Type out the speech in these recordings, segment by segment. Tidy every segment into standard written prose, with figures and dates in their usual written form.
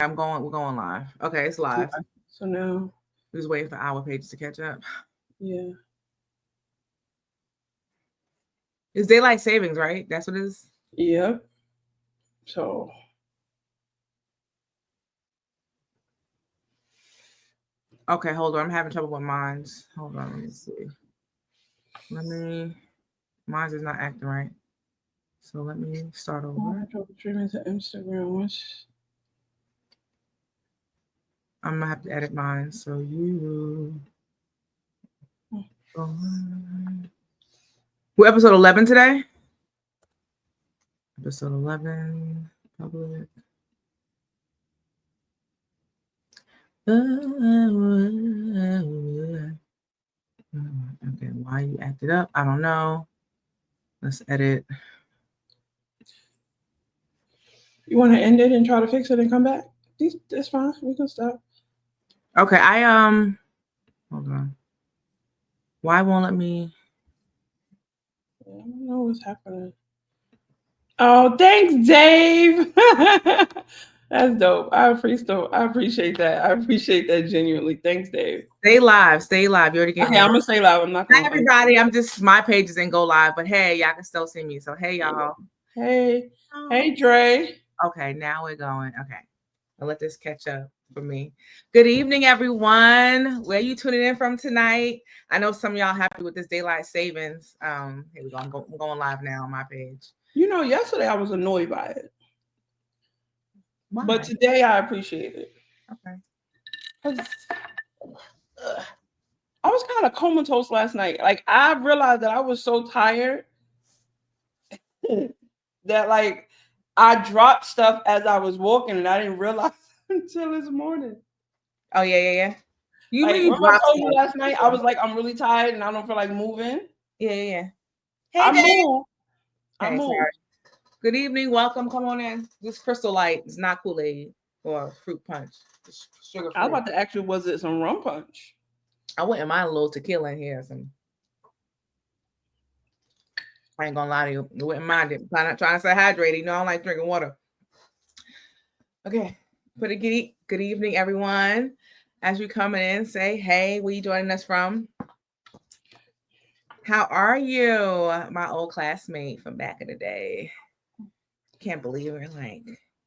We're going live. Okay, it's live. So now, We're just waiting for our pages to catch up. yeah. It's daylight savings, right? That's what it is. Yep. So Okay, hold on. I'm having trouble with mines. Hold on, let me see. Mine's is not acting right. So let me start over. streaming to Instagram. I'm gonna have to edit mine. So you. We're episode 11 today. Episode 11. Public. Okay, why you acted up? I don't know. Let's edit. You want to end it and try to fix it and come back? That's fine. We can stop. Okay, hold on. Why won't let me? I don't know what's happening. Oh, thanks, Dave. That's dope. I appreciate that. I appreciate that genuinely. Thanks, Dave. Stay live. You already getting. Okay, I'm gonna stay live. I'm not gonna. Hi, everybody. I'm just my pages didn't go live, but hey, y'all can still see me. So hey, y'all. Hey, hey, Dre. Okay, now we're going. Okay, I'll let this catch up for me. Good evening, everyone. Where are you tuning in from tonight? I know some of y'all happy with this daylight savings. Here we go. I'm going live now on my page. You know, yesterday I was annoyed by it. Why? But today I appreciate it. Okay. I was kind of comatose last night. Like I realized that I was so tired that like I dropped stuff as I was walking and I didn't realize until this morning. Oh yeah. You like, remember I told you last night? I was like, I'm really tired and I don't feel like moving. Yeah. Hey, I moved. I moved. Sorry. Good evening. Welcome. Come on in. This Crystal Light is not Kool-Aid or fruit punch. It's sugar free. I was about to ask you, was it some rum punch? I wouldn't mind a little tequila in here. I ain't gonna lie to you. I wouldn't mind it. I'm trying to stay hydrated. You know, I don't like drinking water. Okay. Put a good evening, everyone. As you coming in, say hey, where you joining us from? How are you? My old classmate from back in the day. Can't believe we're like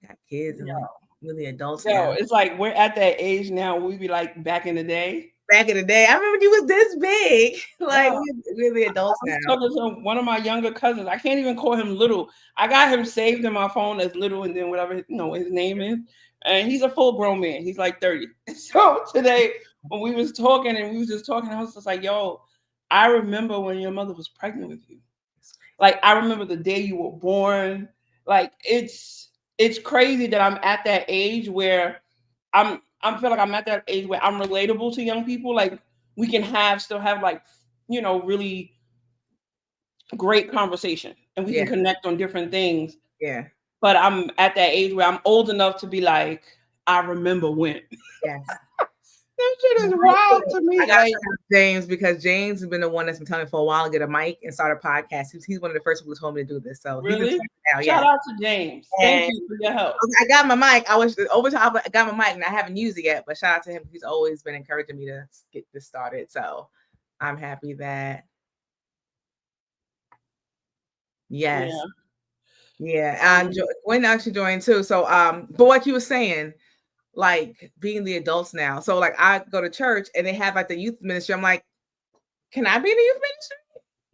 got kids and like really adults now. It's like we're at that age now. We be like back in the day. Back in the day, I remember you was this big. Like we're really adults now. Talking to one of my younger cousins. I can't even call him little. I got him saved in my phone as little, and then whatever his name is. And he's a full grown man. He's like 30. So today when we was talking and we was just talking, I was just like, yo, I remember when your mother was pregnant with you. Like I remember the day you were born. Like it's crazy that I'm at that age where I feel like I'm at that age where I'm relatable to young people. Like we can still have like, really great conversation and we can connect on different things. Yeah. But I'm at that age where I'm old enough to be like, I remember when. Yes. That shit is wild to me. I got James because James has been the one that's been telling me for a while to get a mic and start a podcast. He's one of the first people who told me to do this. So really, shout out to James. Thank you for your help. I got my mic. I was over top. I got my mic and I haven't used it yet. But shout out to him. He's always been encouraging me to get this started. So I'm happy that. Yes. Yeah. Gwen actually joined too. So but what you were saying, like being the adults now. So like I go to church and they have like the youth ministry. I'm like, can I be in the youth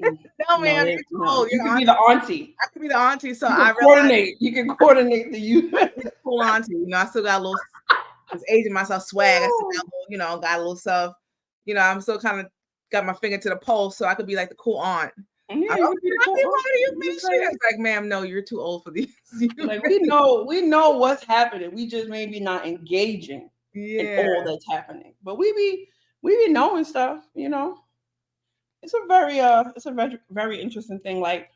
ministry? No, man. You can be the auntie. I could be the auntie. So I coordinate. You can coordinate the youth. Full auntie. You know, I still got a little. I was aging myself swag. I still got a little, got a little stuff. I'm still kind of got my finger to the pulse, so I could be like the cool aunt. Yeah, it's like, ma'am, no, you're too old for these. Like we know what's happening. We just maybe not engaging in all that's happening. But we be knowing stuff, It's a very interesting thing. Like,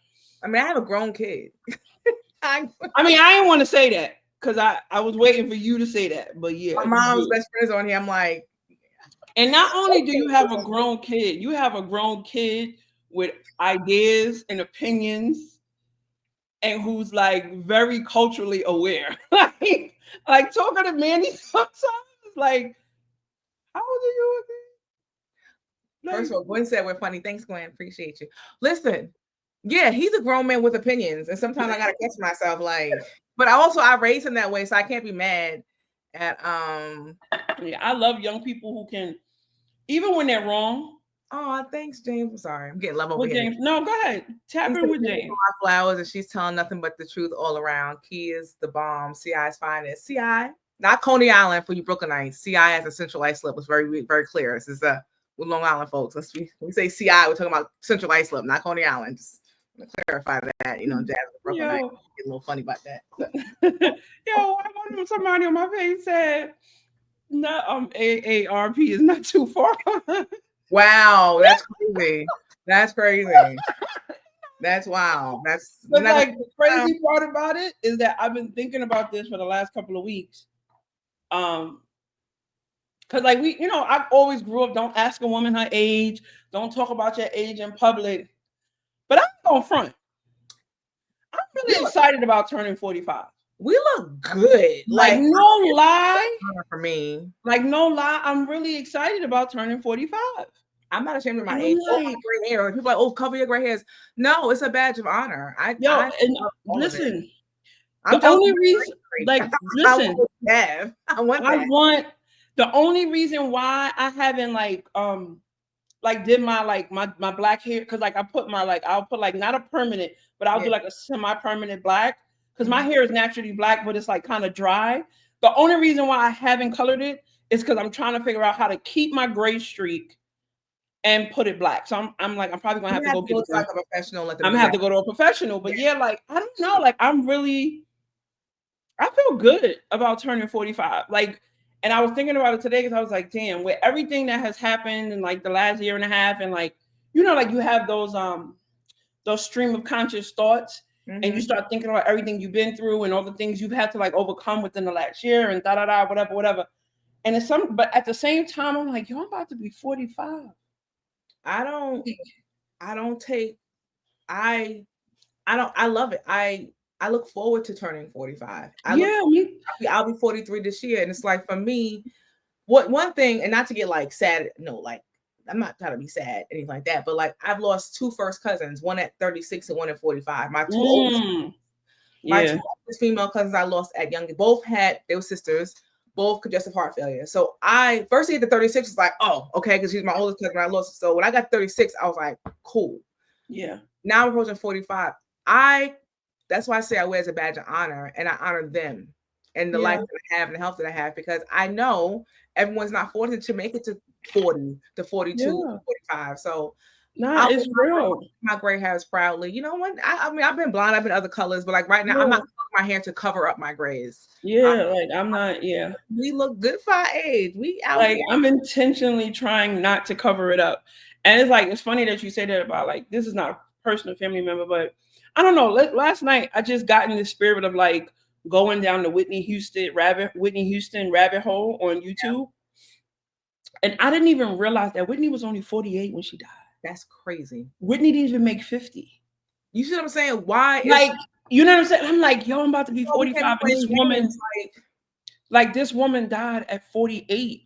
I mean, I have a grown kid. I didn't want to say that because I was waiting for you to say that. But yeah, my mom's best friends on here. I'm like, and not only do you have a grown kid, you have a grown kid with ideas and opinions and who's like very culturally aware. Like talking to Manny sometimes, like, how old are you again? First Like, of all, Gwen said we're funny. Thanks, Gwen. Appreciate you. Listen, yeah, he's a grown man with opinions, and sometimes I gotta catch myself. Like, but I raised him that way, so I can't be mad at yeah, I love young people who can, even when they're wrong. Oh, thanks, James. I'm sorry, I'm getting love over Well, here. James, no, go ahead. Tap He in said, with "Thank you for James. my flowers," and she's telling nothing but the truth all around. Key is the bomb. CI's finest. CI, not Coney Island for you Brooklynites. CI as a Central Islip was very, very clear. This is with Long Island folks. When we say CI, we're talking about Central Islip, not Coney Island. Just to clarify that, Jazz Brooklyn Night. Yo, Get a little funny about that. yo, I wonder if somebody on my page said, no, AARP is not too far. Wow, that's crazy. That's crazy. That's wow. That's But like the crazy part about it is that I've been thinking about this for the last couple of weeks. Because like I always grew up, don't ask a woman her age, don't talk about your age in public. But I'm going front. I'm really excited about turning 45. We look good. Like no lie. For me. Like no lie, I'm really excited about turning 45. I'm not ashamed of my age. Like, gray hair. People are like, oh, cover your gray hairs. No, it's a badge of honor. Listen. The only reason, like, listen, I want the only reason why I haven't did my black hair, because like I'll put like not a permanent, but I'll do like a semi-permanent black, because my hair is naturally black, but it's like kind of dry. The only reason why I haven't colored it is because I'm trying to figure out how to keep my gray streak and put it black. So I'm probably gonna have to go get like a professional. I'm gonna have to go to a professional. But yeah, like I don't know, like I feel good about turning 45. Like, and I was thinking about it today because I was like, damn, with everything that has happened in like the last year and a half, and like, like you have those stream of conscious thoughts, and you start thinking about everything you've been through and all the things you've had to like overcome within the last year and whatever. And it's but at the same time, I'm like, yo, I'm about to be 45. I love it. I look forward to turning 45. I'll be 43 this year. And it's like, for me, one thing, and not to get like sad, no, like I'm not trying to be sad, anything like that, but like I've lost two first cousins, one at 36 and one at 45. My two oldest female cousins I lost at young, they were sisters, both congestive heart failure. So I first at the 36 was like, oh, okay, because she's my oldest cousin I lost. So when I got 36, I was like, cool. Yeah. Now I'm approaching 45. That's why I say I wear as a badge of honor, and I honor them and the life that I have and the health that I have, because I know everyone's not fortunate to make it to 40 to 42, 45. So it's real. My gray hairs proudly. You know what? I mean, I've been blonde, I've been other colors, but like right now, I'm not coloring my hair to cover up my grays. I'm not. We look good for our age. We out like here. I'm intentionally trying not to cover it up, and it's like it's funny that you say that about like this is not a personal family member, but I don't know. Last night I just got in the spirit of like going down the Whitney Houston rabbit hole on YouTube, and I didn't even realize that Whitney was only 48 when she died. That's crazy. Whitney didn't even make 50. You see what I'm saying? Why? Like, you know what I'm saying? I'm like, yo, I'm about to be 45, and this woman, like this woman died at 48.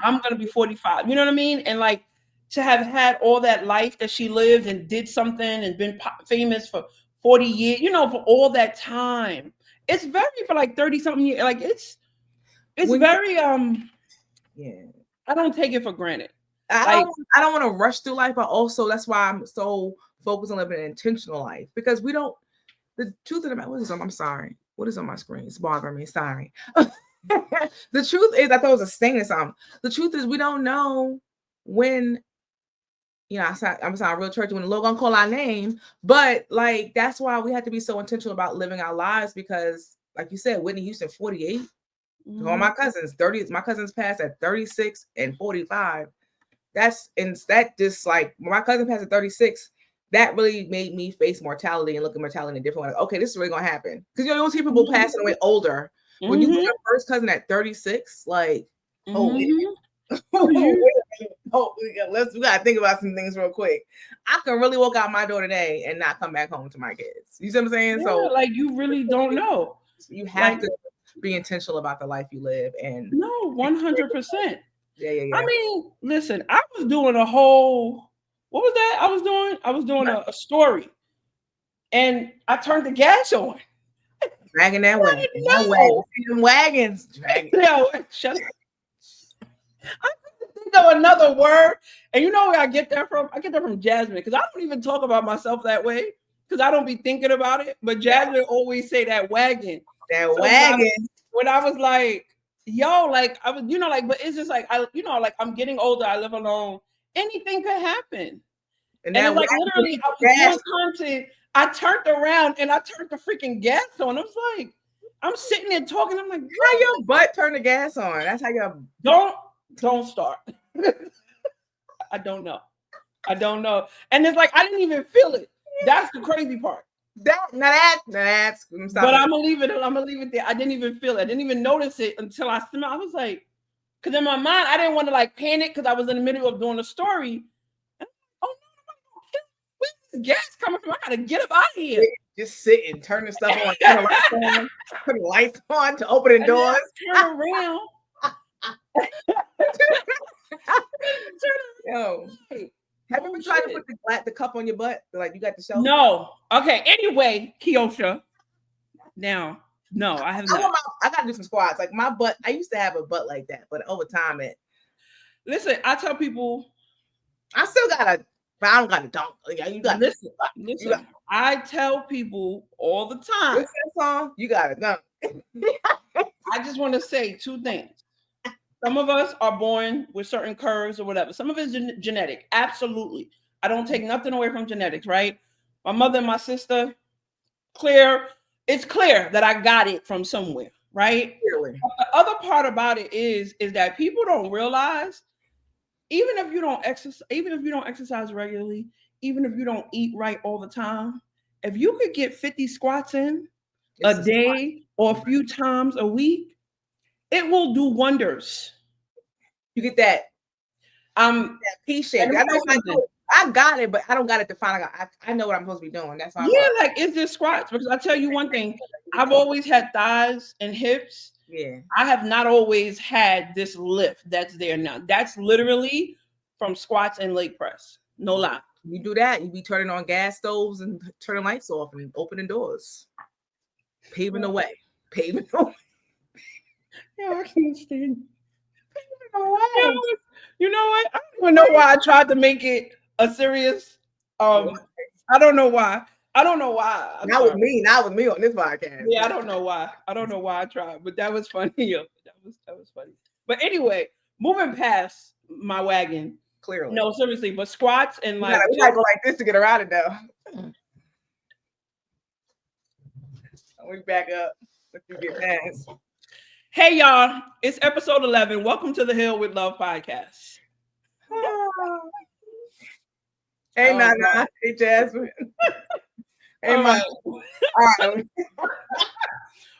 I'm gonna be 45. You know what I mean? And like to have had all that life that she lived and did something and been famous for 40 years, for all that time. It's very for like 30 something years. Like it's very I don't take it for granted. I don't want to rush through life, but also that's why I'm so focused on living an intentional life, because we don't. The truth of the matter, I'm sorry. What is on my screen? It's bothering me. Sorry. The truth is, I thought it was a stain or something. The truth is, we don't know when. I'm sorry, real church when the Lord gonna call our name, but like that's why we have to be so intentional about living our lives, because, like you said, Whitney Houston, 48. All my cousins, 30. My cousins passed at 36 and 45. That just like when my cousin passed at 36, that really made me face mortality and look at mortality in a different way. Like, okay, this is really gonna happen, because you don't see people passing away older. When you lose your first cousin at 36, like, oh, Oh, we gotta think about some things real quick. I can really walk out my door today and not come back home to my kids. You see what I'm saying? Yeah, So like you really don't know. you have to be intentional about the life you live. And no, 100%. Yeah. I mean, listen, I was doing a whole, what was that? I was doing a story, and I turned the gas on. Dragging that wagon. That wagon. See them wagons. Dragging. No, shut up. I think of another word, and you know where I get that from? I get that from Jasmine, because I don't even talk about myself that way, because I don't be thinking about it. But Jasmine always say that wagon. That wagon. When I was like, yo, like I was, like, but it's just like like I'm getting older. I live alone. Anything could happen, and it's like literally, I was doing content. I turned around and I turned the freaking gas on. I was like, I'm sitting there talking. I'm like, how your butt turn the gas on? That's how your don't start. I don't know, and it's like I didn't even feel it. That's the crazy part. That's but I'm gonna leave it there. I didn't even feel it. I didn't even notice it until I smelled. I was like, because in my mind, I didn't want to like panic because I was in the middle of doing a story. Oh no, where's this gas coming from? I gotta get up out of here. Just sitting, turning stuff on, putting lights on to opening doors. Turn around. Yo. Have you been trying to put the cup on your butt? Like you got the shelf? No. Okay. Anyway, Keosha. Now, no, I have not. I gotta do some squats. Like my butt, I used to have a butt like that, but over time Listen, I tell people I still got but I don't got a dunk. You got listen. I tell people all the time. What's that song? You got a dunk. I just want to say two things. Some of us are born with certain curves or whatever. Some of it's genetic. Absolutely. I don't take nothing away from genetics, right? My mother and my sister, it's clear that I got it from somewhere, right? Clearly. But the other part about it is that people don't realize, even if you don't exercise regularly, even if you don't eat right all the time, if you could get 50 squats in a day or a few times a week, it will do wonders. You get that that P shape. I got it, but I don't got it defined. I know what I'm supposed to be doing. That's why. Like it's just squats. Because I tell you one thing, I've always had thighs and hips. Yeah. I have not always had this lift that's there now. That's literally from squats and leg press. No lie. You do that, you be turning on gas stoves and turning lights off and opening doors. Paving the way. Yeah, I can't stand. You know what? I don't even know why I tried to make it a serious. I don't know why. Not with me on this podcast. Yeah, I don't know why. I tried, but that was funny. That was funny. But anyway, moving past my wagon. Clearly. No, seriously, but squats and like we gotta go like this to get around it though. We back up. If you get past. Hey y'all, it's episode 11. Welcome to the Hill with Love podcast. Hey Nana, hey Jasmine. Hey Mom. All right.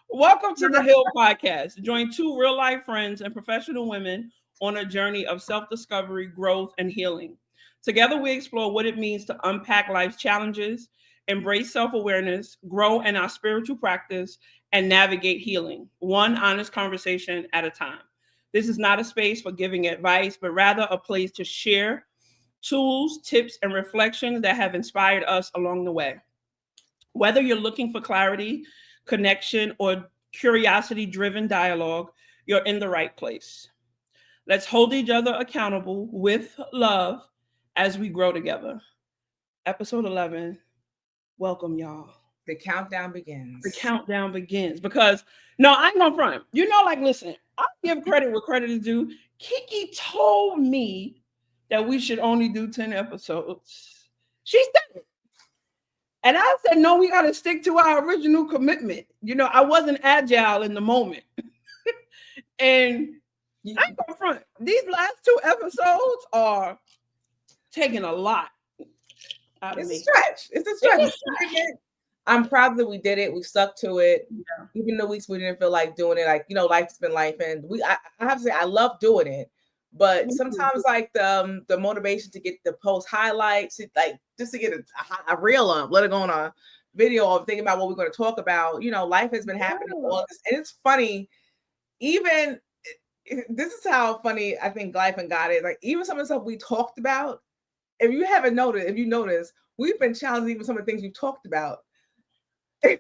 Welcome to the Hill podcast. Join two real life friends and professional women on a journey of self-discovery, growth, and healing. Together, we explore what it means to unpack life's challenges, embrace self-awareness, grow in our spiritual practice, and navigate healing, one honest conversation at a time. This is not a space for giving advice, but rather a place to share tools, tips, and reflections that have inspired us along the way. Whether you're looking for clarity, connection, or curiosity-driven dialogue, you're in the right place. Let's hold each other accountable with love as we grow together. Episode 11. Welcome, y'all. The countdown begins. Because, no, I ain't gonna front. Like, listen, I'll give credit where credit is due. Kiki told me that we should only do 10 episodes. She said it. And I said, no, we got to stick to our original commitment. I wasn't agile in the moment. And I ain't gonna front. These last 2 episodes are taking a lot out of me. It's a stretch. I'm proud that we did it. We stuck to it. Yeah. Even the weeks we didn't feel like doing it. Like, life's been life. And I have to say, I love doing it. But sometimes like the motivation to get the post highlights, like just to get a reel up, let it go on a video of thinking about what we're going to talk about. Life has been happening all this, and it's funny. Even this is how funny I think life and God is. Like even some of the stuff we talked about, if you haven't noticed, if you notice, we've been challenging even some of the things we talked about. Yeah.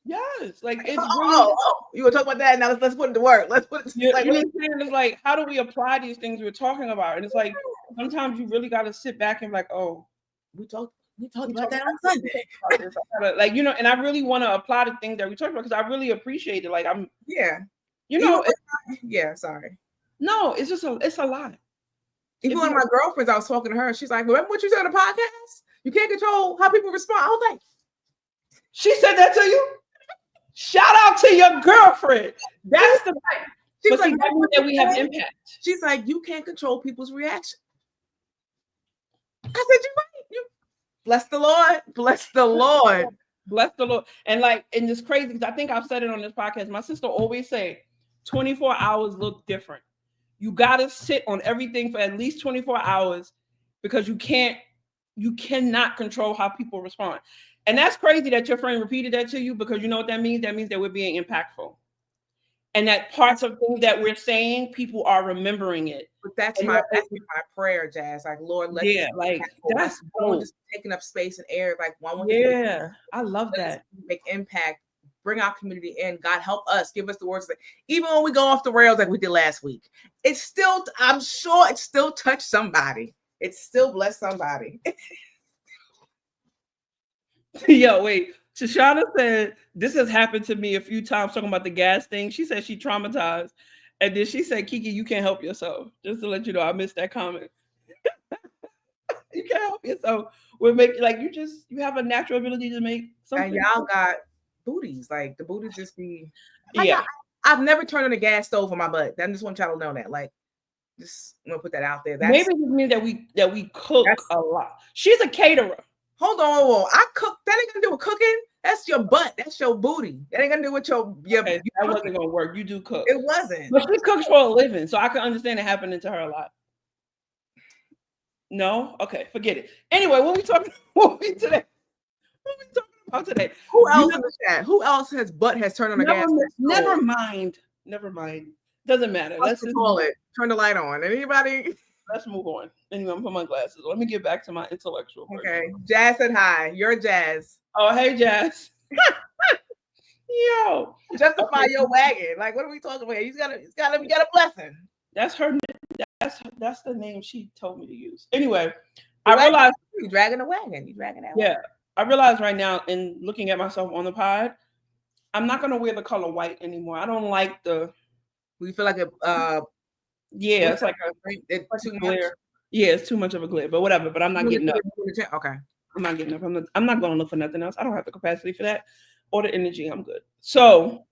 Yes, like it's really. You want to talk about that? Now let's put it to work. Let's put it. You know what I'm saying? It's like, how do we apply these things we're talking about? And it's like sometimes you really got to sit back and like, oh, we talked about that on Sunday. Like and I really want to apply the things that we talked about because I really appreciate it. Like sorry. No, it's just it's a lot. Even one of my girlfriends, I was talking to her. She's like, "Remember what you said on the podcast? You can't control how people respond." I was like, "She said that to you? Shout out to your girlfriend. That's the right." She's like, that we have impact. She's like, "You can't control people's reaction." I said, "You're right. You bless the Lord. Bless the Lord. Bless the Lord." And it's crazy because I think I've said it on this podcast. My sister always say, 24 hours look different. You gotta sit on everything for at least 24 hours because you cannot control how people respond. And that's crazy that your friend repeated that to you because you know what that means? That means that we're being impactful. And that parts of things that we're saying, people are remembering it. But that's my prayer, Jazz. Like, Lord, let that's just taking up space and air. Like, I love that. Make impact, bring our community in. God help us, give us the words. Even when we go off the rails like we did last week, it's still, I'm sure it still touched somebody. It still blessed somebody. Yo, wait. Shoshana said, this has happened to me a few times talking about the gas thing. She said she traumatized. And then she said, Kiki, you can't help yourself. Just to let you know, I missed that comment. You can't help yourself. We're making you have a natural ability to make something. And y'all got booties. Like the booties just be I've never turned on a gas stove on my butt. I just want y'all to know that. Like, just want to put that out there. Maybe it means that we cook a lot. She's a caterer. Hold on. I cook. That ain't gonna do with cooking. That's your butt. That's your booty. That ain't gonna do with your that wasn't gonna work. You do cook. It wasn't. But she cooks for a living, so I can understand it happening to her a lot. No? Okay, forget it. Anyway, what we talking about today? Who else in the chat? Who else has turned on a gas? Never mind. Doesn't matter. Let's just call it. Turn the light on. Anybody? Let's move on. Anyway, I'm put my glasses. Let me get back to my intellectual. Okay. Jazz said hi. You're Jazz. Oh, hey, Jazz. Yo. Justify your wagon. Like, what are we talking about? You got a blessing. That's her. That's the name she told me to use. Anyway, I realized you're dragging a wagon. You're dragging that. Yeah, I realize right now in looking at myself on the pod, I'm not gonna wear the color white anymore. I don't like the. We feel like it's like it's too much. Yeah, it's too much of a glare, but whatever. But I'm not getting up. Okay. I'm not getting up. I'm not going to look for nothing else. I don't have the capacity for that or the energy. I'm good. So,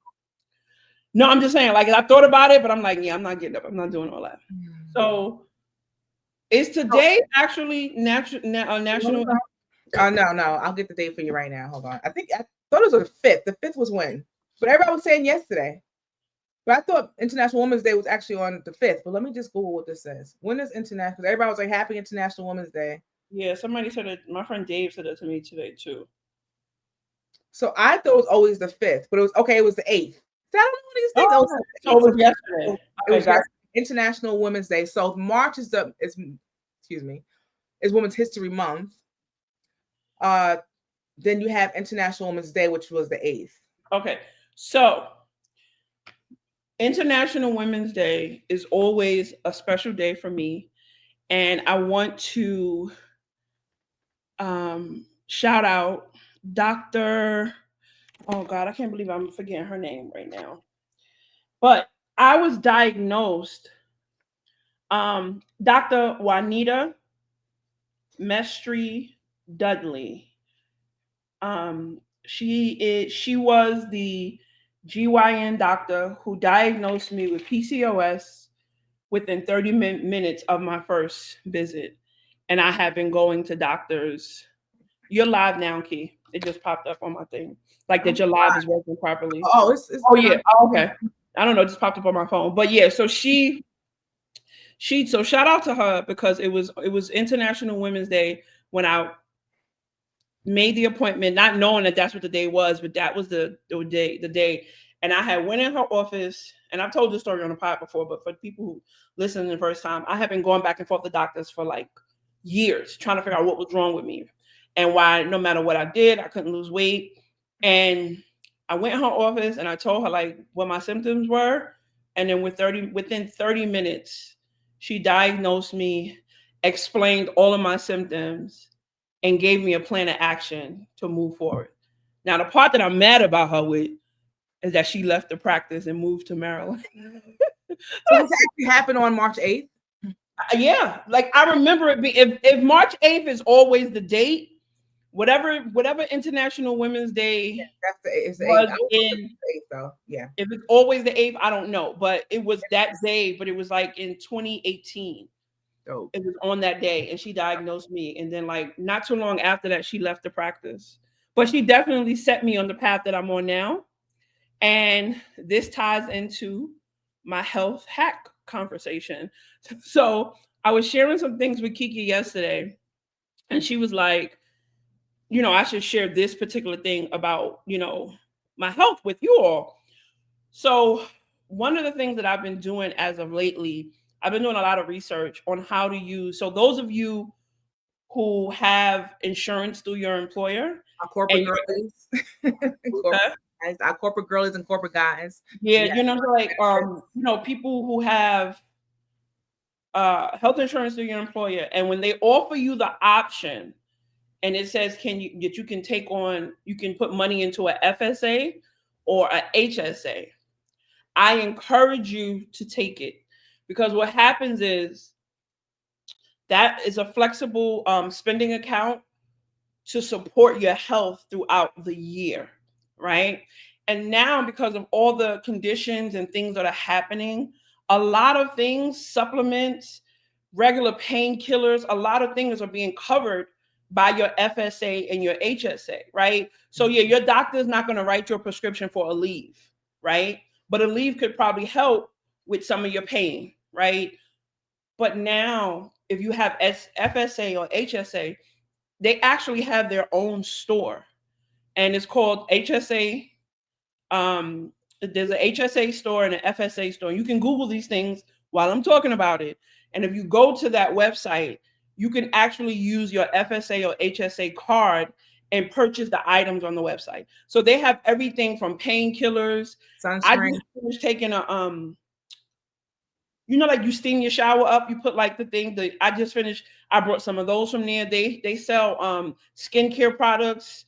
no, I'm just saying, like, I thought about it, but I'm like, yeah, I'm not getting up. I'm not doing all that. So, is today actually national? No. I'll get the date for you right now. Hold on. I thought it was the 5th. The 5th was when? But everybody was saying yesterday. But I thought International Women's Day was actually on the 5th. But let me just Google what this says. When is International? Because everybody was like, Happy International Women's Day. Yeah, somebody said it. My friend Dave said it to me today too. So I thought it was always the 5th, but it was okay. It was the 8th. So I don't know these things. So it was yesterday. It was International Women's Day. So March is Women's History Month. Then you have International Women's Day, which was the 8th. Okay, so International Women's Day is always a special day for me, and I want to shout out Dr. Oh God, I can't believe I'm forgetting her name right now. But I was diagnosed, Dr. Juanita Mestry Dudley. She was the GYN doctor who diagnosed me with PCOS within 30 minutes of my first visit. And I have been going to doctors. You're live now, Key. It just popped up on my thing. Like that your live is working properly. Oh, yeah. Oh, okay. I don't know. It just popped up on my phone. But yeah, so she So shout out to her because it was International Women's Day when I made the appointment, not knowing that that's what the day was, but that was the day. And I had went in her office, and I've told this story on the pod before, but for people who listen the first time, I have been going back and forth to doctors for like years, trying to figure out what was wrong with me and why no matter what I did, I couldn't lose weight. And I went in her office and I told her like what my symptoms were. And then within 30 minutes, she diagnosed me, explained all of my symptoms, and gave me a plan of action to move forward. Now, the part that I'm mad about her with is that she left the practice and moved to Maryland. So this actually happened on March 8th? Yeah, like I remember it being, if March 8th is always the date, whatever International Women's Day It's the 8th. was in, The 8th though. Yeah. if it's always the 8th, I don't know, but it was that day, but it was like in 2018. Oh. It was on that day, and she diagnosed me, and then like not too long after that, she left the practice. But she definitely set me on the path that I'm on now, and this ties into my health hack conversation. So I was sharing some things with Kiki yesterday, and she was like, I should share this particular thing about, my health with you all. So one of the things that I've been doing as of lately, I've been doing a lot of research on how to use. So those of you who have insurance through your employer, Our corporate girlies. Our corporate girlies and corporate guys. Yeah, people who have health insurance through your employer, and when they offer you the option, and it says you can put money into a FSA or a HSA, I encourage you to take it, because what happens is that is a flexible spending account to support your health throughout the year, right? And now, because of all the conditions and things that are happening, a lot of things, supplements, regular painkillers, a lot of things are being covered by your FSA and your HSA, right? So yeah, your doctor is not going to write your prescription for a leave, right? But a leave could probably help with some of your pain, right? But now, if you have FSA or HSA, they actually have their own store, and it's called HSA. There's an HSA store and an FSA store. You can Google these things while I'm talking about it. And if you go to that website, you can actually use your FSA or HSA card and purchase the items on the website. So they have everything from painkillers. Sunscreen. I just finished taking like you steam your shower up, you put like the thing that I brought some of those from there. They sell skincare products.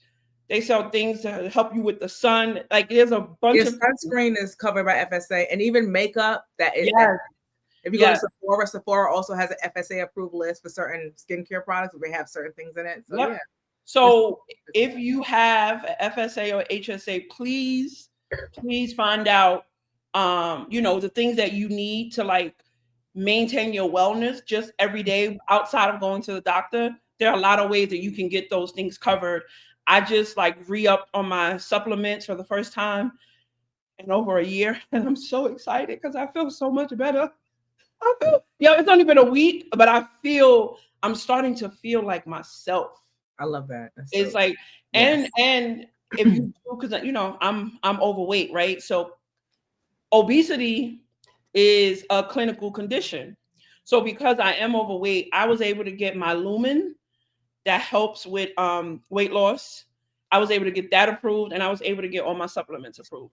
They sell things to help you with the sun. Like there's a bunch of sunscreen is covered by FSA, and even makeup that is. Yes. If you go to Sephora also has an FSA approved list for certain skincare products. They have certain things in it. So yeah. So if you have a FSA or HSA, please find out the things that you need to like maintain your wellness just every day outside of going to the doctor. There are a lot of ways that you can get those things covered. I just like re-upped on my supplements for the first time in over a year, and I'm so excited because I feel so much better. It's only been a week, but I'm starting to feel like myself. I love that. It's so, like, yes. and if you do, because I'm overweight, right? So obesity is a clinical condition. So because I am overweight, I was able to get my lumen that helps with weight loss. I was able to get that approved, and I was able to get all my supplements approved.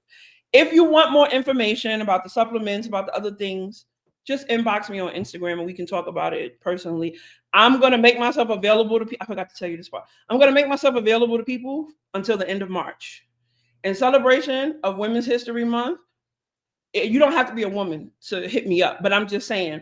If you want more information about the supplements, about the other things, just inbox me on Instagram and we can talk about it personally. I'm going to make myself available to people. I forgot to tell you this part. I'm going to make myself available to people until the end of March. In celebration of Women's History Month, you don't have to be a woman to hit me up, but I'm just saying,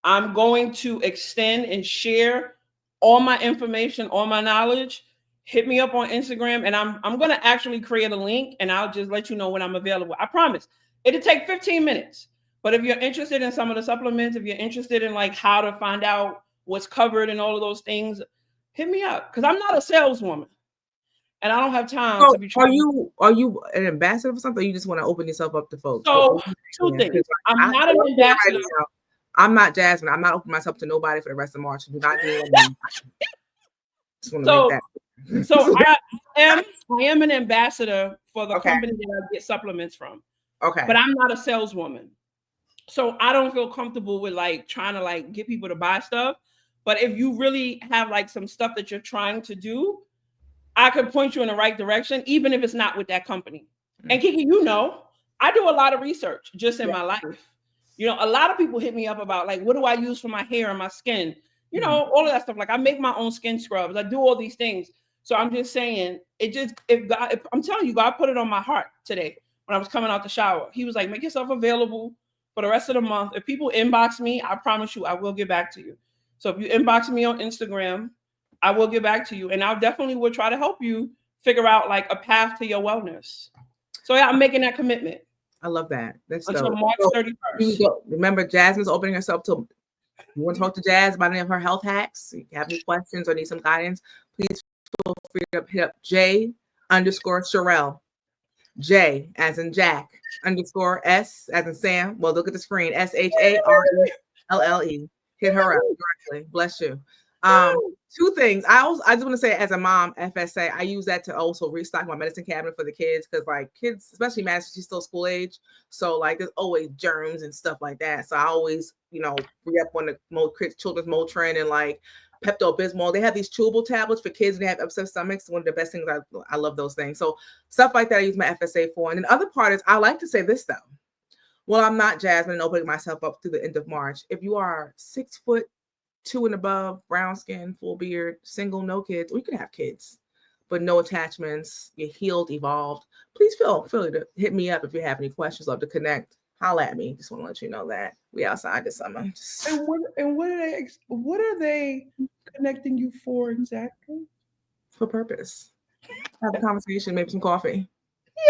I'm going to extend and share all my information, all my knowledge. Hit me up on Instagram, and I'm going to actually create a link, and I'll just let you know when I'm available. I promise. It'll take 15 minutes. But if you're interested in some of the supplements, if you're interested in like how to find out what's covered and all of those things, hit me up, because I'm not a saleswoman. And I don't have time to be trying. Are you an ambassador for something, or you just want to open yourself up to folks? So two things. I'm not an ambassador. I'm not Jasmine. I'm not opening myself to nobody for the rest of March. Do not deal with me. Just want to make So that. so am I am an ambassador for the Okay. company that I get supplements from, Okay. but I'm not a saleswoman. So I don't feel comfortable with like trying to like get people to buy stuff. But if you really have like some stuff that you're trying to do, I could point you in the right direction, even if it's not with that company. And Kiki, I do a lot of research just in Yeah. my life. A lot of people hit me up about like, what do I use for my hair and my skin? Mhm. All of that stuff. Like I make my own skin scrubs. I do all these things. So I'm just saying, if I'm telling you, God put it on my heart today when I was coming out the shower. He was like, make yourself available for the rest of the month. If people inbox me, I promise you, I will get back to you. So if you inbox me on Instagram, I will get back to you, and I'll definitely will try to help you figure out like a path to your wellness. So yeah, I'm making that commitment I love that. That's until dope. March So 31st. remember, Jasmine's opening herself to. You want to talk to Jazz about any of her health hacks? If you have any questions or need some guidance, please feel free to hit up J_Sherelle. J as in Jack _ S as in Sam. Well, look at the screen. SHARELLE. Hit her up directly. Bless you. Two things. I just want to say, as a mom, FSA, I use that to also restock my medicine cabinet for the kids, because like kids, especially Madison, she's still school age, so like there's always germs and stuff like that. So I always, re up on the children's Motrin and like Pepto Bismol. They have these chewable tablets for kids when they have upset stomachs. One of the best things. I love those things. So stuff like that I use my FSA for. And then the other part is, I like to say this though. Well, I'm not Jasmine and opening myself up through the end of March. If you are 6'2" and above, brown skin, full beard, single, no kids, or you can have kids, but no attachments, you're healed, evolved, please feel free to hit me up if you have any questions. Love to connect. Holla at me. Just want to let you know that we outside this summer. And what are they connecting you for exactly? For purpose. Have a conversation, maybe some coffee.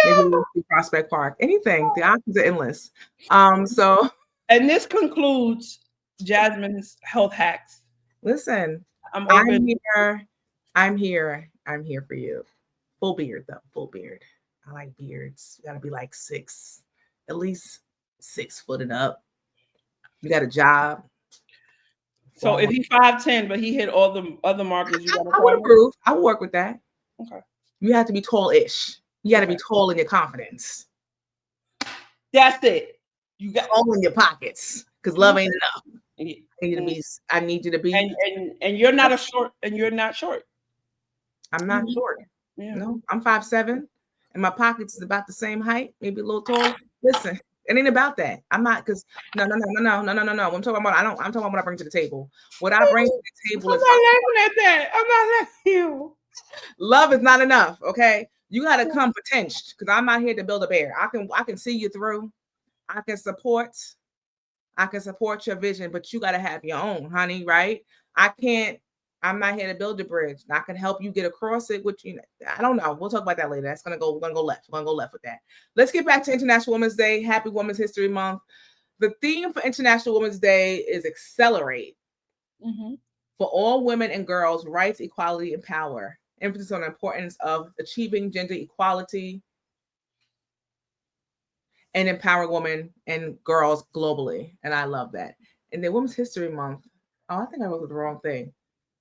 Maybe Yeah. we'll see Prospect Park. Anything. The options are endless. So And this concludes Jasmine's health hacks. listen, I'm I'm open. here. I'm here. I'm here for you. Full beard though. Full beard. I like beards. You gotta be like at least 6 foot and up. You got a job. So if he's 5'10", but he hit all the other markers, you got a I would problem? approve. I would work with that. Okay. You have to be tall-ish. You got to be tall in your confidence. That's it. You got tall in your pockets, because love ain't enough. I need you to be. And you're not you're not short. I'm not short. Yeah. No, I'm 5'7", and my pockets is about the same height, maybe a little taller. Listen, it ain't about that. I'm not, because no. What I'm talking about, I'm talking about what I bring to the table. What I bring to the table is. I'm not laughing at that. I'm not laughing at you. Love is not enough. Okay, you got to come potential, because I'm not here to build a bear. I can see you through. I can support your vision, but you got to have your own, honey. Right? I'm not here to build a bridge. I can help you get across it, which, I don't know. We'll talk about that later. We're gonna go left. We're gonna go left with that. Let's get back to International Women's Day. Happy Women's History Month. The theme for International Women's Day is accelerate. Mm-hmm. For all women and girls, rights, equality, and power. Emphasis on the importance of achieving gender equality and empowering women and girls globally. And I love that. And then Women's History Month. Oh, I think I wrote the wrong thing.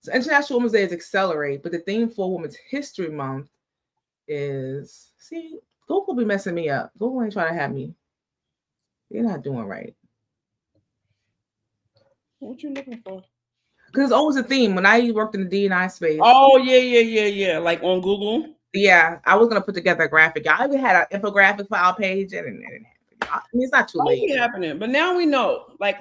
So International Women's Day is accelerate, but the theme for Women's History Month is, see, Google be messing me up. Google ain't trying to have me. You're not doing right. What you looking for? Because it's always a theme. When I worked in the D&I space. Oh, yeah. Like on Google? Yeah, I was going to put together a graphic. I even had an infographic for our page, and it's not too late. It's happening, but now we know. Like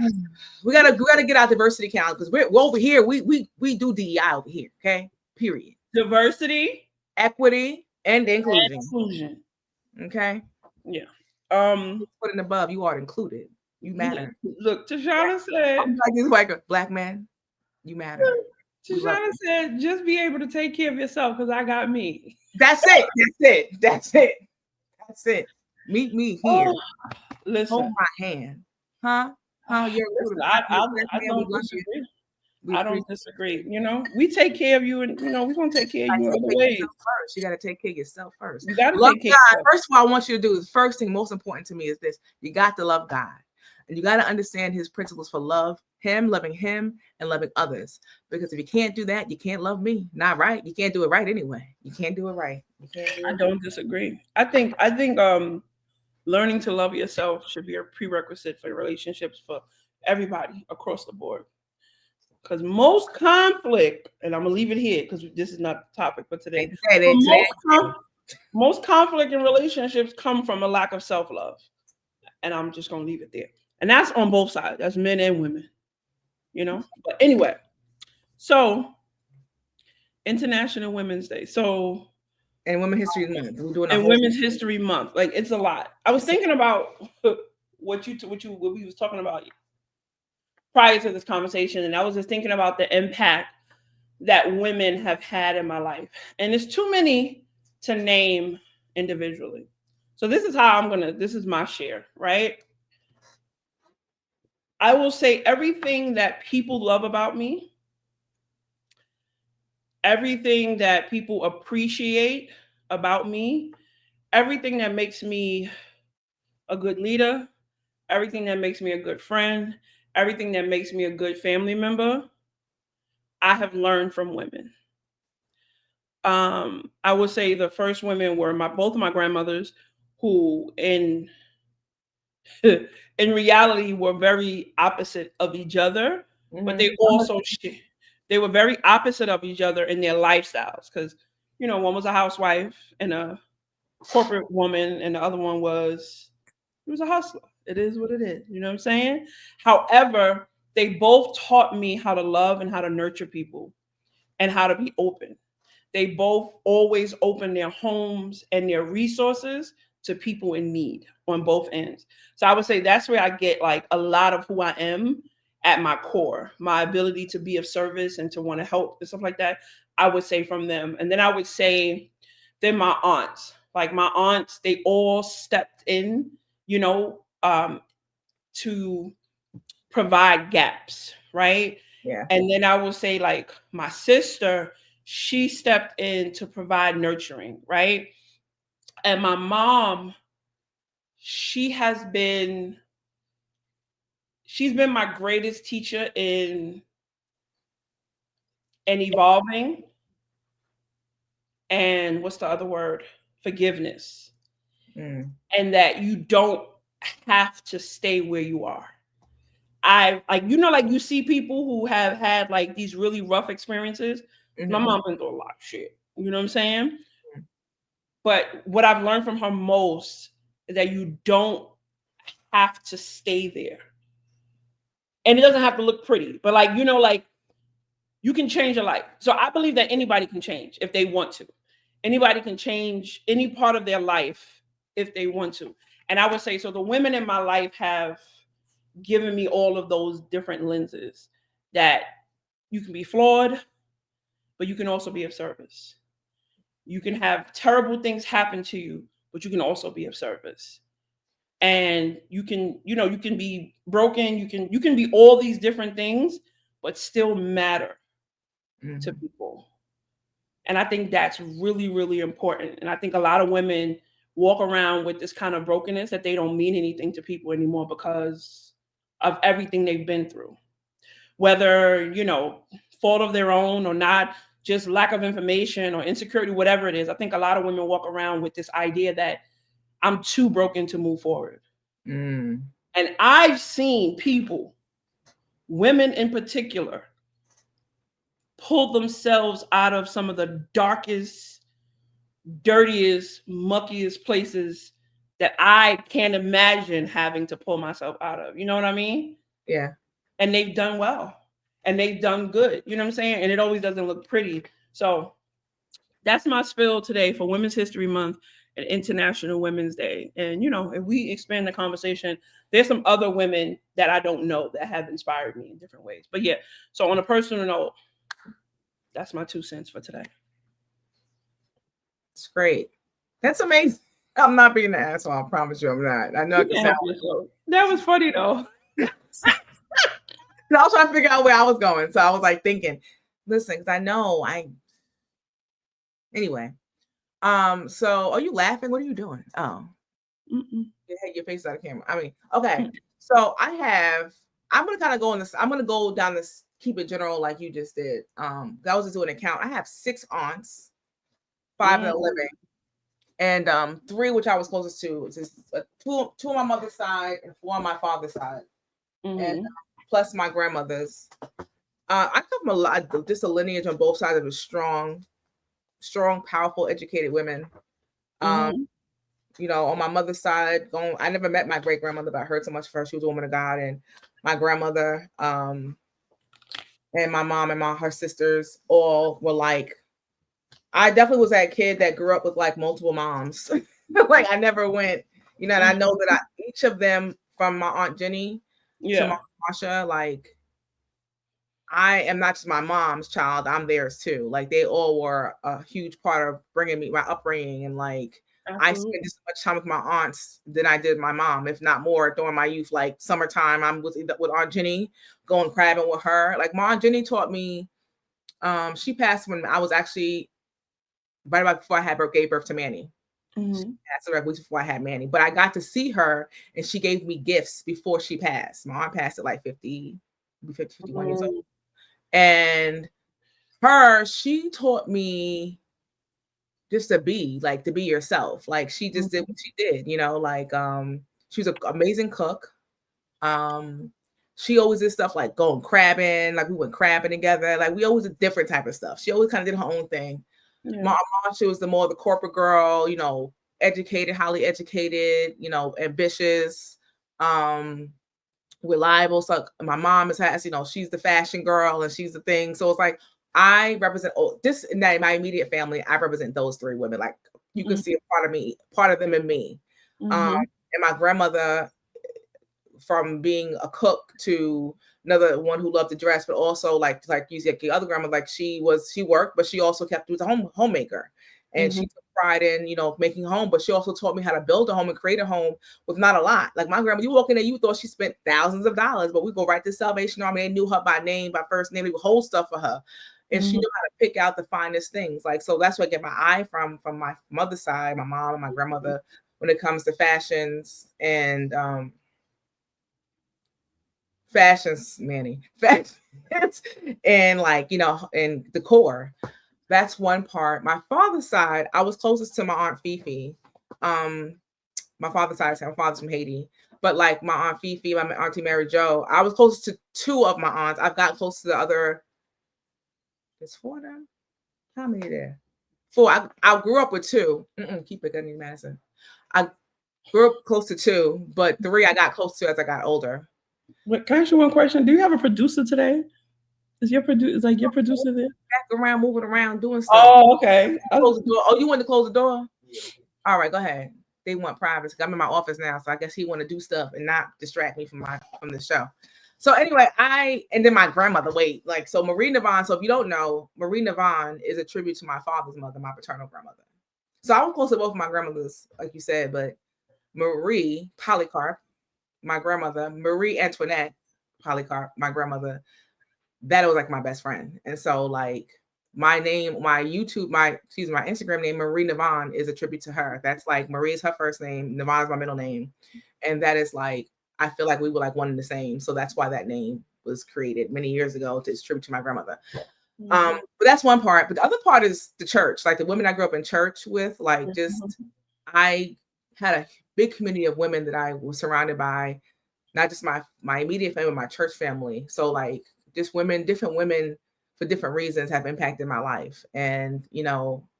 we gotta get our diversity count, because we're over here. We do DEI over here. Okay, period. Diversity, equity, and inclusion. Okay. Yeah. Put in above. You are included. You matter. Look, Tashana said, like a black man. You matter. Tashana said, just be able to take care of yourself, because I got me. That's it. Meet me here. Oh, listen. Hold my hand. Huh? You're I don't disagree. I don't disagree. We take care of you, and we're gonna take care of you in other ways. First, you got to take care of yourself first. You got to love take care God. of yourself. First of all, I want you to do, the first thing most important to me is this: you got to love God. And you got to understand his principles for loving him, and loving others. Because if you can't do that, you can't love me. Not right. You can't do it right anyway. You can't do it right. You can't do I it. don't disagree. I think learning to love yourself should be a prerequisite for relationships for everybody across the board. Because most conflict, and I'm gonna leave it here because this is not the topic for today. Ain't said But it today. most conflict in relationships come from a lack of self love, and I'm just gonna leave it there. And that's on both sides. That's men and women, you know. But anyway, so International Women's Day. So And Women History Month. We're doing a and whole. Women's History Month, like it's a lot. I was thinking about what we was talking about prior to this conversation, and I was just thinking about the impact that women have had in my life. And it's too many to name individually. So this is how this is my share, right? I will say everything that people love about me, everything that people appreciate about me, everything that makes me a good leader, everything that makes me a good friend, everything that makes me a good family member, I have learned from women. I would say the first women were both of my grandmothers, who in reality were very opposite of each other, but Mm-hmm. they were very opposite of each other in their lifestyles. Because one was a housewife and a corporate woman, and the other one was a hustler. It is what it is. You know what I'm saying? However, they both taught me how to love and how to nurture people and how to be open. They both always open their homes and their resources to people in need on both ends. So I would say that's where I get like a lot of who I am at my core, my ability to be of service and to want to help and stuff like that. I would say from them. And then I would say then my aunts. Like my aunts, they all stepped in, you know, to provide gaps, right? Yeah. And then I will say, like, my sister, she stepped in to provide nurturing, right? And my mom, she has been, she's been my greatest teacher in evolving, and what's the other word? Forgiveness. Mm. And that you don't have to stay where you are. I like like you see people who have had like these really rough experiences. My Mm-hmm. mom been through a lot of shit. You know what I'm saying? But what I've learned from her most is that you don't have to stay there. And it doesn't have to look pretty. But like you can change your life. So I believe that anybody can change if they want to. Anybody can change any part of their life if they want to. And I would say so the women in my life have given me all of those different lenses that you can be flawed, but you can also be of service. You can have terrible things happen to you, but you can also be of service. And you can be broken, you can be all these different things, but still matter to Mm-hmm. people. And I think that's really, really important. And I think a lot of women walk around with this kind of brokenness that they don't mean anything to people anymore because of everything they've been through. Whether, fault of their own or not, just lack of information or insecurity, whatever it is. I think a lot of women walk around with this idea that I'm too broken to move forward. Mm. And I've seen people, women in particular, pull themselves out of some of the darkest, dirtiest, muckiest places that I can't imagine having to pull myself out of. You know what I mean? Yeah. And they've done well and they've done good. You know what I'm saying? And it always doesn't look pretty. So that's my spill today for Women's History Month and International Women's Day. And, if we expand the conversation, there's some other women that I don't know that have inspired me in different ways. But yeah, so on a personal note, that's my 2 cents for today. It's great. That's amazing. I'm not being an asshole. I promise you I'm not. I know You it can can sound. help yourself. That was funny though. I was trying to figure out where I was going. So I was like thinking, listen, because I know anyway. So are you laughing? What are you doing? Oh, Mm-mm. your face out of camera. I mean, okay. So I'm gonna kind of go on this. I'm gonna go down this, keep it general like you just did. I was just doing a count. I have 6 aunts, 5 that are Mm, living, and 3 which I was closest to. It's just, two on my mother's side and 4 on my father's side, and mm-hmm, plus my grandmother's. I come from a lot, just a lineage on both sides of a strong, powerful, educated women. Um, mm-hmm, on my mother's side, I never met my great grandmother, but I heard so much of her. She was a woman of God, and my grandmother, and my mom and her sisters all were like, I definitely was that kid that grew up with like multiple moms. Like I never went, and I know that each of them, from my aunt Jenny to my yeah. Masha, like I am not just my mom's child, I'm theirs too. Like they all were a huge part of bringing me my upbringing, and like I spent Absolutely. just as much time with my aunts than I did my mom, if not more, during my youth. Like summertime, I'm with Aunt Jenny, going crabbing with her. Like my Aunt Jenny taught me. She passed when I was actually right about before I gave birth to Manny. She Mm-hmm. passed away weeks before I had Manny, but I got to see her, and she gave me gifts before she passed. My aunt passed at like 50, 50, 51 years old, and she taught me just to be yourself. Like she just did what she did, like she was an amazing cook. Um she always did stuff like going crabbing, like we went crabbing together. Like we always did different type of stuff. She always kind of did her own thing. My Yeah. mom, she was the corporate girl, educated, highly educated, ambitious, um, reliable. So my mom has, she's the fashion girl and she's the thing. So it's like I represent this in my immediate family. I represent those 3 women. Like you can see a part of me, part of them in me. Um, Mm-hmm. and my grandmother, from being a cook to another one who loved to dress, but also like you said, the other grandma, like she worked, but she also was a homemaker, and she Mm-hmm. took pride in making a home. But she also taught me how to build a home and create a home with not a lot. Like my grandma, you walk in there, you thought she spent thousands of dollars, but we go right to Salvation Army. They knew her by name, by first name. They would hold stuff for her, and she Mm-hmm. knew how to pick out the finest things. Like so, that's where I get my eye from my mother's side, my mom and my grandmother, when it comes to fashions and fashions, Manny, fashions, and like and decor. That's one part. My father's side, I was closest to my aunt Fifi. Um, my father's side, my father's from Haiti, but like my aunt Fifi, my auntie Mary Jo, I was closest to 2 of my aunts. I've got close to the other. There's 4 of them. How many there? 4. I grew up with 2. Keep it, Gunny Madison. I grew up close to 2, but 3 I got close to as I got older. But can I ask you one question? Do you have a producer today? Is like your producer there? Back around, moving around, doing stuff. Oh, okay. Close the door. Oh, you want to close the door? All right, go ahead. They want privacy. I'm in my office now, so I guess he want to do stuff and not distract me from the show. So anyway, and then my grandmother. Wait, like so Marie Navon. So if you don't know, Marie Navon is a tribute to my father's mother, my paternal grandmother. So I was close to both of my grandmothers, like you said, but Marie Polycarp, my grandmother, Marie Antoinette Polycarp, my grandmother, that was like my best friend. And so like my name, my Instagram name, Marie Navon, is a tribute to her. That's like Marie is her first name, Navon is my middle name. And that is like I feel like we were like one and the same. So that's why that name was created many years ago to tribute to my grandmother. Mm-hmm. But that's one part. But the other part is the church, like the women I grew up in church with, like just I had a big community of women that I was surrounded by, not just my immediate family, my church family. So like just women, different women for different reasons have impacted my life. And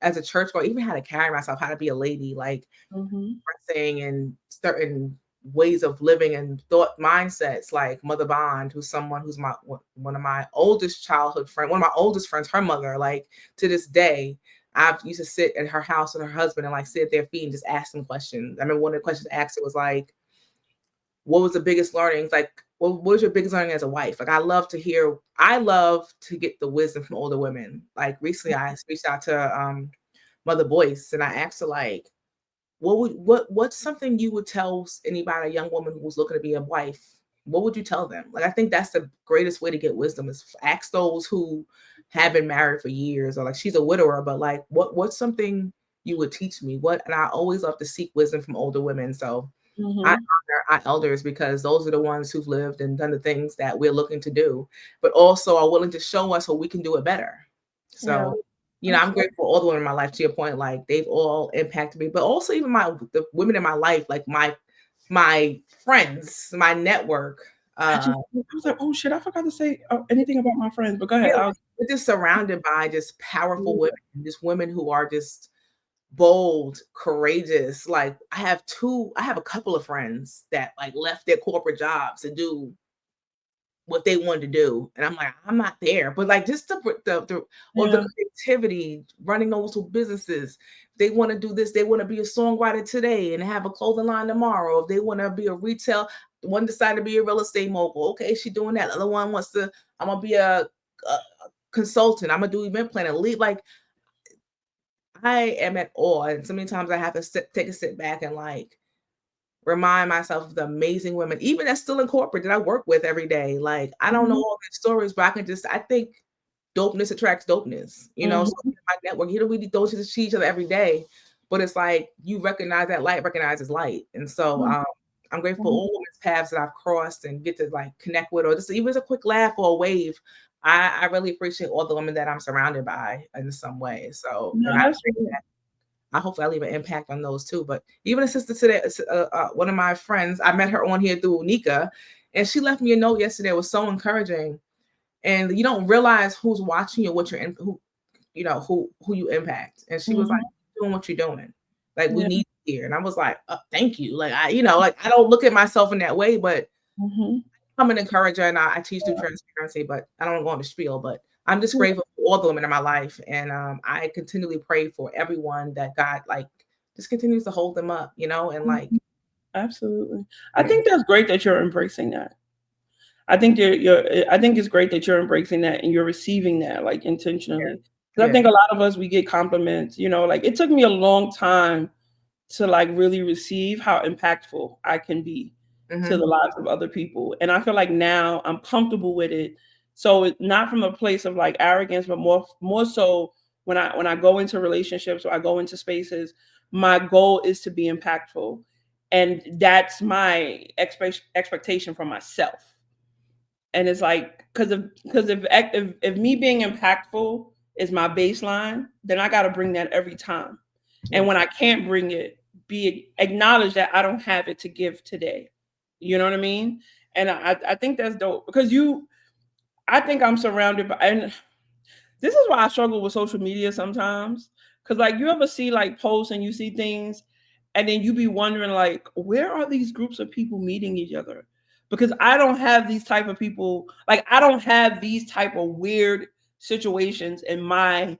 as a church girl, even how to carry myself, how to be a lady, like Mm-hmm. dressing and certain ways of living and thought mindsets. Like Mother Bond, who's someone who's one of my oldest childhood friend, one of my oldest friends, her mother. Like to this day, I've used to sit at her house with her husband and like sit at their feet and just ask them questions. I remember one of the questions I asked her was like, what was the biggest learnings? Like, what was your biggest learning as a wife? Like, I love to get the wisdom from older women. Like recently I reached out to Mother Boyce and I asked her like, what's something you would tell anybody, a young woman who was looking to be a wife? What would you tell them? Like, I think that's the greatest way to get wisdom is ask those who have been married for years, or like she's a widower, but like, what's something you would teach me? And I always love to seek wisdom from older women. So I Mm-hmm. honor our elders because those are the ones who've lived and done the things that we're looking to do, but also are willing to show us so we can do it better. Yeah, So, I'm absolutely. grateful for all the women in my life, to your point, like they've all impacted me, but also even the women in my life, like my friends, my network, I was like, oh shit, I forgot to say anything about my friends. But go yeah, ahead. like, we're just surrounded by just powerful Yeah. women, just women who are just bold, courageous. Like I have a couple of friends that like left their corporate jobs to do what they wanted to do, and I'm like, I'm not there. But like just the or the Yeah. creativity, running those two businesses. They want to do this. They want to be a songwriter today and have a clothing line tomorrow. If they want to be a retail, one decided to be a real estate mogul. Okay, she doing that. The other one wants to. I'm gonna be a consultant. I'm gonna do event planning. Lead like I am at awe, and so many times I have to take a sit back and like remind myself of the amazing women, even that's still in corporate that I work with every day. Like I don't know Mm-hmm. all their stories, but I think dopeness attracts dopeness. So Mm-hmm. in my network, we don't just see each other every day, but it's like you recognize that light recognizes light, and so I'm grateful for all women's paths that I've crossed and get to like connect with, or just even a quick laugh or a wave. I really appreciate all the women that I'm surrounded by in some way. So, No, and I that's pray true. I hopefully I leave an impact on those too. But even a sister today, one of my friends, I met her on here through Nika, and she left me a note yesterday. It was so encouraging, and you don't realize who's watching you, what you're in, who you impact. And she was like, Mm-hmm. doing what you're doing, like we Yeah. need you here. And I was like, thank you. Like like I don't look at myself in that way, but Mm-hmm. I'm an encourager and I teach through transparency, but I don't go on the spiel. But I'm just Yeah. grateful for all the women in my life. And I continually pray for everyone that God like just continues to hold them up, and like, Mhm. Absolutely. I yeah, think that's great that you're embracing that. I think I think it's great that you're embracing that and you're receiving that like intentionally. Because I yeah. think a lot of us we get compliments, like it took me a long time to like really receive how impactful I can be to Hmm. the lives of other people. And I feel like now I'm comfortable with it. So it's not from a place of like arrogance, but more so when I go into relationships or I go into spaces, my goal is to be impactful. And that's my expectation for myself. And it's like because if me being impactful is my baseline, then I got to bring that every time. And Yeah. when I can't bring it, be acknowledge that I don't have it to give today. You know what I mean? And I think that's dope because I think I'm surrounded by, and this is why I struggle with social media sometimes. Cause like you ever see like posts and you see things and then you be wondering like, where are these groups of people meeting each other? Because I don't have these type of people, like I don't have these type of weird situations in my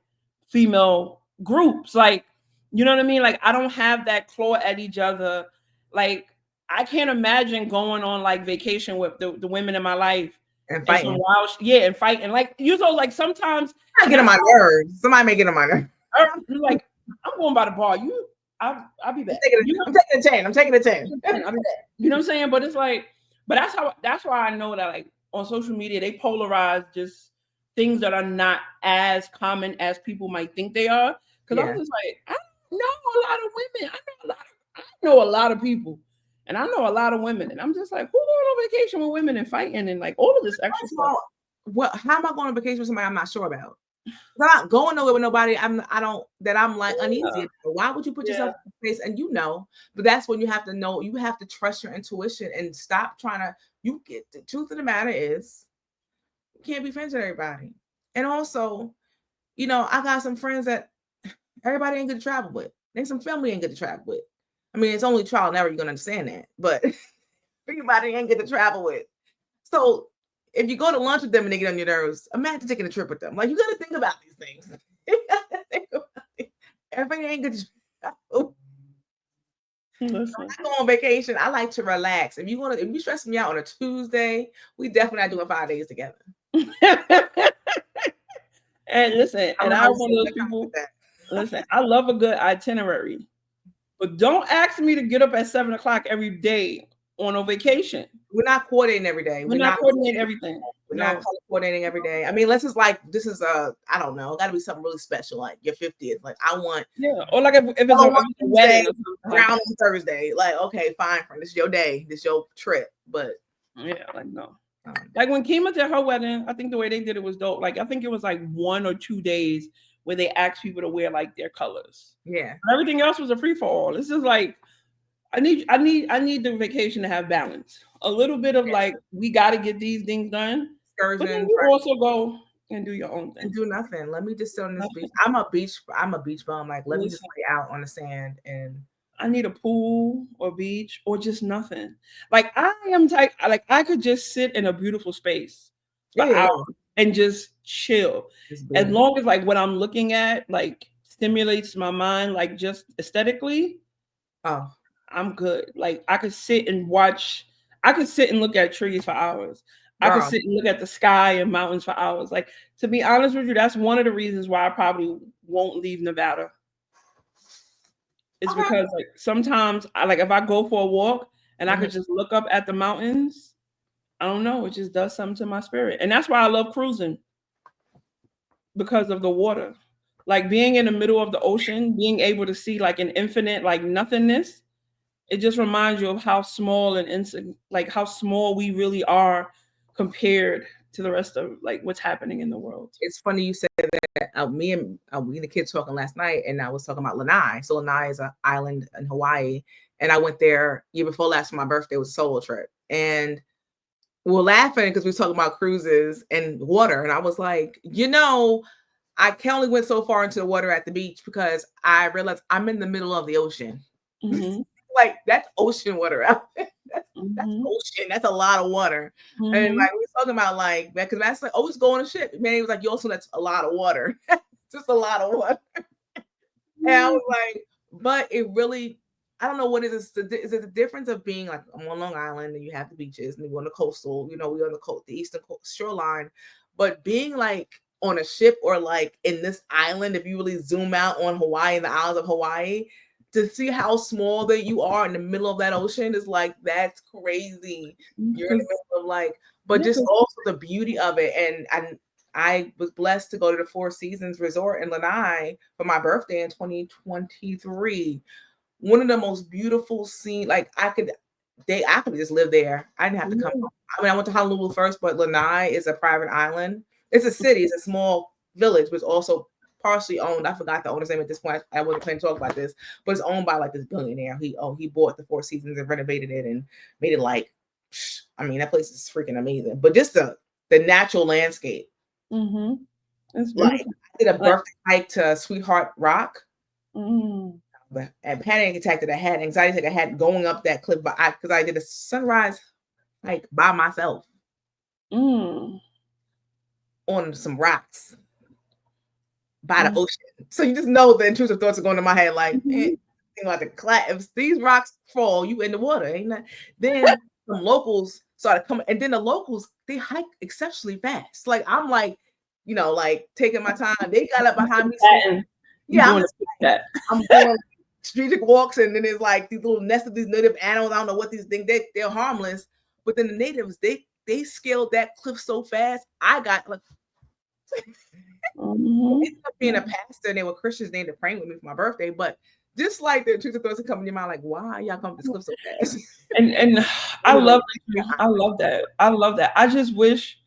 female groups. Like, you know what I mean? Like I don't have that claw at each other. Like I can't imagine going on like vacation with the women in my life And and some fighting. wild, yeah, and fighting. Like you know, like sometimes, I and get on that's my nerves. Somebody may get on my nerves. how like I'm going by the bar. I'll be back. I'm taking a 10. I'm taking a 10. I'll be back. You know what I'm saying? But it's like, but that's why I know that like on social media they polarize just things that are not as common as people might think they are. Because I'm Yeah. just like, I know a lot of women. I know a lot of people. And I know a lot of women. And I'm just like, who going on vacation with women and fighting and like all of this extra First of stuff? all, how am I going on vacation with somebody I'm not sure about? I'm not going nowhere with nobody I don't that I'm like uneasy Yeah. about. Why would you put Yeah. yourself in a place and but that's when you have to know, you have to trust your intuition and stop trying to you get the truth of the matter is you can't be friends with everybody. And also, I got some friends that everybody ain't good to travel with. There's some family ain't good to travel with. I mean, it's only trial and error, you're gonna understand that, but everybody ain't good to travel with. So if you go to lunch with them and they get on your nerves, imagine taking a trip with them. Like you got to think about these things. You gotta think about it. Everybody ain't good. Listen. I go on vacation. I like to relax. If you stress me out on a Tuesday, we definitely not doing 5 days together. And listen, I and don't know how I'm to one of say those that kind people. with that. Listen, I love a good itinerary, but don't ask me to get up at 7 o'clock every day on a vacation. We're not coordinating every day. We're We're not not. coordinating everything. We're not color coordinating every day. I mean, unless it's like this is I don't know, got to be something really special, like your 50th. Like I want or like if it's yellow a on wedding Tuesday, or something like brown that. on Thursday. Like okay, fine, friend. This is your day. This is your trip. But Yeah, like no. um, Like when Kima did her wedding, I think the way they did it was dope. Like I think it was like 1 or 2 days where they asked people to wear like their colors. yeah, Everything else was a free for all. This is like I need the vacation to have balance. A little bit of yeah. like we got to get these things done, but then Excursion, you also go and do your own and thing. do nothing. Let me just sit on this beach. Nothing. I'm a beach bum. Like let me just Listen, lay out on the sand and I need a pool or beach or just nothing. Like I am type like I could just sit in a beautiful space for yeah, hours and just chill. just As be. long as like what I'm looking at like stimulates my mind like just aesthetically, Oh, I'm good. Like I could sit and watch I could sit and look at trees for hours. I could girl. sit and look at the sky and mountains for hours. Like to be honest with you, that's one of the reasons why I probably won't leave Nevada. It's Okay. because like sometimes I like if I go for a walk and I Mhm. could just look up at the mountains, I don't know, it just does something to my spirit. And that's why I love cruising because of the water. Like being in the middle of the ocean, being able to see like an infinite like nothingness, it just reminds you of how small and like how small we really are compared to the rest of like what's happening in the world. It's funny you said that. Me and the kids talking last night, and I was talking about Lanai. So Lanai is an island in Hawaii, and I went there year before last for my birthday. It was a solo trip, and we were laughing because we were talking about cruises and water, and I was like, I can only went so far into the water at the beach because I realized I'm in the middle of the ocean. Mm-hmm. Like that's ocean water out there. That's Mm-hmm. ocean. That's a lot of water. And Mm-hmm. like we was talking about like because that's like always go on a ship. Man, he was like, you also that's a lot of water. Just a lot of water. And I was like, but it really I don't know what it is. Is it the difference of being like I'm on Long Island and you have the beaches and we're on the coastal, we're on the coast, the eastern shoreline, but being like on a ship or like in this island, if you really zoom out on Hawaii and the islands of Hawaii, to see how small that you are in the middle of that ocean is like that's crazy. You're in the Because middle of like, but yeah, just also the beauty of it, and I was blessed to go to the Four Seasons Resort in Lanai for my birthday in 2023. One of the most beautiful scene, like I could just live there. I didn't have to come home. I mean, I went to Honolulu first, but Lanai is a private island. It's a city, it's a small village, but it's also partially owned. I forgot the owner's name at this point. I wasn't planning to talk about this, but it's owned by like this billionaire. He bought the Four Seasons and renovated it and made it like I mean, that place is freaking amazing. But just the natural landscape. mm-hmm. It's Like beautiful. I did a Like, birthday hike to Sweetheart Rock. mm, But and panic attack that I had, anxiety attack I had going up that cliff, but because I did a sunrise hike by myself mm, on some rocks by the mm, ocean. So you just know the intrusive thoughts are going in my head, like, mhm, think about the if these rocks fall, you in the water, ain't that? Then some locals started coming, and then the locals they hike exceptionally fast. Like I'm like, like taking my time. They got up behind me so and you yeah, I'm doing just that. I'm going strategic walks, and then there's like these little nests of these native animals. I don't know what these things. They're harmless, but then the natives they scaled that cliff so fast. I got like Mm-hmm. ended up being a pastor, and they were Christians. They ended up praying with me for my birthday, but just like the truth of thoughts that come in your mind, like why y'all come up this cliff so fast? And I Anyway, love I love that. I love that. I just wish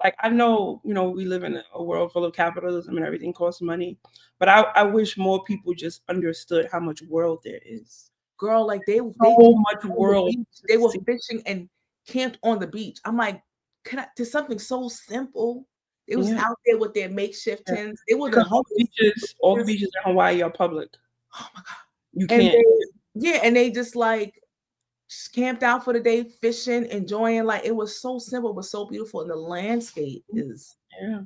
like I know, we live in a world full of capitalism and everything costs money, but I wish more people just understood how much world there is. girl, like they So much on the world beach. to They were see. fishing and camped on the beach. I'm like, can I to something so simple? It was Yeah. out there with their makeshift Yeah. tents. It wasn't Because homeless. all the Just beaches in Hawaii are public. oh my god. You And can't. and they just like just camped out for the day, fishing, enjoying. Like it was so simple but so beautiful. And the landscape is Yeah.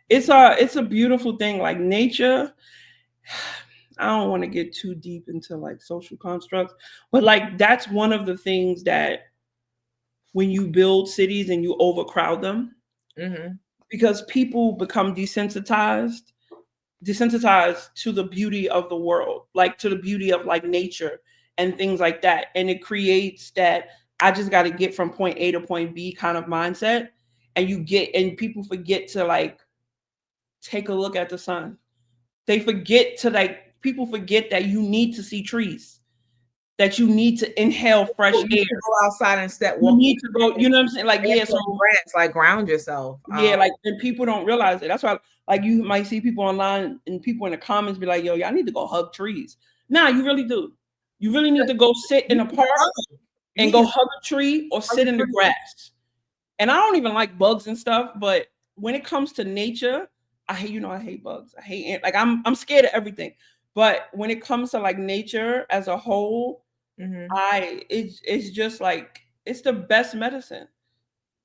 It's a beautiful thing. Like nature, I don't want to get too deep into like social constructs, but like that's one of the things that when you build cities and you overcrowd them, mm-hmm. because people become desensitized to the beauty of the world, like to the beauty of like nature and things like that. And it creates that I just got to get from point A to point B kind of mindset. and people forget to like take a look at the sun. They forget to like people forget that you need to see trees, that you need to inhale fresh You air. should go outside and step, You walk need to go, you know what I'm saying? Like, yeah, so grass, like ground yourself. yeah, like, and people don't realize it. That's why, like, you might see people online and people in the comments be like, yo, y'all need to go hug trees. Nah, you really do. You really need to go sit in a park and go hug a tree or sit in the grass. And I don't even like bugs and stuff, but when it comes to nature, I hate, I hate bugs. I hate like I'm scared of everything. But when it comes to like nature as a whole, it's just like it's the best medicine.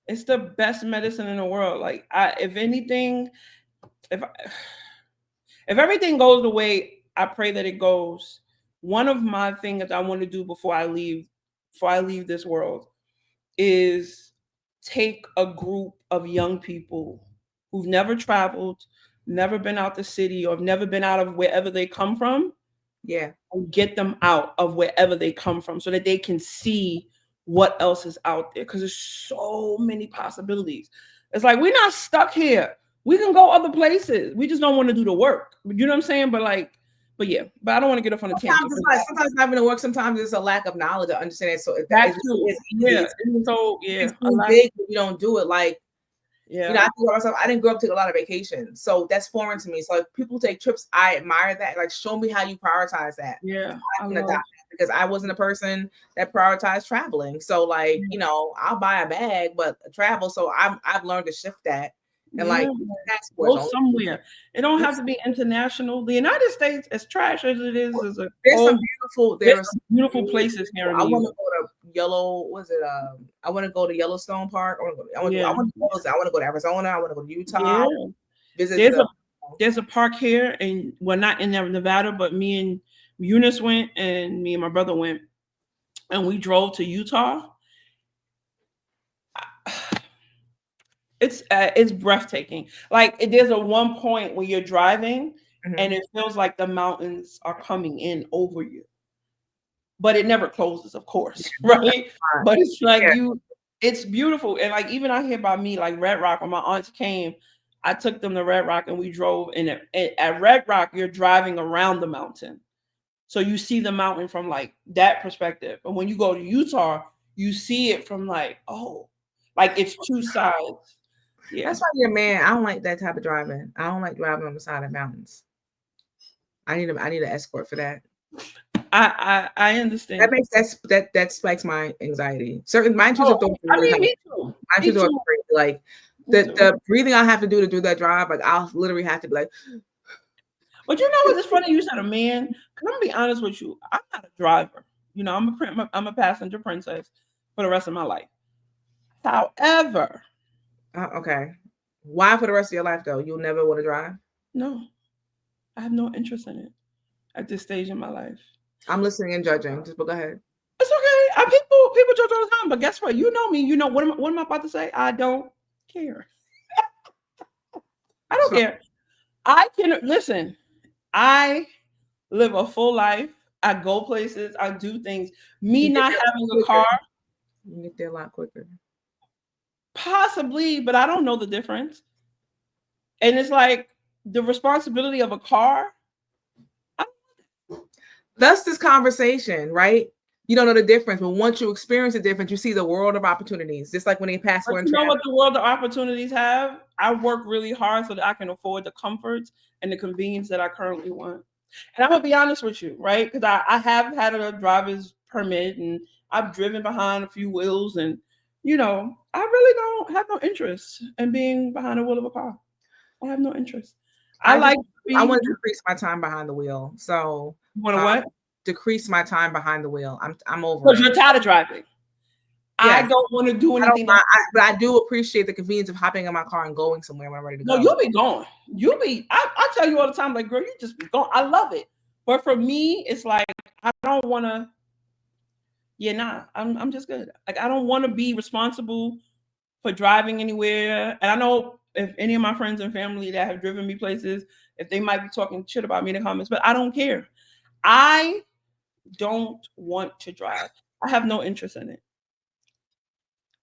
It's the best medicine in the world. Like if anything, if if everything goes the way I pray that it goes, one of my things I want to do before I leave this world is take a group of young people who've never traveled, never been out the city, or have never been out of wherever they come from. Yeah. And get them out of wherever they come from so that they can see what else is out there. Because there's so many possibilities. It's like we're not stuck here. We can go other places. We just don't want to do the work. You know what I'm saying? But yeah, but I don't want to get off on a tangent. Sometimes it's not going to work. Sometimes it's a lack of knowledge or understanding. So that's true. Yeah. So yeah, it's too big. You don't do it. Like, yeah. I think about myself. I didn't grow up taking a lot of vacations, so that's foreign to me. So if people take trips, I admire that. Like, show me how you prioritize that. Yeah, I can adopt that because I wasn't a person that prioritized traveling. So like, I'll buy a bag, but travel. So I've learned to shift that. And like passports, go somewhere. It don't have to be international. The United States, as trash as it is a there's some beautiful places here. I want to go to Yellow. Was it? I want to go to Yellowstone Park. I want to go to Arizona. I want to go to Utah. Visit there's a park here, and well, not in Nevada, but me and Eunice went, and me and my brother went, and we drove to Utah. It's breathtaking. Like there's a one point where you're driving and it feels like the mountains are coming in over you. But it never closes, of course, right? But it's like it's beautiful. And like even out here by me, like Red Rock, when my aunts came, I took them to Red Rock and we drove. And at Red Rock, you're driving around the mountain. So you see the mountain from like that perspective. But when you go to Utah, you see it from like, like it's two sides. Yeah. That's why you're a man. I don't like that type of driving. I don't like driving on the side of mountains. I need an escort for that. I understand. That makes that spikes my anxiety. Certain my intrusive thoughts. I mean, me too. My intrusive thoughts like the breathing I have to do that drive. Like I'll literally have to be like. But you know what? It's funny you said a man. Cause I'm gonna be honest with you. I'm not a driver. I'm a passenger princess for the rest of my life. However. Okay. Why for the rest of your life though? You'll never want to drive? No. I have no interest in it at this stage in my life. I'm listening and judging. Just go ahead. It's okay. People judge all the time, but guess what? You know me. You know what am I about to say? I don't care. I don't care. I can listen. I live a full life. I go places. I do things. Me not having a car. You get there a lot quicker. Possibly, but I don't know the difference. And it's like the responsibility of a car. Thus this conversation, right? You don't know the difference, but once you experience the difference, you see the world of opportunities. Just like when they pass. You know what the world of opportunities have? I work really hard so that I can afford the comforts and the convenience that I currently want. And I'm gonna be honest with you, right? Because I have had a driver's permit and I've driven behind a few wheels, and I really don't have no interest in being behind the wheel of a car. I have no interest. I want to decrease my time behind the wheel. So you want to what? Decrease my time behind the wheel. I'm over. Because you're tired of driving. Yes. I don't want to do anything. But I do appreciate the convenience of hopping in my car and going somewhere when I'm ready to go. No, you'll be going. I tell you all the time, like, girl, you just be going. I love it. But for me, it's like, I don't want to. Yeah, nah, I'm just good. Like, I don't want to be responsible for driving anywhere. And I know if any of my friends and family that have driven me places, if they might be talking shit about me in the comments, but I don't care. I don't want to drive. I have no interest in it.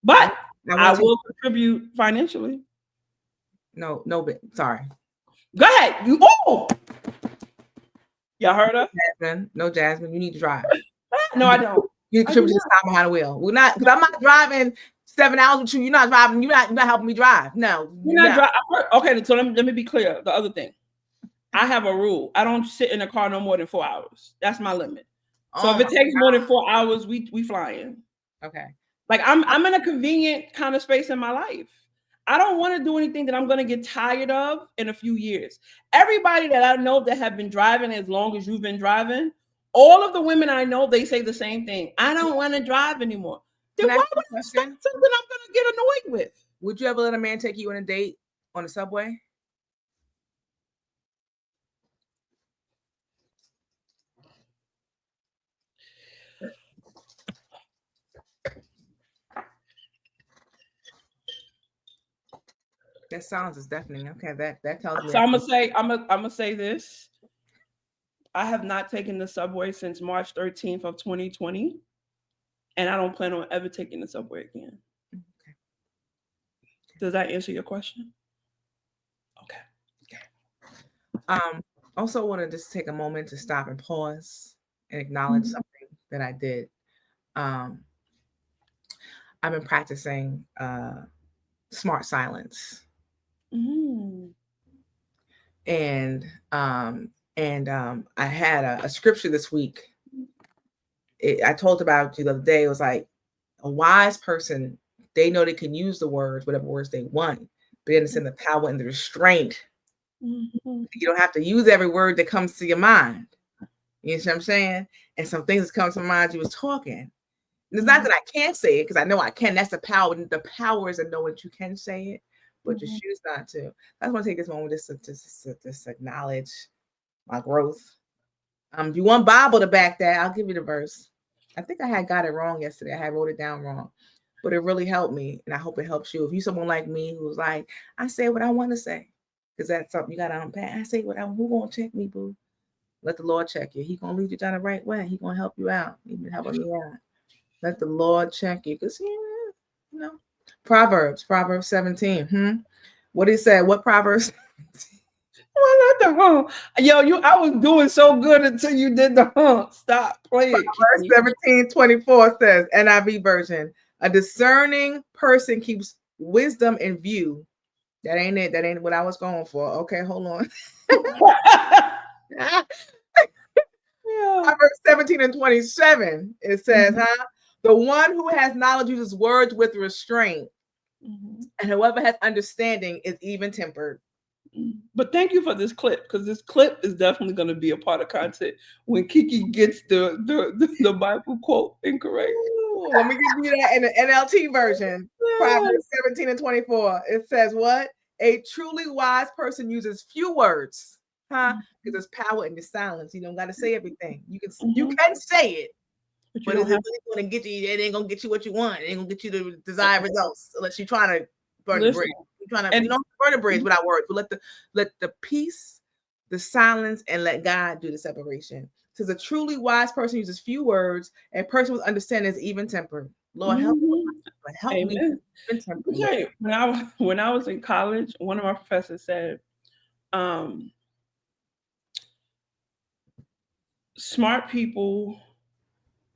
But I I want to take will contribute financially. no, but sorry. Go ahead. Y'all heard her? Jasmine, no, Jasmine, you need to drive. No, I don't. You I do contribute to the not. time behind the wheel. We're not, because I'm not driving 7 hours with you. You're not driving. You're not helping me drive. No, You're not no. driving. Okay, so let me be clear. The other thing, I have a rule. I don't sit in a car no more than 4 hours. That's my limit. So Oh if my it takes more than 4 hours, we flying. Okay. Like I'm in a convenient kind of space in my life. I don't want to do anything that I'm going to get tired of in a few years. Everybody that I know that have been driving as long as you've been driving, all of the women I know, they say the same thing. I don't want to drive anymore. Then Can I why ask you would a I start question? something I'm going to get annoyed with? Would you ever let a man take you on a date on the subway? That silence is deafening. Okay, that tells me So I I'm can. gonna say I'm gonna say this. I have not taken the subway since March 13th of 2020, and I don't plan on ever taking the subway again. Okay. Does that answer your question? Okay. Also want to just take a moment to stop and pause and acknowledge something that I did. Um, I've been practicing smart silence, Mm-hmm. and I had a scripture this week. I told about you the other day. It was like a wise person. They know they can use the words, whatever words they want, but they understand the power and the restraint. Mm-hmm. You don't have to use every word that comes to your mind. You know what I'm saying? And some things that come to mind you was talking. And it's not that I can't say it, because I know I can. That's the power. The power is to know that you can say it, but you Mm-hmm. choose not to. I just want to take this moment just to acknowledge my growth. If you want Bible to back that, I'll give you the verse. I think I had got it wrong yesterday. I had wrote it down wrong, but it really helped me, and I hope it helps you. If you someone like me who's like, I say what I want to say, because that's something you got to unpack. I say what I. Who gonna check me, boo? Let the Lord check you. He gonna lead you down the right way. He gonna help you out. He been helping me out. Let the Lord check you, because you know. Proverbs 17. What did he say? What Proverbs? Why not the hump? Yo, I was doing so good until you did the hump. Stop playing, Verse Kiki. 17:24 says, NIV version, a discerning person keeps wisdom in view. That ain't it. That ain't what I was going for. Okay, hold on. Yeah. Proverbs 17:27. It says, Mhm. The one who has knowledge uses words with restraint, Mhm. and whoever has understanding is even tempered. But thank you for this clip, because this clip is definitely going to be a part of content when Kiki gets the Bible quote incorrect. Ooh, let me give you that in the NLT version. Proverbs 17:24. It says, what? A truly wise person uses few words, because there's power in your silence. You don't got to say everything. You Mhm. can say it, But you but is don't it have really going to get you? It ain't going to get you what you want. It ain't going to get you the desired results unless you're trying to burn the listen. bridge. You're trying to, And you don't burn the bridge without words, but let the peace, the silence, and let God do the separation. Says a truly wise person uses few words. A person with understanding is even tempered. Lord help me, Mhm. but help me Amen. even Let tempered, me Lord. tell you, when I was in college, one of my professors said, um, "Smart people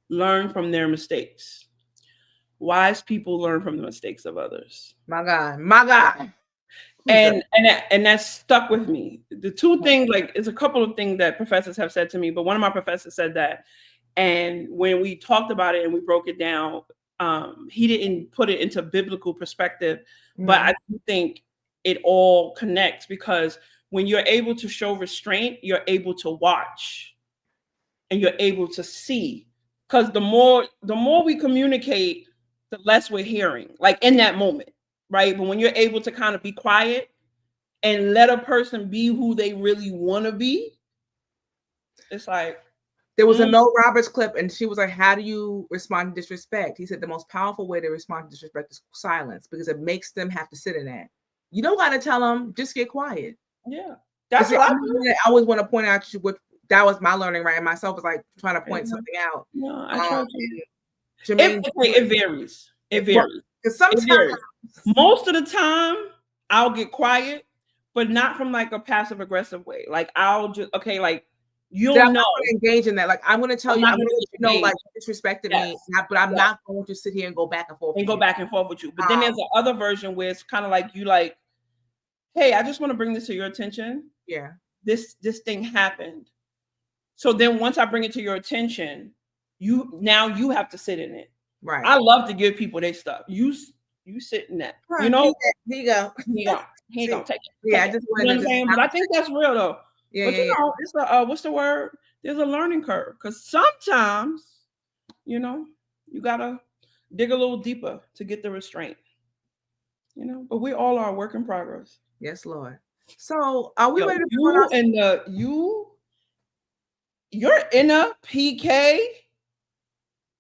learn from their mistakes. Wise people learn from the mistakes of others." My God, Jesus. And that stuck with me. The two things, like, it's a couple of things that professors have said to me, but one of my professors said that, and when we talked about it and we broke it down, he didn't put it into biblical perspective, but Mhm. I do think it all connects, because when you're able to show restraint, you're able to watch and you're able to see. Because the more we communicate, the less we're hearing, like in that moment, right? But when you're able to kind of be quiet and let a person be who they really want to be, it's like, There was a mm, Mel Roberts clip, and she was like, "How do you respond to disrespect?" He said, "The most powerful way to respond to disrespect is silence, because it makes them have to sit in that. You don't got to tell them, just get quiet." yeah, Because that's what I I always want to point out to you what that was my learning, right? And myself was like trying to point feel. something out. No, I Um, try to. Jermaine, It varies. It well, varies. Because It sometimes varies. Most of the time, I'll get quiet, but not from like a passive aggressive way. Like I'll just okay, like that you'll I'm know. not going to engage in that. Like I'm going to tell I'm you, not I'm going going to let to you know, like engage. you disrespected me, Yes, but I'm yes, not going to sit here and go back and forth and with go you. back and forth with you. But then there's the other version where it's kind of like you like, hey, I just want to bring this to your attention. Yeah. This thing happened. So then once I bring it to your attention, you have to sit in it. Right. I love to give people their stuff. You sit in that. You Right. know, Here you go. he gonna he See, gonna take it. yeah, Take I it. just You know wanted what to I'm just saying? But I think that's real though. yeah, But yeah, you yeah. know, it's a what's the word? There's a learning curve because sometimes, you know, you gotta dig a little deeper to get the restraint. You know, but we all are a work in progress. Yes, Lord. So are we Yo, ready to put on you and your inner PK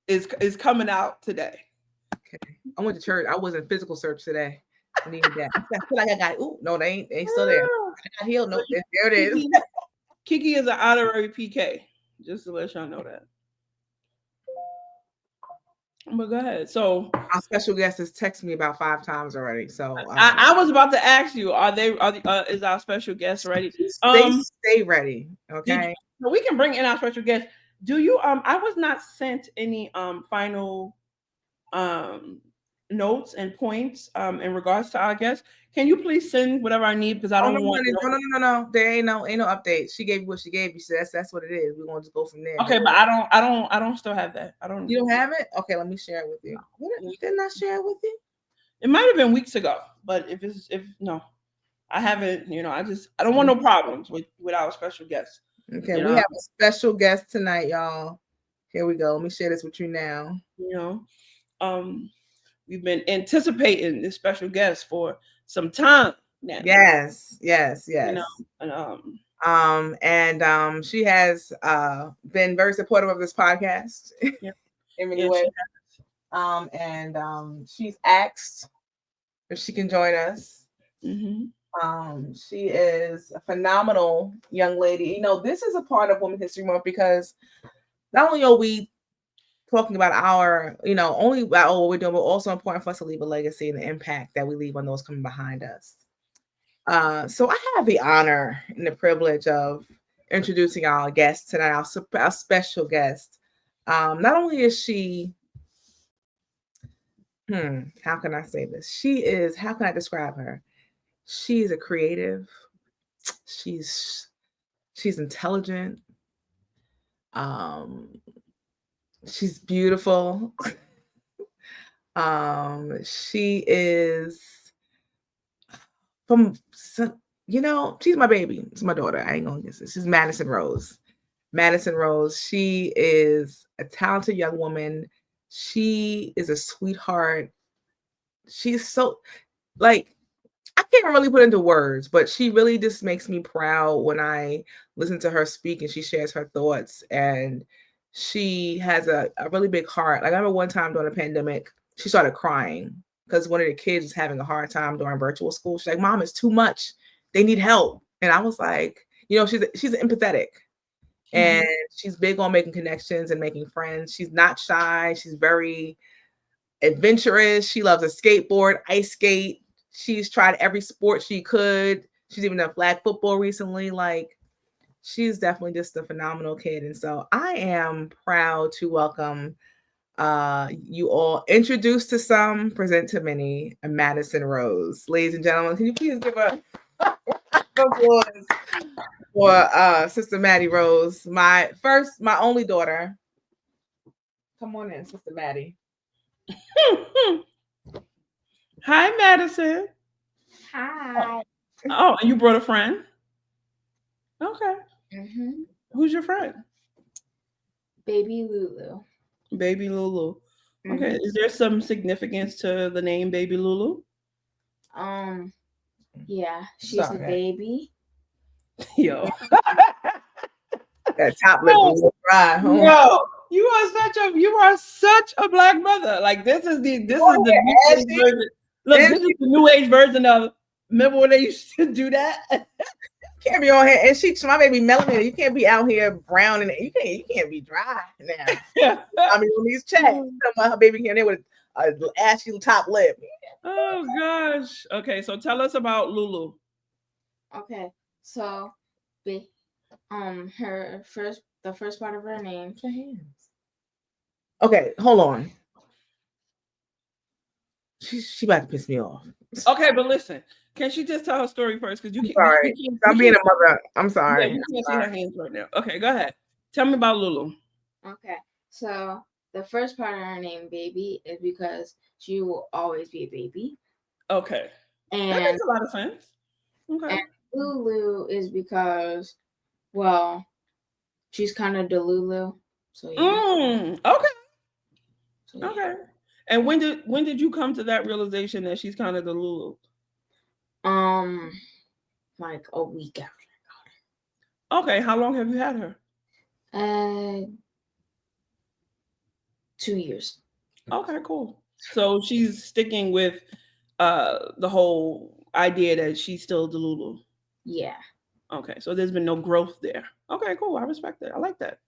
is coming out today. okay. I went to church. I was in physical search today. I needed that. I feel like I got ooh, no, they ain't still there. I got healed. Nope, there it is. Kiki, Kiki is an honorary PK. Just to let y'all know that. But go ahead. So Our special guest has texted me about 5 times already. So I was about to ask you, is our special guest ready? they stay ready. Did Okay. so we can bring in our special guest. Do you I was not sent any final um notes and points in regards to our guest. Can you please send whatever I need because I Oh no, don't want honey, no. There ain't no update. She gave you what she gave you. So that's what it is. We're gonna just go from there. okay, but I don't still have that. I don't You don't have it? Okay, let me share it with you. Didn't I share it with you? It might have been weeks ago, but if no, I haven't. I don't want no problems with our special guest. Okay, we have a special guest tonight, y'all. Here we go. Let me share this with you now. Um, we've been anticipating this special guest for some time now. Yes. And she has been very supportive of this podcast in many ways. She's asked if she can join us. She is a phenomenal young lady. This is a part of Women's History Month because not only are we talking about our, only about what we're doing, but also important for us to leave a legacy and the impact that we leave on those coming behind us. So I have the honor and the privilege of introducing our guest tonight, our special guest. Not only is she, how can I say this? How can I describe her? She is a creative. She's intelligent. She's beautiful. She is she's my baby. It's my daughter. I ain't gonna guess it. She's Madison Rose. Madison Rose. She is a talented young woman. She is a sweetheart. She's so I can't really put into words, but she really just makes me proud when I listen to her speak and she shares her thoughts. And she has a really big heart. I remember one time during the pandemic, she started crying because one of the kids was having a hard time during virtual school. She's like, "Mom, it's too much. They need help." And I was like, she's empathetic. And she's big on making connections and making friends. She's not shy. She's very adventurous. She loves to skateboard, ice skate. She's tried every sport she could. She's even done flag football recently. She's definitely just a phenomenal kid. And so I am proud to welcome you all. Introduced to some, present to many, Madison Rose. Ladies and gentlemen, can you please give a applause for Sister Maddie Rose, my only daughter. Come on in, Sister Maddie. Hi, Madison. Hi. Oh, and you brought a friend? Okay. Mm-hmm. Who's your friend? Baby Lulu. Baby Lulu. Okay. Is there some significance to the name Baby Lulu? Yeah, she's a baby. Yo. That top lip was dry. Yo, you are such a black mother. Like this is the new age version. Look, this is the new age version of. Remember when they used to do that? Can't be on here, and my baby melanated. You can't be out here brown, and you can't be dry now. I mean, on these chats, my baby came in with ashy top lip. Oh gosh. Okay, so tell us about Lulu. Okay, so the first part of her name. Put your hands. Okay, hold on. She about to piss me off. Okay, but listen, can she just tell her story first? Because you I'm can't. sorry. I'm being a mother. I'm sorry. Yeah, we can't see her hands right now. Okay, go ahead. Tell me about Lulu. Okay, so the first part of her name, baby, is because she will always be a baby. Okay, that And makes a lot of sense. Okay. and Lulu is because, well, she's kind of Delulu. So yeah. Okay. So, yeah. Okay. And when did you come to that realization that she's kind of the Lulu? Like a week after. Okay. How long have you had her? 2 years. Okay, cool. So she's sticking with the whole idea that she's still the Lulu. Yeah. Okay, so there's been no growth there. Okay, cool. I respect that. I like that.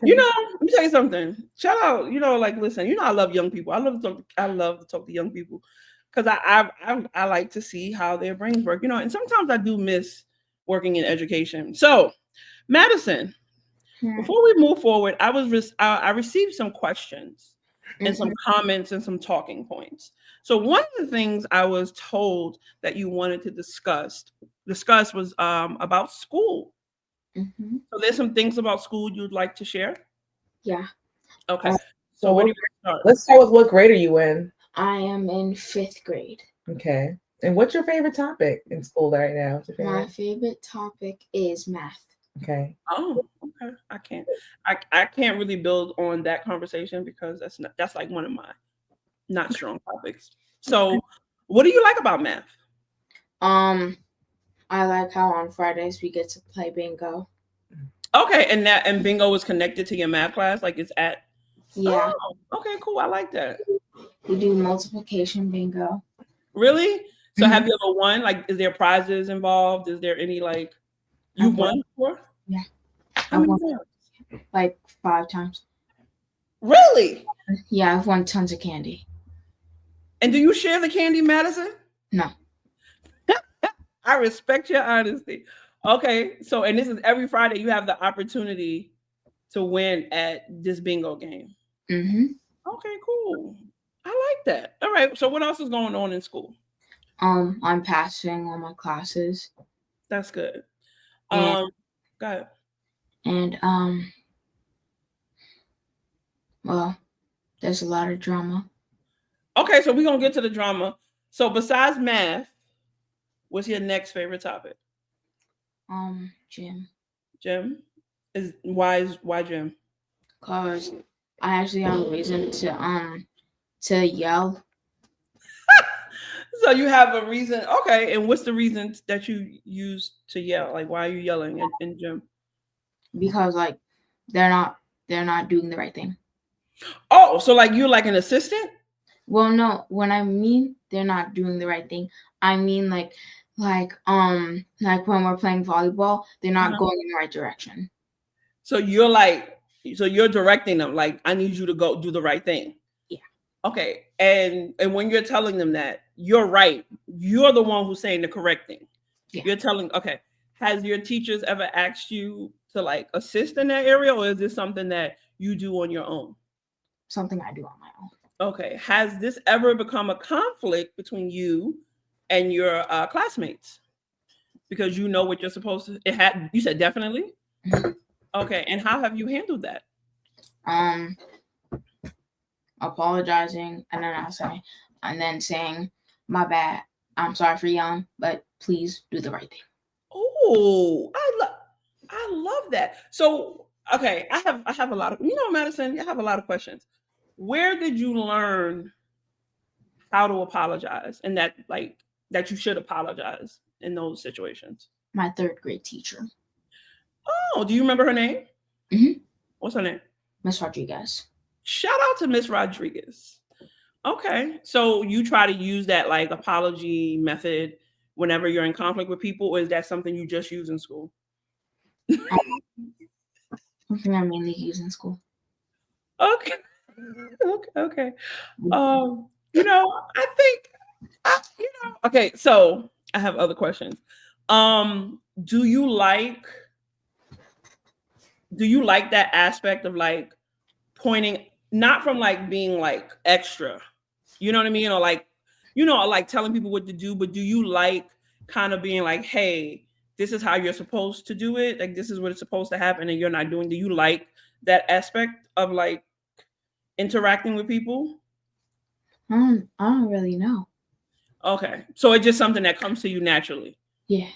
You know, let me tell you something. Shout out. Like, listen. I love young people. I love to talk. I love to talk to young people because I like to see how their brains work. And sometimes I do miss working in education. So, Madison, before we move forward, I received some questions and some comments and some talking points. So one of the things I was told that you wanted to discuss was about school. So there's some things about school you'd like to share. Yeah. Okay. So where do you start? Let's start with what grade are you in? I am in 5th grade. Okay. And what's your favorite topic in school right now? My favorite topic is math. Okay. Oh, okay. I can't really build on that conversation because that's like one of my not strong topics. So what do you like about math? I like how on Fridays we get to play bingo. Okay, and bingo is connected to your math class, like it's at. Yeah. Oh, okay, cool. I like that. We do multiplication bingo. Really? So have you ever won? Like, is there prizes involved? Is there any like you've won before? Yeah. How many times? Like 5 times. Really? Yeah, I've won tons of candy. And do you share the candy, Madison? No. I respect your honesty. Okay, so and this is every Friday you have the opportunity to win at this bingo game. Okay, cool. I like that. All right. So what else is going on in school? I'm passing all my classes. That's good. Go ahead. And well, there's a lot of drama. Okay, so we're gonna get to the drama. So besides math, what's your next favorite topic? Gym. Gym? Why gym? Cause I actually have a reason to yell. So you have a reason. Okay, and what's the reason that you use to yell? Like, why are you yelling in gym? Because like they're not doing the right thing. Oh, so like you're like an assistant? Well, no. When I mean they're not doing the right thing, I mean like when we're playing volleyball, they're not going in the right direction. So you're directing them. Like, I need you to go do the right thing. Yeah. Okay, and when you're telling them that, you're right. You're the one who's saying the correct thing. Yeah. You're telling. Okay. Has your teachers ever asked you to like assist in that area, or is this something that you do on your own? Something I do on my own. Okay. Has this ever become a conflict between you and your classmates? Because you know what you're supposed to. You said definitely. Okay. And how have you handled that? Apologizing, and then saying, "My bad. I'm sorry for yelling, but please do the right thing." Oh, I love that. So, okay, I have a lot of Madison. I have a lot of questions. Where did you learn how to apologize, and that you should apologize in those situations? My 3rd grade teacher. Oh, do you remember her name? What's her name? Miss Rodriguez. Shout out to Miss Rodriguez. Okay, so you try to use that like apology method whenever you're in conflict with people, or is that something you just use in school? Something I mainly use in school. Okay. Okay. You know, I think, okay. So I have other questions. Do you like that aspect of like pointing, not from like being like extra, you know what I mean, or like, like telling people what to do, but do you like kind of being like, hey, this is how you're supposed to do it, like this is what it's supposed to happen, and you're not doing? Do you like that aspect of like interacting with people? I don't really know. Okay, so it's just something that comes to you naturally. Yeah.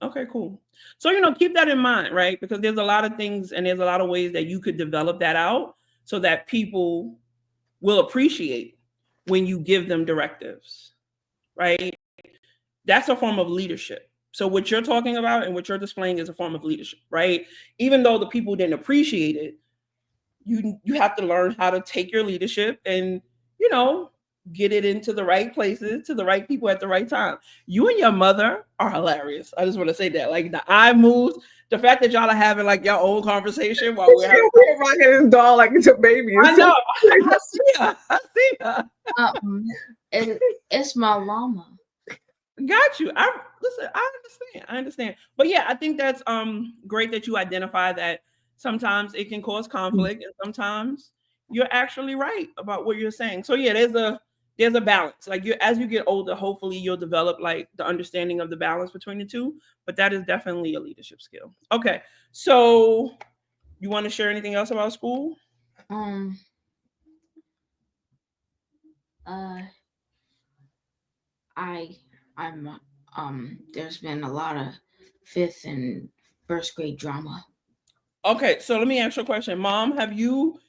Okay, cool. So, keep that in mind, right? Because there's a lot of things and there's a lot of ways that you could develop that out so that people will appreciate when you give them directives, right? That's a form of leadership. So what you're talking about and what you're displaying is a form of leadership, right? Even though the people didn't appreciate it, you have to learn how to take your leadership and, you know, get it into the right places to the right people at the right time. You and your mother are hilarious. I just want to say that. Like the eye moves, the fact that y'all are having like your own conversation while we're having We're rocking his doll like it's a baby. I know. I see her. I see her. It's my llama. Got you. Listen, I understand. But yeah, I think that's great that you identify that sometimes it can cause conflict and sometimes you're actually right about what you're saying. So yeah, there's a balance. Like as you get older, hopefully you'll develop like the understanding of the balance between the two. But that is definitely a leadership skill. Okay. So you want to share anything else about school? I'm there's been a lot of 5th and 1st grade drama. Okay, so let me ask you a question. Mom, are you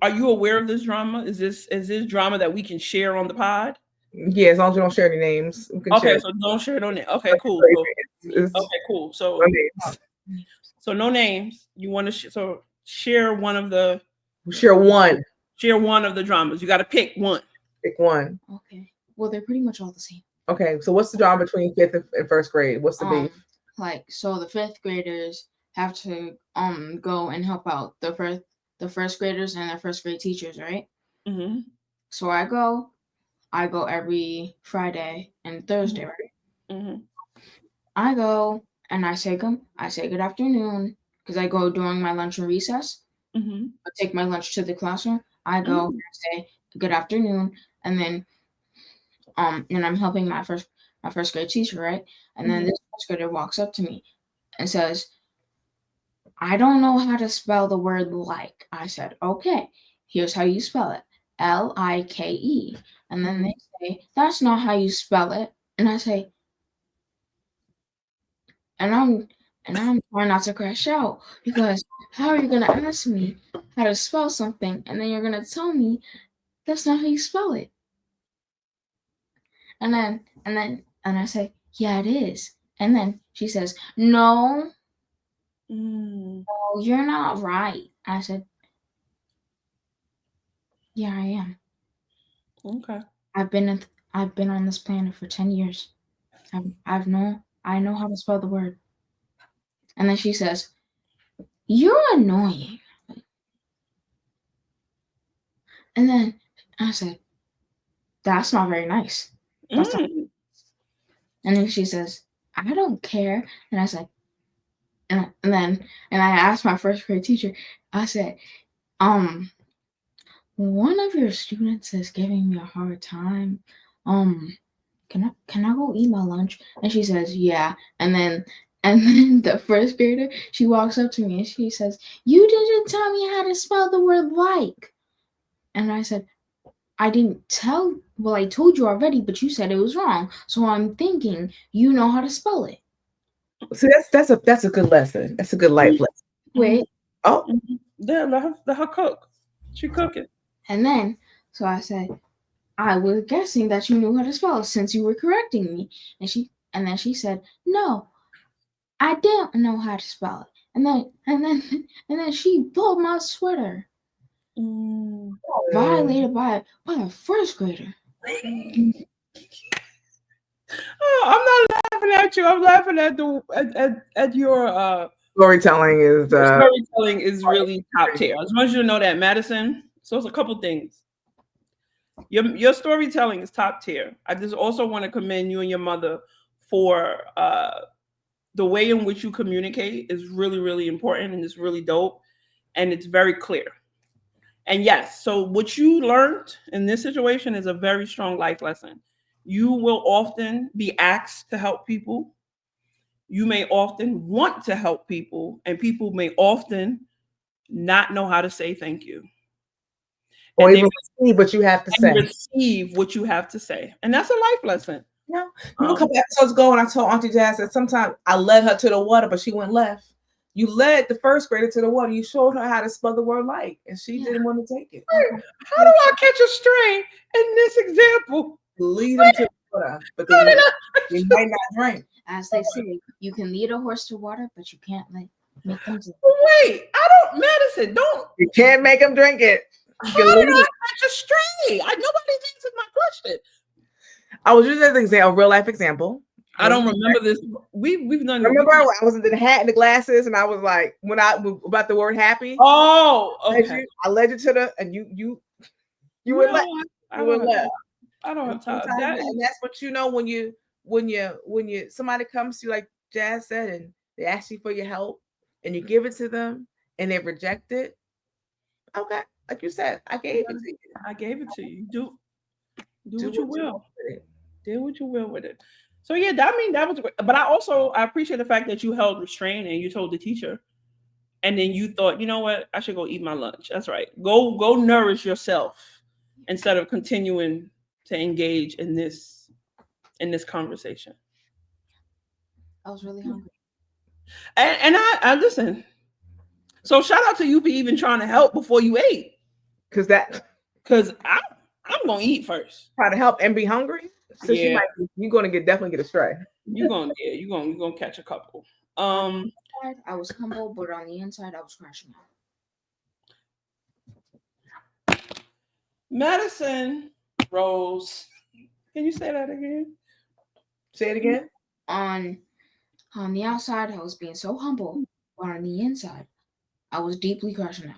aware of this drama? Is this drama that we can share on the pod? Yeah, as long as you don't share any names. We can Okay, share. so don't share it on it. Okay, cool. Okay, cool. So no names. You want to so share one of the share one. Share one of the dramas. You got to pick one. Pick one. Okay. Well, they're pretty much all the same. Okay, so what's the drama between 5th and 1st grade? What's the beef? Like, so the 5th graders have to go and help out the first graders and their 1st grade teachers, right? Mm-hmm. So I go every Friday and Thursday, right? Mm-hmm. I go and I say good afternoon because I go during my lunch and recess. Mm-hmm. I take my lunch to the classroom. I go and I say good afternoon, and then and I'm helping my first grade teacher, right? And then this 1st grader walks up to me and says, I don't know how to spell the word like. I said, okay, here's how you spell it. L-I-K-E. And then they say, that's not how you spell it. And I say, and I'm trying not to crash out because how are you gonna ask me how to spell something and then you're gonna tell me that's not how you spell it? And I say, yeah, it is. And then she says, no, you're not right. I said, yeah, I am. Okay. I've been on this planet for 10 years. I know how to spell the word. And then she says, you're annoying. And then I said, that's not very nice. That's not nice. And then she says, I don't care. And I said, and I asked my 1st grade teacher, I said, one of your students is giving me a hard time. Can I go eat my lunch? And she says, yeah. And then the 1st grader, she walks up to me and she says, you didn't tell me how to spell the word like. And I said, I told you already, but you said it was wrong. So I'm thinking you know how to spell it. So that's a good lesson. That's a good life lesson. Wait. Oh. Yeah, let her cook. She cooking. And then, so I said, I was guessing that you knew how to spell since you were correcting me. And then she said, no, I didn't know how to spell it. And then she pulled my sweater. Violated by a 1st grader. Oh, I'm not laughing at you. I'm laughing at your storytelling is really top tier. I just want you to know that, Madison. So it's a couple things. Your storytelling is top tier. I just also want to commend you and your mother for the way in which you communicate is really, really important and it's really dope and it's very clear. And yes, so what you learned in this situation is a very strong life lesson. You will often be asked to help people. You may often want to help people, and people may often not know how to say thank you. Or even receive what you have to say. Receive what you have to say. And that's a life lesson. No. Remember a couple episodes ago when I told Auntie Jazz that sometimes I led her to the water, but she went left. You led the first grader to the water. You showed her how to spell the word light, and she didn't want to take it. How do I catch a stray in this example? Lead them to the water, but they might not drink. As they say, you can lead a horse to water, but you can't make them drink. Wait, Madison, don't. You can't make them drink it. How did I catch a stray? Nobody answered my question. I was using a real life example. I don't remember this. We've done. Remember, I was in the hat and the glasses, and I was like, about the word happy. Oh, okay. I led you to the, and you were left. You were left. I don't have time. And that's what you know when you somebody comes to you, like Jazz said, and they ask you for your help, and you give it to them, and they reject it. Okay, like you said, I gave it to you. I gave it to you. Do what you will. Do what you will with it. So yeah, that was great. But I appreciate the fact that you held restraint and you told the teacher, and then you thought, you know what, I should go eat my lunch. That's right. Go nourish yourself instead of continuing to engage in this conversation. I was really hungry. And I listen. So shout out to you for even trying to help before you ate. Because I'm gonna eat first. Try to help and be hungry. So you're gonna definitely get a stray. You're gonna catch a couple. I was humble, but on the inside I was crashing out. Madison Rose. Can you say that again? Say it again. On the outside, I was being so humble, but on the inside, I was deeply crashing out.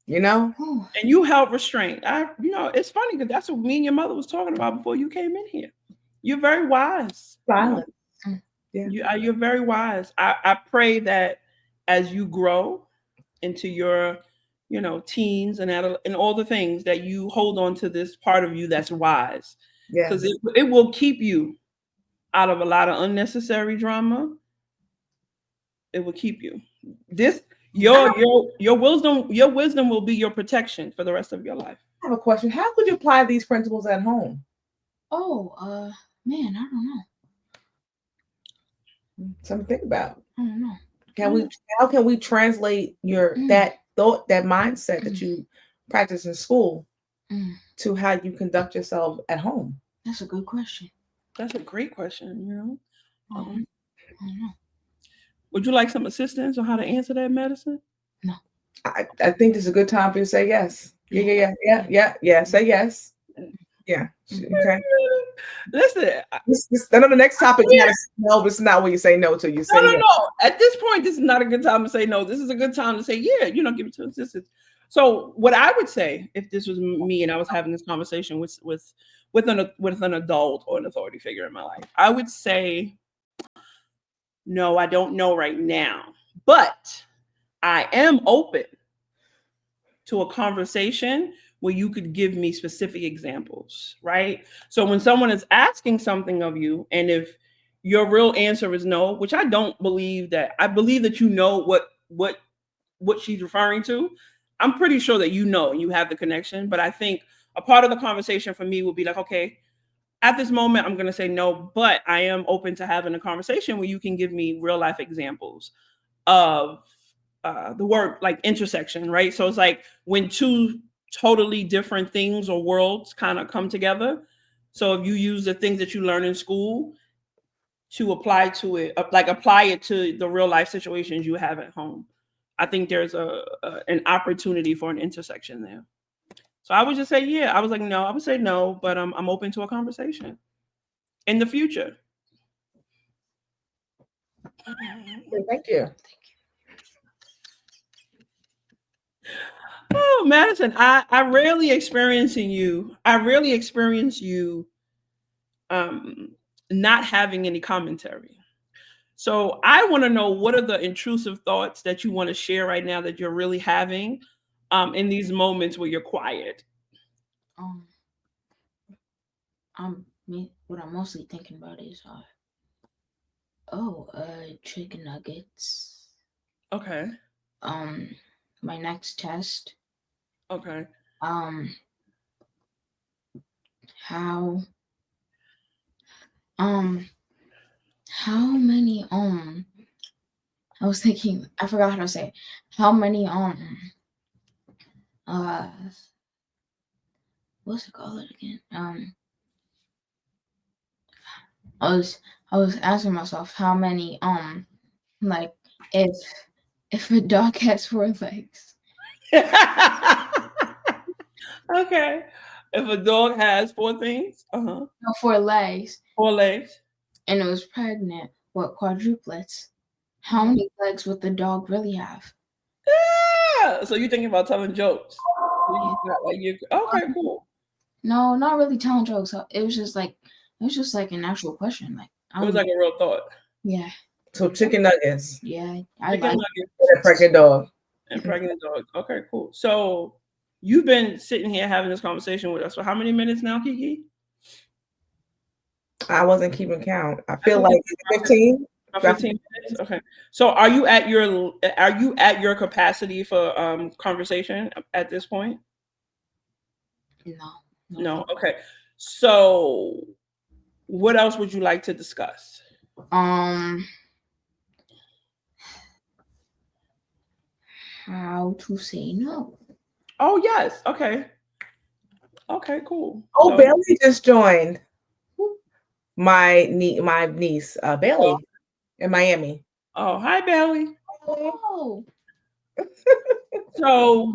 You know? And you held restraint. It's funny because that's what me and your mother was talking about before you came in here. You're very wise. Silent. Yeah. You're very wise. I pray that as you grow into your, teens and all the things, that you hold on to this part of you that's wise. Because it will keep you out of a lot of unnecessary drama. It will keep you. Your wisdom will be your protection for the rest of your life. I have a question. How could you apply these principles at home? Oh, man, I don't know. Something to think about. I don't know. How can we translate that thought, that mindset that you practice in school to how you conduct yourself at home? That's a good question. That's a great question, I don't know. Would you like some assistance on how to answer that, Madison? No. I think this is a good time for you to say yes. Yeah. Say yes. Yeah. Okay. Listen. I know the next topic you gotta say no, but it's not when you say no till you say yes. No. At this point, this is not a good time to say no. This is a good time to say yeah. Give it to assistance. So what I would say if this was me and I was having this conversation with an adult or an authority figure in my life, I would say, no, I don't know right now, but I am open to a conversation where you could give me specific examples, right? So when someone is asking something of you, and if your real answer is no, which I don't believe that, I believe that you know what she's referring to. I'm pretty sure that and you have the connection, but I think a part of the conversation for me would be like, okay, at this moment, I'm going to say no, but I am open to having a conversation where you can give me real life examples of the word like intersection, right? So it's like when two totally different things or worlds kind of come together. So if you use the things that you learn in school to apply it to the real life situations you have at home, I think there's an opportunity for an intersection there. So I would just say, yeah. I was like, no. I would say no, but I'm open to a conversation in the future. Thank you. Oh, Madison, I rarely experience you um not having any commentary. So I want to know, what are the intrusive thoughts that you want to share right now that you're really having in these moments where you're quiet? Um, what I'm mostly thinking about is chicken nuggets. Okay. Um, my next test. Okay. Um, how um how many I was thinking, I forgot how to say it. How many uh what's it called again? I was I was asking myself how many like if a dog has 4 legs. Okay. If a dog has four things, No, 4 legs, 4 legs. and it was pregnant, what quadruplets? How many legs would the dog really have? Yeah. So you're thinking about telling jokes. Yeah. Okay, cool. No, not really telling jokes. It was just like an actual question. Like It was like a real thought. yeah, So chicken nuggets yeah, I Chicken like nuggets and a pregnant dog. and pregnant dog. Okay, cool. So you've been sitting here having this conversation with us for how many minutes now, Kiki? I wasn't keeping count. I I feel think like it's 15. about 15 minutes. Okay. So are you at your capacity for conversation at this point? no, No. Okay. So what else would you like to discuss? um how to say no. Oh yes. Okay. Okay, cool. Oh, So Bailey just joined. My niece, Bailey, in Miami. oh, hi Bailey. Oh, So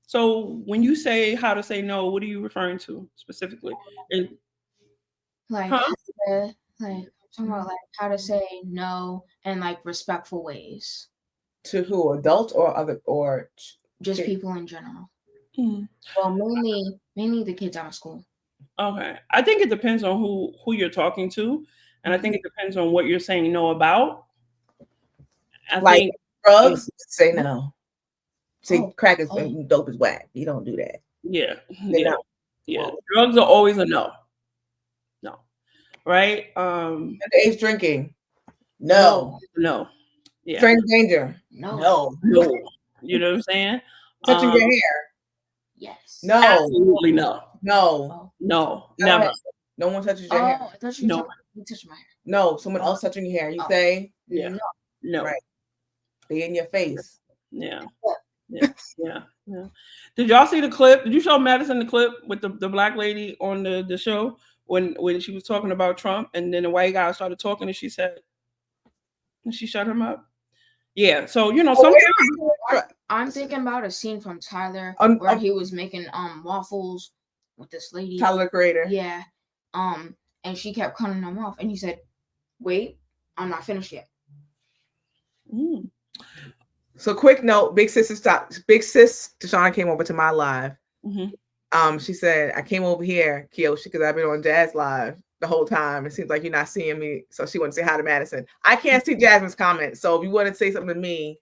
so when you say how to say no, what are you referring to specifically? Is, like huh? like talking about like how to say no in like respectful ways. To who? Adults or other or Just kids? people in general. Hmm. Well, mainly the kids out of school. Okay. I think it depends on who you're talking to, and I think it depends on what you're saying no about. I Like think drugs? Say no. See, Oh, crack is oh, dope is whack. You don't do that. yeah, Say yeah, no. yeah. Whoa. Drugs are always a no. No. Right? Underage drinking? no, No. No. Yeah. Stranger danger? no, No. No. You know what I'm saying? Touching Um your hair? yes. No. Absolutely no. No. Oh, No. I don't Never. have, no one touches your hair. I thought you were No. talking about me touching my hair. No, someone else touching your hair. You Oh. say Yeah. No. No. right. They in your face. Yeah. Yeah. Yeah. Yeah. Did y'all see the clip? Did you show Madison the clip with the black lady on the show when she was talking about Trump, and then the white guy started talking and she said, and she shut him up? Yeah. So sometimes I'm thinking about a scene from Tyler Um, where he was making waffles with this lady. Tyler the Creator. Yeah. And she kept cutting them off, and he said, "Wait, I'm not finished yet." Mm. So quick note, big sis Deshauna came over to my live. She said, I came over here, Kiyoshi, because I've been on Jazz Live the whole time. It seems like you're not seeing me. So she wanted to say hi to Madison. I can't see Jasmine's comments. So if you want to say something to me,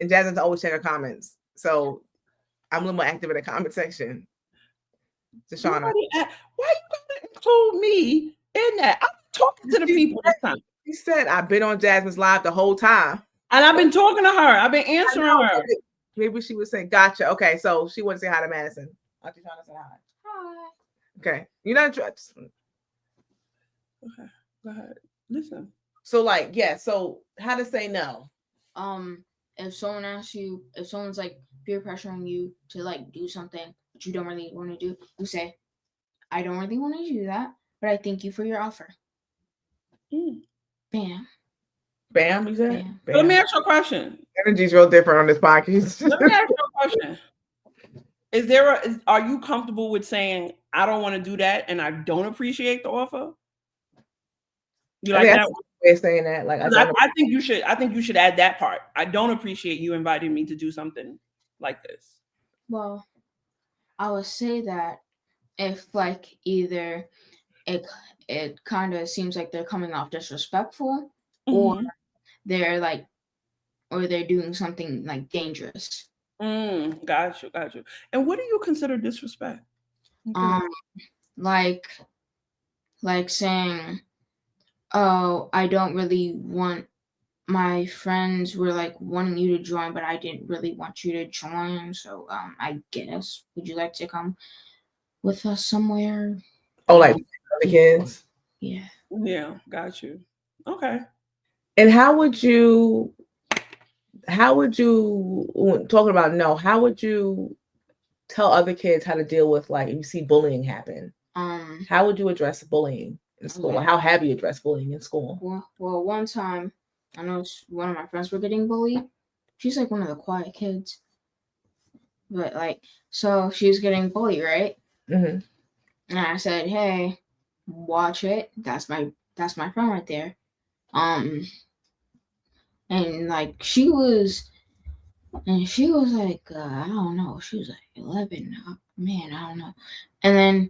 and Jasmine's always check her comments. So I'm a little more active in the comment section. Deshauna. Why you gotta include me in that? I'm talking to the people this time. She said, I've been on Jasmine's live the whole time. And I've been talking to her. I've been answering her. Maybe she was saying, gotcha. Okay, so she wanted to say hi to Madison. Auntie trying to say hi. Hi. Okay. You're not Okay. Go ahead. Listen. So so how to say no? If someone asks you, if someone's like peer pressuring you to like do something that you don't really want to do, you say, I don't really want to do that, but I thank you for your offer. Bam. Bam, you said? Bam. Bam. Let me ask you a question. Energy's real different on this podcast. Let me ask you a question. Are you comfortable with saying, I don't want to do that and I don't appreciate the offer? You like that one? Way of saying that. Like I think you should add that part. I don't appreciate you inviting me to do something. like this? Well, I would say that if like either it it kind of seems like they're coming off disrespectful, or Mm-hmm. they're like or they're doing something like dangerous. Got you, got you. And what do you consider disrespect? I'm curious. Um, like saying, "Oh, I don't really want." My friends were like wanting you to join, but I didn't really want you to join. So, I guess would you like to come with us somewhere? Oh, Yeah, like the kids. yeah. Yeah, got you. Okay. And how would you when talking about no, how would you tell other kids how to deal with like if you see bullying happen? Um, How would you address bullying in school? okay. How have you addressed bullying in school? Well, one time I noticed one of my friends were getting bullied. She's like one of the quiet kids, but like, so she was getting bullied, right? Mm-hmm. And I said, "Hey, watch it. That's my friend right there." Um, and like she was like, I don't know. She was like 11. Man, I don't know. And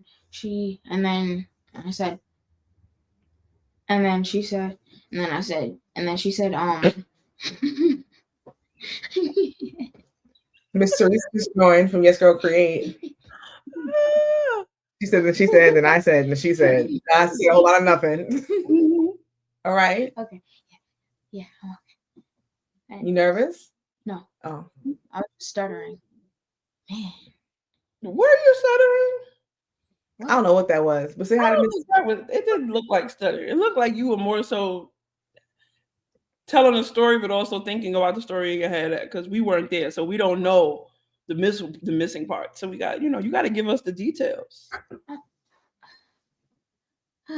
then I said, and then she said, and then I said, and then she said, Miss Teresa is joined from Yes Girl Create. She said that she said, and I said, and she said, I see a whole lot of nothing. All right. Okay. Yeah. You nervous? No, Oh, I was stuttering. Man, Were you stuttering? I don't know what that was, but say I hi to don't Miss. think that was. It didn't look like stuttering. It looked like you were more so telling a story, but also thinking about the story in your head because we weren't there, so we don't know the missing part. So we got you got to give us the details.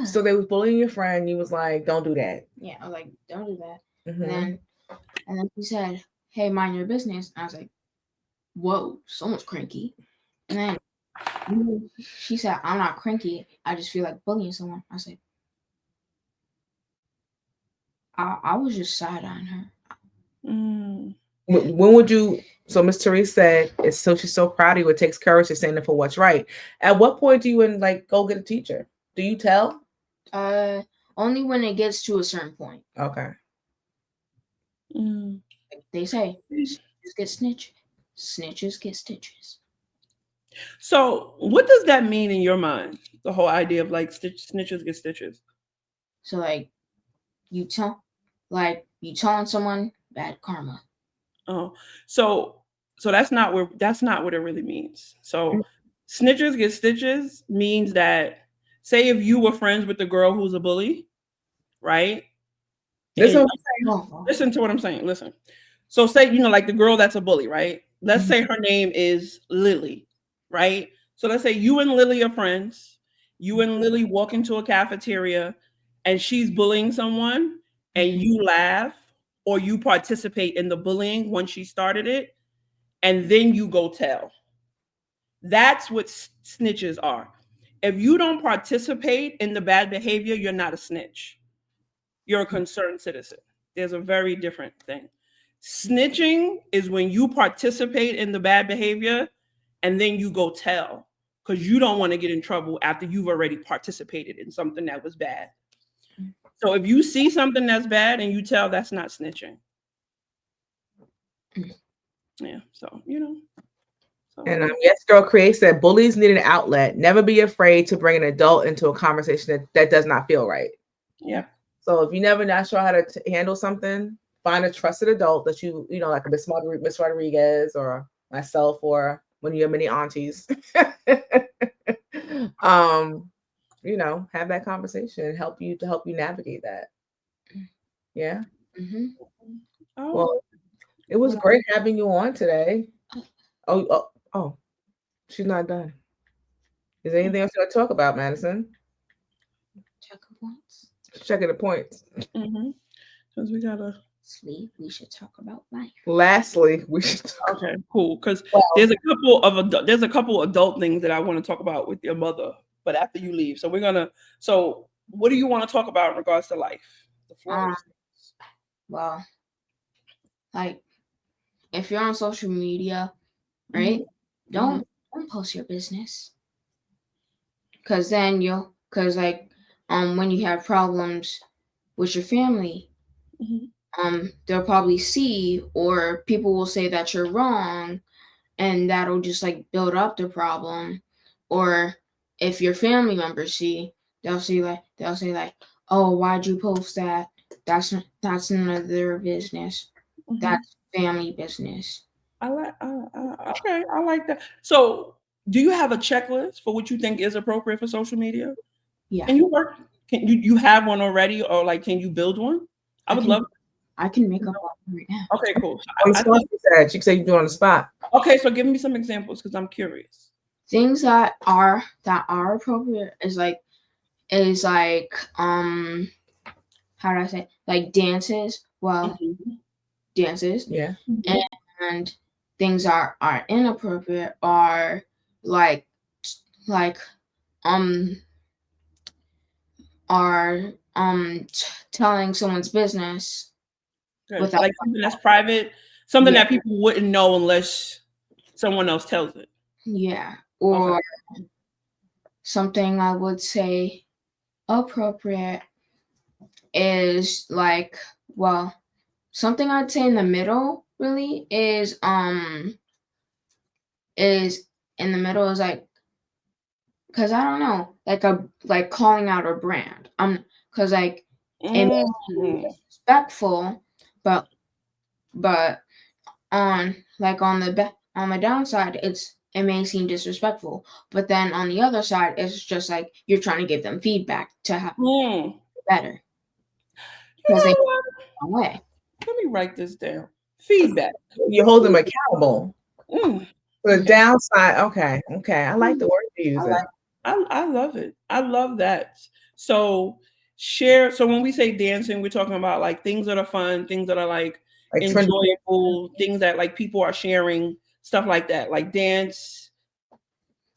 So they was bullying your friend. You was like, don't do that. yeah, I was like, don't do that. Mm-hmm. And then she said, "Hey, mind your business." And I was like, "Whoa, someone's cranky." And then she said, "I'm not cranky. I just feel like bullying someone." I was like, I was just side on her. Mm. When would you? So Miss Teresa said, "It's so she's so proud of you. It takes courage to stand up for what's right." At what point do you like go get a teacher? Do you tell? Only when it gets to a certain point. Okay. Mm. Like they say, snitches get snitches, snitches get stitches. So, what does that mean in your mind? The whole idea of like snitches get stitches. So like you tell, you telling someone bad karma. Oh, so that's not what it really means. So, snitches get stitches means that say if you were friends with the girl who's a bully, right? This And one. Oh, listen to what I'm saying. Listen. So say like the girl that's a bully, right? Let's say her name is Lily, right? So let's say you and Lily are friends. You and Lily walk into a cafeteria and she's bullying someone and you laugh or you participate in the bullying when she started it and then you go tell. That's what snitches are. If you don't participate in the bad behavior, you're not a snitch. You're a concerned citizen. There's a very different thing. Snitching is when you participate in the bad behavior and then you go tell because you don't want to get in trouble after you've already participated in something that was bad. So if you see something that's bad and you tell, that's not snitching. Yeah. So, So And Yes Girl Creates said bullies need an outlet. Never be afraid to bring an adult into a conversation that does not feel right. Yeah. So if you never not sure how to handle something, find a trusted adult that like a Miss Rodriguez or myself or one of your many aunties. Have that conversation and help you navigate that. Yeah. Mm-hmm. Oh. Well, it was great having you on today. Oh, she's not done. Is there anything else you want to talk about, Madison? Check points. Checking the points. Because we gotta Sleep. We should talk about life. Lastly, we should. Okay, cool. Because there's a couple adult things that I want to talk about with your mother, but after you leave, so we're gonna. So, what do you want to talk about in regards to life? The floor. Well, like if you're on social media right? Mhm. Don't post your business, because then because like when you have problems with your family, Mhm. they'll probably see, or people will say that you're wrong, and that'll just like build up the problem. Or if your family members see, they'll say like, oh, why'd you post that? That's none of their business. Mhm. That's family business. I like. Okay, I like that. So, do you have a checklist for what you think is appropriate for social media? Yeah, Can you work? Can you have one already, or like, can you build one? I I would can love. I can make up one right now. Okay, cool. So On the I spot, think. she said you do it on the spot. Okay, so give me some examples because I'm curious. Things that are appropriate is like how do I say, like dances. Well, Mhm. dances. Yeah. Mhm. And things are inappropriate are like like um telling someone's business Good. without, Like something that's private, something yeah, that people wouldn't know unless someone else tells it. yeah, Okay. or something I would say appropriate is like, well, something I'd say in the middle really is in the middle is like, because I don't know, like calling out a brand. Because like it may seem Mhm. disrespectful, but but on the downside, it may seem disrespectful. But then on the other side, it's just like you're trying to give them feedback to have Mm. better, You because they know feel what? the wrong way. Let me write this down. Feedback. You hold them accountable. Mm. The Yeah, downside, okay, okay. I like Mm. the word you're I using. like. I love it. I love that. So share. So when we say dancing, we're talking about like things that are fun, things that are like Like trendy. enjoyable, things that like people are sharing, stuff like that. Like dance.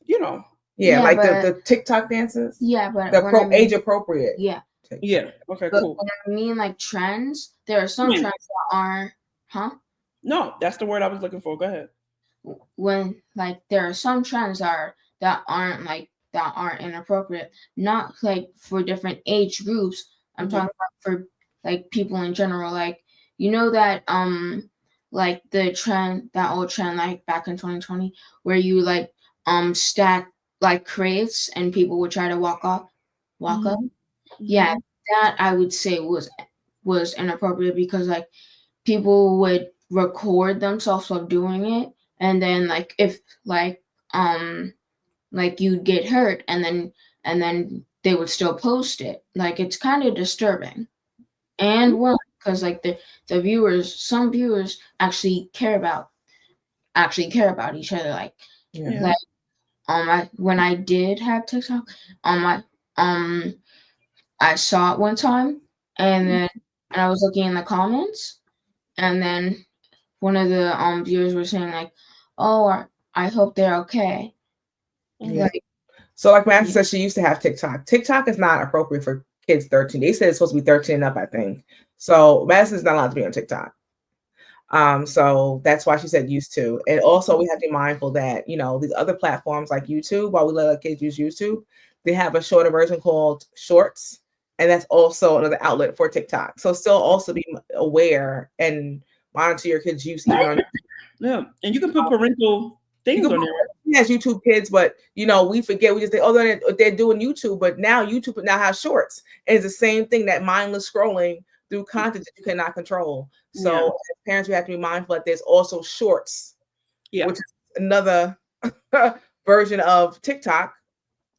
You know. Yeah, yeah, like but the TikTok dances. but when I Age mean, appropriate yeah, TikTok. Yeah. Okay. but Cool. when I mean like trends, there are some When? trends that are, huh? No, that's the word I was looking for. Go ahead. When like there are some trends that aren't inappropriate, not like for different age groups. I'm Mhm. talking about for like people in general, like that like that old trend like back in 2020 where you like stack like crates and people would try to walk up. Mhm. Yeah, Mhm. that I would say was inappropriate, because like people would record themselves of doing it, and then like if like um like you'd get hurt, and then they would still post it. Like it's kind of disturbing. And well, because like some viewers actually care about each other. Like Yeah. Yeah. like when I did have TikTok, um I um I saw it one time, and I was looking in the comments, and then one of the viewers were saying like, "Oh, I hope they're okay." Yeah. Mhm. Like, So like Madison said, she used to have TikTok. TikTok is not appropriate for kids 13. They said it's supposed to be 13 and up, I think. So Madison's not allowed to be on TikTok. So that's why she said used to. And also we have to be mindful that, these other platforms like YouTube, while we let our kids use YouTube, they have a shorter version called Shorts. And that's also another outlet for TikTok. So still also be aware and monitor your kids' use even on Yeah. And you can put parental you things can on put there, right? yes, YouTube Kids, but we forget. We just think, oh, they're doing YouTube, but now YouTube now has shorts. And it's the same thing, that mindless scrolling through content that you cannot control. Yeah. So as parents, we have to be mindful that there's also shorts, Yeah. which is another version of TikTok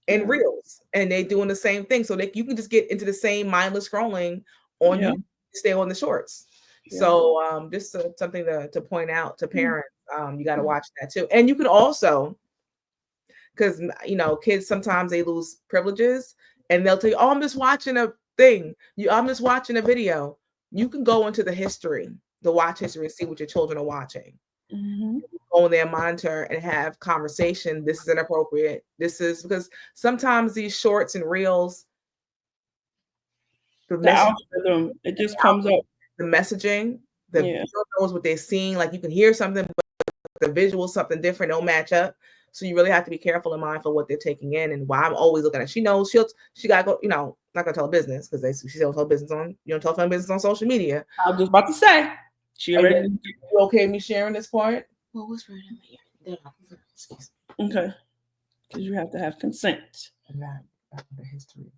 and Yeah. Reels, and they doing the same thing. So you can just get into the same mindless scrolling on Yeah. you, stay on the shorts. Yeah. So just something to point out to Mm. parents. You got to watch that too, and you can also, because kids sometimes they lose privileges, and they'll tell you, "Oh, I'm just watching a thing. I'm just watching a video." You can go into the watch history, and see what your children are watching. Mhm. Go in there, monitor, and have conversation. This is inappropriate. This is because sometimes these shorts and reels, the The message, algorithm, it just comes up. the messaging, the Yeah. video knows what they're seeing. Like you can hear something, the visual something different don't match up. So you really have to be careful and mindful what they're taking in, and why I'm always looking at. She knows she got to go. Not gonna tell her business because she tells her business on tell her business on social media. I was just about to say, she already. You okay with me sharing this part? What was right in my ear? Okay, because you have to have consent. The history.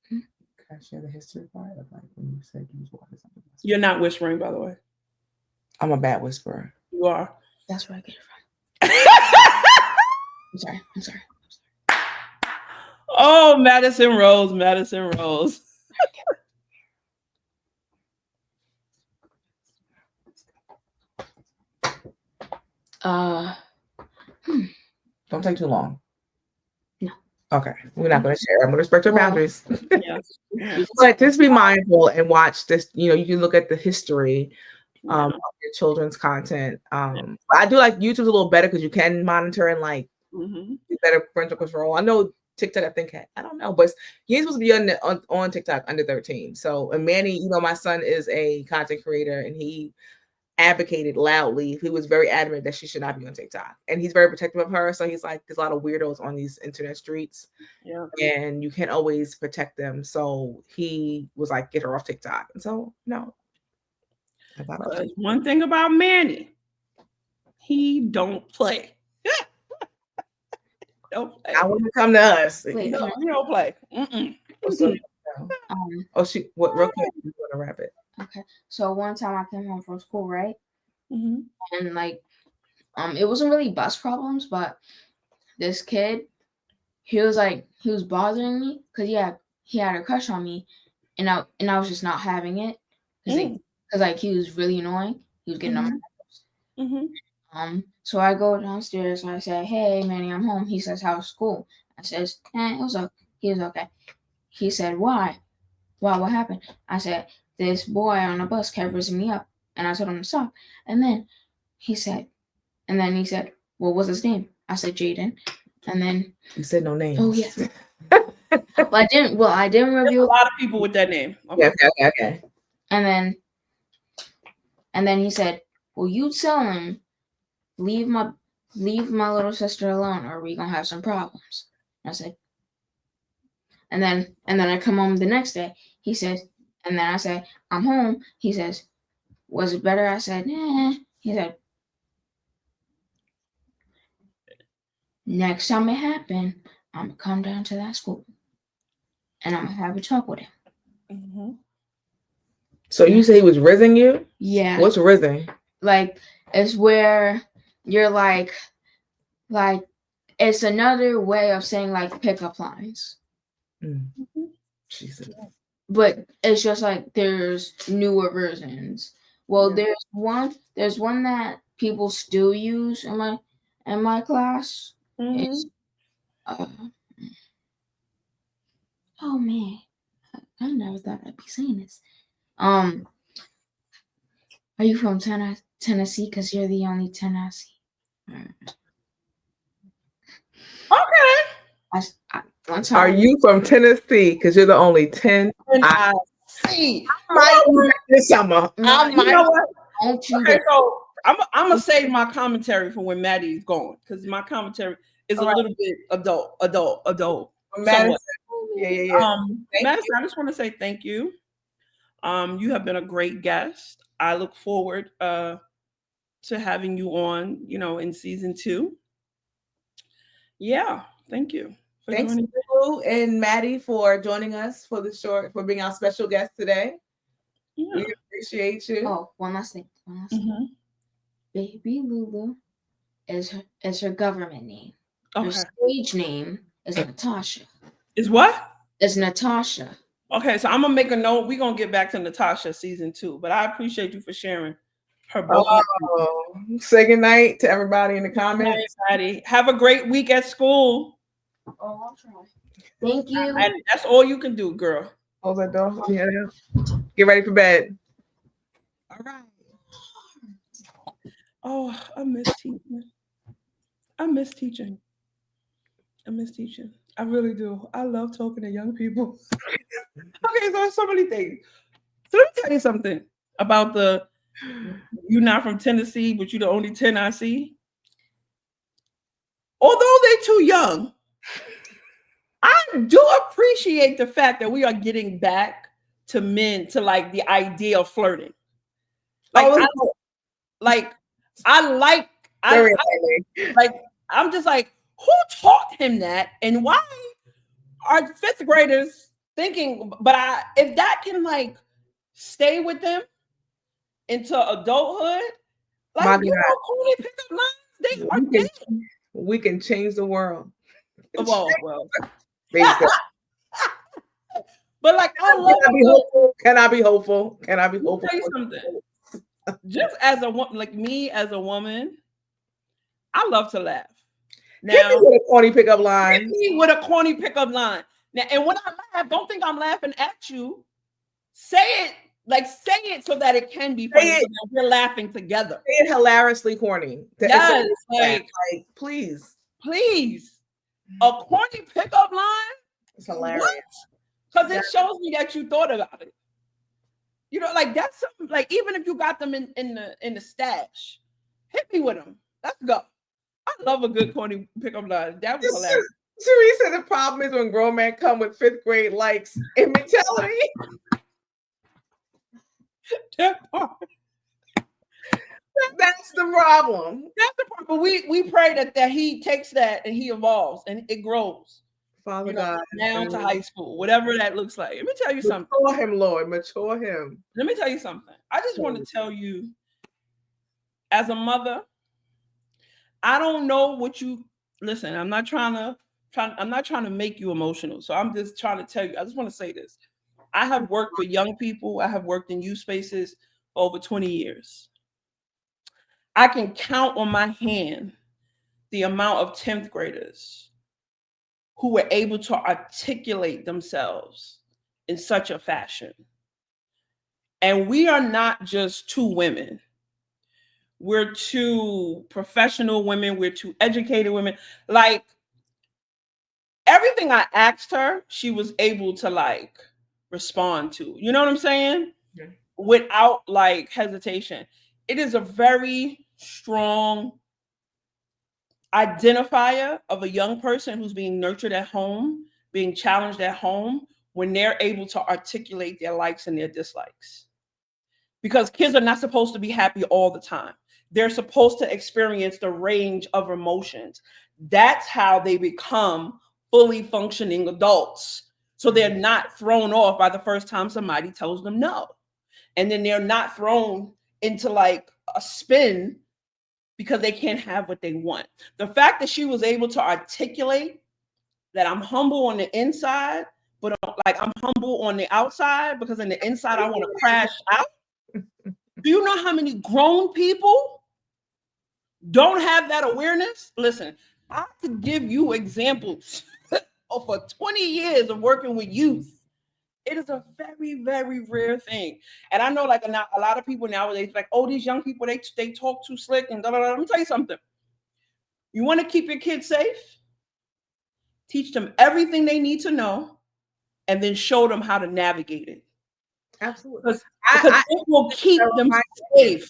Can I share the history part of like when you said you was watching something? You're not whispering, by the way. I'm a bad whisperer. You are. That's where I get it from. I'm sorry. Oh, Madison Rose. Don't take too long. No. Okay, we're not going to share. I'm going to respect your boundaries. Yes. But just be mindful and watch this. You can look at the history of your children's content. I do like YouTube's a little better because you can monitor and like better parental control. I know TikTok, I think, I don't know, but you ain't supposed to be on TikTok under 13. So, and Manny, my son is a content creator, and he advocated loudly. He was very adamant that she should not be on TikTok, and he's very protective of her. So he's like, there's a lot of weirdos on these internet streets, and you can't always protect them. So he was like, get her off TikTok. And so one thing about Manny, he don't play. Don't play. I want to come to us. Wait, no, you don't play. What real quick, you want to wrap it? Okay. So one time I came home from school, right? And like, it wasn't really bus problems, but this kid, he was bothering me because he had a crush on me, and I was just not having it because like he was really annoying. He was getting on my nerves. So I go downstairs and I say, "Hey, Manny, I'm home." He says, "How's school?" I says, "It was okay." He was okay. He said, "Why? Wow, what happened?" I said, "This boy on a bus kept raising me up," and I told him to stop. And then he said, "Well, what's his name?" I said, "Jaden." And then you said no names. Oh yeah. I didn't reveal a lot of people with that name. Okay. And then he said, "Well, you tell him leave my little sister alone, or we gonna have some problems." I said, and then I come home the next day. He says, and then I said, "I'm home." He says, "Was it better?" I said, "Nah." He said, "Next time it happened, I'm gonna come down to that school, and I'm gonna have a talk with him." So you say he was rizzing you? Yeah. What's rizzing? Like, it's where you're like it's another way of saying like pickup lines. Jesus. But it's just like there's newer versions. Well, there's one that people still use in my class. It's, oh man, I never thought I'd be saying this. Are you from Tennessee? Because you're the only Tennessee. Okay. Are you from Tennessee? Because you're the only 10. Tennessee. This summer. You know what? Okay, so I'm gonna save my commentary for when Maddie's gone, because my commentary is a little bit adult. Madison. Yeah. Madison, I just want to say thank you. You have been a great guest. I look forward to having you on, in season 2. Yeah, thank you. Thanks, Lulu and Maddie, for joining us for being our special guest today. Yeah. We appreciate you. Oh, one last thing. Baby Lulu is her government name. Okay. Her stage name is Natasha. Is what? It's Natasha. Okay, so I'm gonna make a note. We're gonna get back to Natasha season 2, but I appreciate you for sharing her both. Say good night to everybody in the comments. Everybody. Have a great week at school. Oh, I'll try. Thank you. And that's all you can do, girl. Close that door. Yeah. Get ready for bed. All right. Oh, I miss teaching. I really do. I love talking to young people. Okay, so there's so many things. So let me tell you something about the You're not from Tennessee, but you're the only 10 I see. Although they're too young, I do appreciate the fact that we are getting back to men, to like the idea of flirting. Like Oh, I like I like very like I'm just like, who taught him that, and why are fifth graders thinking? But if that can like stay with them into adulthood, like my you God. know, corny pickup lines, they are We can, dead. we can change the world. Well, Baby step. but like I Can love I a be good. hopeful? Can I be hopeful? Can I be Let me hopeful? tell you something. Just as a woman, like me as a woman, I love to laugh. Hit me Now, with a corny pickup hit line. me with a corny pickup line. Now, and when I laugh, don't think I'm laughing at you. Say it, like say it so that it can be Say funny, so it, that we're laughing together. say it hilariously corny. Yes, Like, like please. please, a corny pickup line. It's What? hilarious. Because it shows me that you thought about it. You know, like that's something. Like even if you got them in the stash, hit me with them. Let's go. I love a good corny pickup line. That was hilarious. Cherie said the problem is when grown men come with fifth grade likes and mentality. That part. That's the problem. That's the part. But we pray that he takes that and he evolves and it grows. Father You know, God, down to high school, whatever that looks like. Let me tell you something. mature him, Lord, mature him. Let me tell you something. I just want to tell you, as a mother, I don't know what you listen. I'm not trying to make you emotional. So I'm just trying to tell you. I just want to say this. I have worked with young people. I have worked in youth spaces for over 20 years. I can count on my hand the amount of 10th graders who were able to articulate themselves in such a fashion. And we are not just two women. We're two professional women. We're two educated women. Like everything I asked her, she was able to like respond to. You know what I'm saying? Yeah. Without like hesitation. It is a very strong identifier of a young person who's being nurtured at home, being challenged at home, when they're able to articulate their likes and their dislikes. Because kids are not supposed to be happy all the time. They're supposed to experience the range of emotions. That's how they become fully functioning adults. So they're not thrown off by the first time somebody tells them no. And then they're not thrown into like a spin because they can't have what they want. The fact that she was able to articulate that I'm humble on the inside, but like I'm humble on the outside because on the inside I want to crash out. Do you know how many grown people don't have that awareness? Listen, I could give you examples for 20 years of working with youth. It is a very, very rare thing. And I know like a lot of people nowadays like, oh, these young people, they talk too slick and da, da, da. Let me tell you something. You want to keep your kids safe? Teach them everything they need to know and then show them how to navigate it. Absolutely. Because it will keep them safe.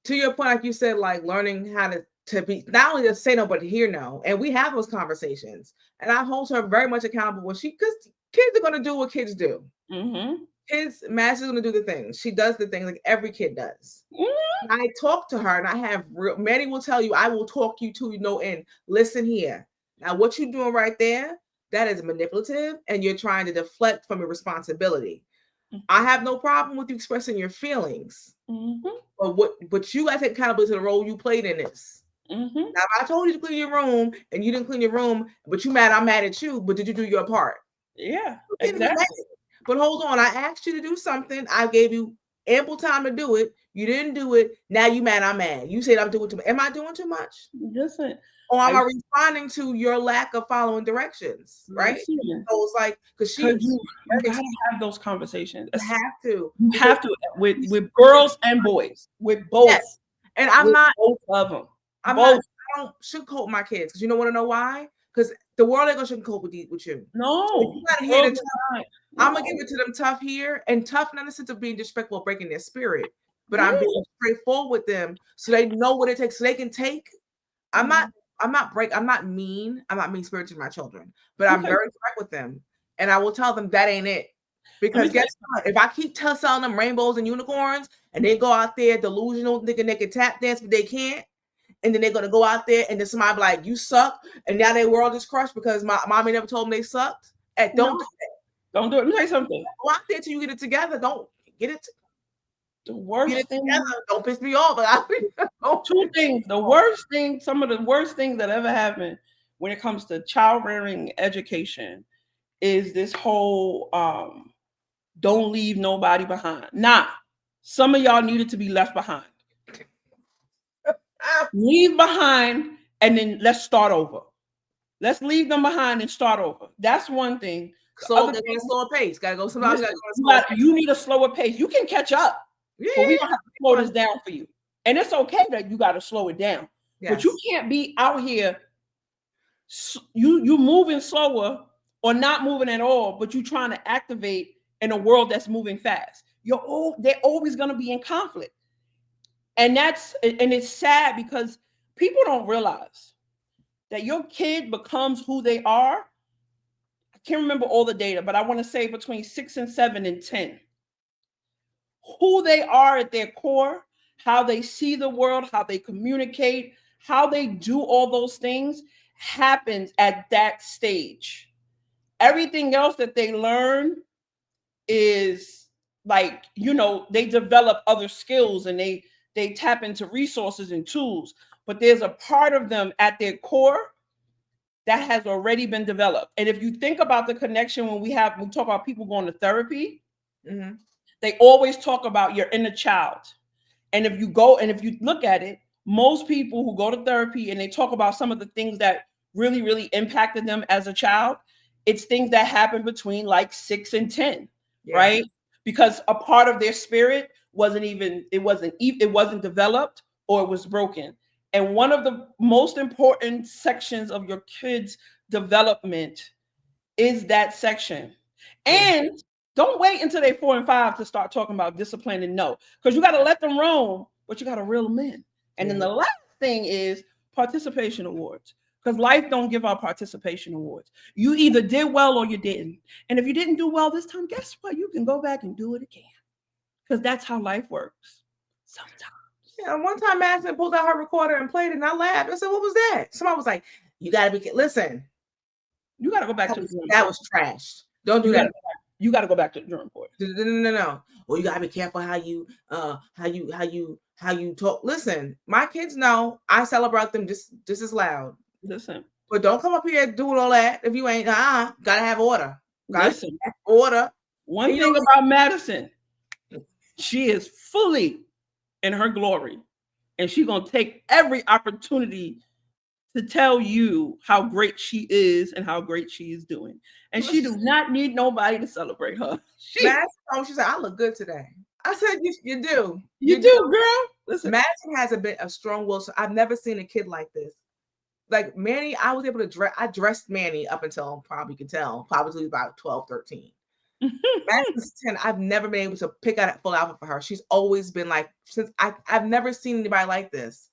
To your point, like you said, like learning how to be not only to say no, but to hear no. And we have those conversations. And I hold her very much accountable when because kids are going to do what kids do. Mm-hmm. Kids, Master's going to do the things. She does the things like every kid does. Mm-hmm. I talk to her and I have many will tell you, I will talk you to no end. Listen here. Now, what you're doing right there, that is manipulative and you're trying to deflect from your responsibility. Mm-hmm. I have no problem with you expressing your feelings. Mm-hmm. But you got to take accountability to the role you played in this. Mm-hmm. Now, if I told you to clean your room and you didn't clean your room, but you mad, I'm mad at you. But did you do your part? Yeah, exactly. But hold on, I asked you to do something. I gave you ample time to do it. You didn't do it. Now you mad, I'm mad. You said I'm doing too much. Am I doing too much? Listen. Or am I responding to your lack of following directions? Right? Listen. So it's like, because you gotta have those conversations. You have to. You have to with girls and boys. With both. Yes. And I'm not both of them. I don't sugarcoat my kids because you don't want to know why? Because the world ain't gonna sugarcoat with you. No, so you gotta hear I'm gonna give it to them tough here and tough not in the sense of being disrespectful, breaking their spirit, but I'm being straightforward with them so they know what it takes, so they can take. I'm not I'm not mean. I'm not mean spirited to my children, but I'm very direct with them. And I will tell them that ain't it. Because guess what? If I keep selling them rainbows and unicorns and they go out there delusional, thinking they can tap dance, but they can't, and then they're gonna go out there and then somebody be like, you suck, and now their world is crushed because my mommy never told them they sucked. And don't do that. Don't do it. Let me say something. Go out there till you get it together. Don't get it. The worst thing. Together. Don't piss me off. Two things. The worst thing. Some of the worst things that ever happened when it comes to child rearing education is this whole don't leave nobody behind. Nah, some of y'all needed to be left behind. Leave behind and then let's start over. Let's leave them behind and start over. That's one thing. So they're going to slower pace. Gotta go. Sometimes you need a slower pace. You can catch up, but we don't have to slow this down for you. And it's okay that you got to slow it down, but you can't be out here. You moving slower or not moving at all, but you trying to activate in a world that's moving fast. They're always going to be in conflict, and it's sad because people don't realize that your kid becomes who they are. I can't remember all the data, but I want to say between 6 and 7 and 10. Who they are at their core, how they see the world, how they communicate, how they do all those things happens at that stage. Everything else that they learn is like, they develop other skills and they tap into resources and tools. But there's a part of them at their core that has already been developed. And if you think about the connection when we talk about people going to therapy, they always talk about your inner child. And if you look at it, most people who go to therapy and they talk about some of the things that really, really impacted them as a child, it's things that happened between like 6 and 10, right? Because a part of their spirit wasn't developed or it was broken. And one of the most important sections of your kids' development is that section. And don't wait until they're 4 and 5 to start talking about discipline and no, because you got to let them roam, but you got to reel them in. And then the last thing is participation awards, because life don't give out participation awards. You either did well or you didn't. And if you didn't do well this time, guess what? You can go back and do it again, because that's how life works sometimes. Yeah, one time Madison pulled out her recorder and played it, and I laughed. I said, "What was that?" Somebody was like, "You gotta listen. You gotta go back to the drawing board. That was trash. Don't do that. You gotta go back to the drawing board. No. Well, you gotta be careful how you talk. Listen, my kids know I celebrate them just as loud. Listen, but don't come up here doing all that if you ain't. Gotta have order. Listen, order. One thing about Madison, she is fully in her glory, and she's gonna take every opportunity to tell you how great she is and how great she is doing. And she does not need nobody to celebrate her. She said, "I look good today." I said, "You do. You do, girl." Listen, Madison has a bit of strong will. So I've never seen a kid like this. Like Manny, I was able to dress. I dressed Manny up until probably about 12, 13. Madison's 10. I've never been able to pick out a full outfit for her. She's always been like, since I've never seen anybody like this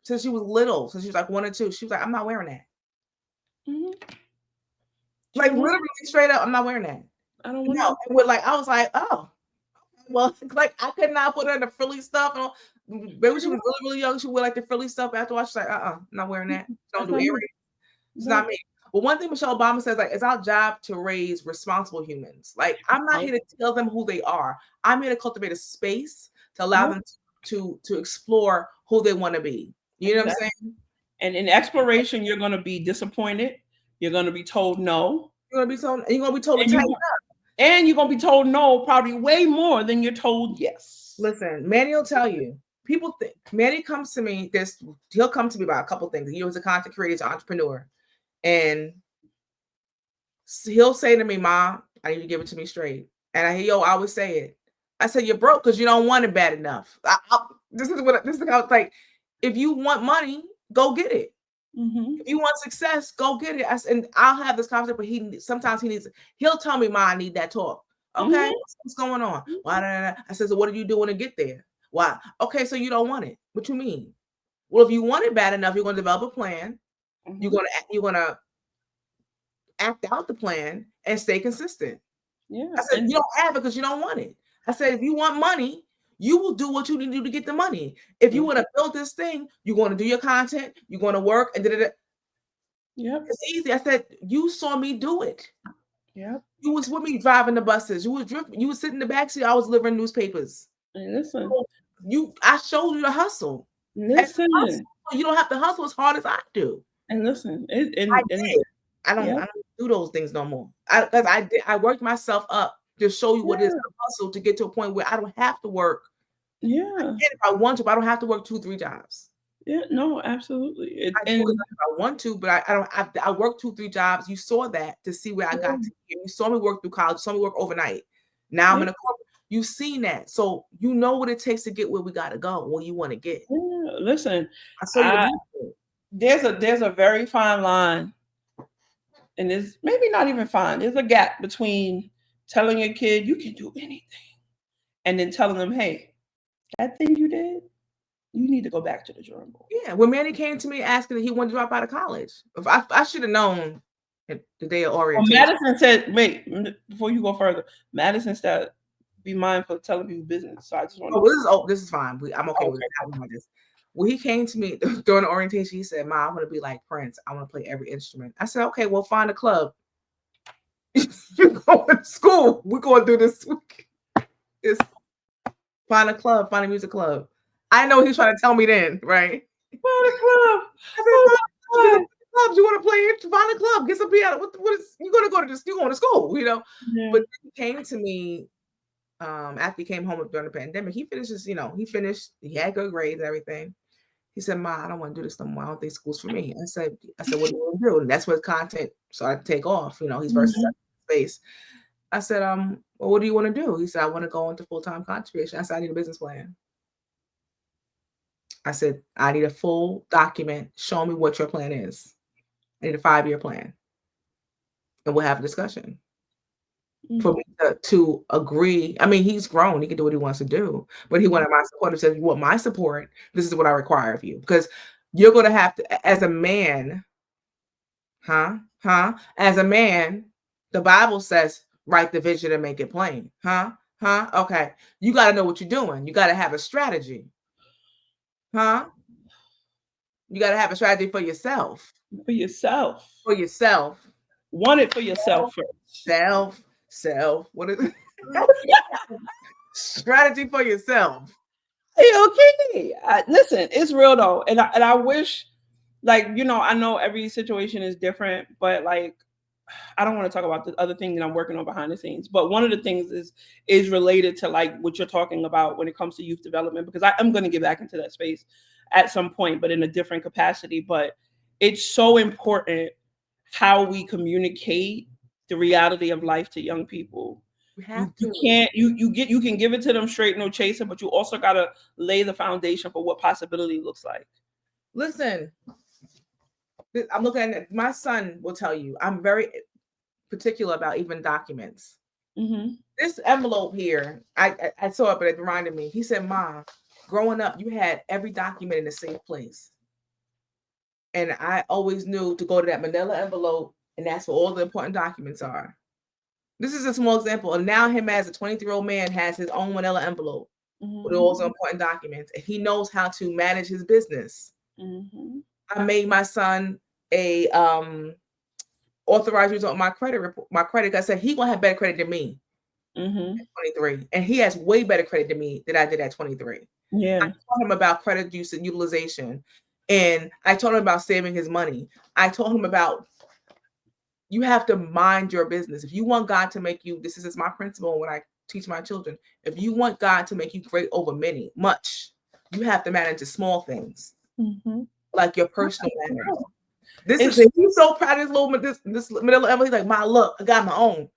since she was little. Since she was like 1 or 2, she was like, "I'm not wearing that." Like literally straight up, "I'm not wearing that." I don't want to. With I was like, "Oh, well," like I could not put her in the frilly stuff. Maybe she was really, really young. She would like the frilly stuff afterwards. She's like, I'm not wearing that. Don't do earrings. It's not me. But one thing Michelle Obama says, like, it's our job to raise responsible humans. Like, I'm not here to tell them who they are. I'm here to cultivate a space to allow them to explore who they want to be. You know what I'm saying? And in exploration, you're going to be disappointed. You're going to be told no. You're going to be told to tighten up. And you're going to be told no probably way more than you're told yes. Listen, Manny will tell you. People think Manny comes to me. He'll come to me about a couple things. He was a content creator, he's an entrepreneur, and he'll say to me, "Mom, I need to give it to me straight." And I always say it. I said, "You're broke because you don't want it bad enough." This is how it's like. If you want money, go get it. If you want success, go get it. And I'll have this conversation, but he'll tell me, "Ma, I need that talk." Okay, what's going on? I said, "So what are you doing to get there?" Why? Okay, so you don't want it. What you mean? Well, if you want it bad enough, you're going to develop a plan. You're going to act out the plan and stay consistent. Yeah. I said, you don't have it because you don't want it. I said, if you want money, you will do what you need to do to get the money. If you want to build this thing, you're going to do your content, you're going to work, and Yep. It's easy. I said, you saw me do it. Yep. You was with me driving the buses. You was sitting in the backseat. I was delivering newspapers. And listen. I showed you the hustle. Listen. You don't have to hustle as hard as I do. And listen. I did. I don't do those things no more. Because I worked myself up to show you what it is to hustle to get to a point where I don't have to work. Yeah. If I want to, but I don't have to work 2-3 jobs. Yeah, no, absolutely. I do it if I want to, but I don't. I work 2-3 jobs. You saw that to see where I got to. You saw me work through college. You saw me work overnight. Now I'm in a corporate. You've seen that, so you know what it takes to get where we got to go, where you want to get. Yeah, listen, I there's a very fine line, and it's maybe not even fine. There's a gap between telling a kid you can do anything, and then telling them, hey, that thing you did, you need to go back to the drawing board. Yeah, when Manny came to me asking that he wanted to drop out of college, if I should have known the day of orientation. Well, Madison said, wait, before you go further, Madison said, be mindful of telling people business. So I just want to. This is fine. I'm okay with this. When he came to me during the orientation, he said, "Ma, I want to be like Prince. I want to play every instrument." I said, "Okay, well, find a club. You're going to school. We're going to do this week. Find a club, find a music club." I know he's trying to tell me then, right? Find a club. Clubs you want to play in? Find a club. Get some piano. What is you going to go to this? You going to school, you know? Yeah. But he came to me after he came home during the pandemic. He finishes, he had good grades and everything. He said, "Ma, I don't want to do this no more. I don't think school's for me." I said, "What do you want to do?" And that's where content started to take off. He's versus space. I said, "Well, what do you want to do?" He said, "I want to go into full-time content creation." I said, "I need a business plan." I said, "I need a full document. Show me what your plan is. I need a 5-year plan. And we'll have a discussion." For me to agree. I mean, he's grown. He can do what he wants to do. But he wanted my support. He said, "You want my support? This is what I require of you." Because you're going to have to, as a man, as a man, the Bible says, write the vision and make it plain. Okay. You got to know what you're doing. You got to have a strategy. You got to have a strategy for yourself. For yourself. For yourself. Want it for yourself first. Self. What is it? Strategy for yourself. Hey, okay. Listen, it's real though. And I wish, like, I know every situation is different, but like, I don't want to talk about the other thing that I'm working on behind the scenes. But one of the things is related to like what you're talking about when it comes to youth development, because I'm going to get back into that space at some point, but in a different capacity. But it's so important how we communicate the reality of life to young people. You can give it to them straight, no chaser, but you also got to lay the foundation for what possibility looks like. Listen, I'm looking at it. My son will tell you, I'm very particular about even documents. This envelope here, I saw it, but it reminded me. He said, "Mom, growing up, you had every document in a safe place. And I always knew to go to that manila envelope, and that's where all the important documents are." This is a small example. And now him as a 23-year-old man has his own manila envelope with all the important documents. And he knows how to manage his business. I made my son a authorized user on my credit report. My credit, I said he gonna have better credit than me at 23. And he has way better credit than me than I did at 23. Yeah. I told him about credit use and utilization. And I told him about saving his money. I told him about you have to mind your business. If you want God to make you, this is my principle when I teach my children. If you want God to make you great over much, you have to manage the small things, like your personal manners. He's so proud of this middle envelope. He's like, "My look, I got my own.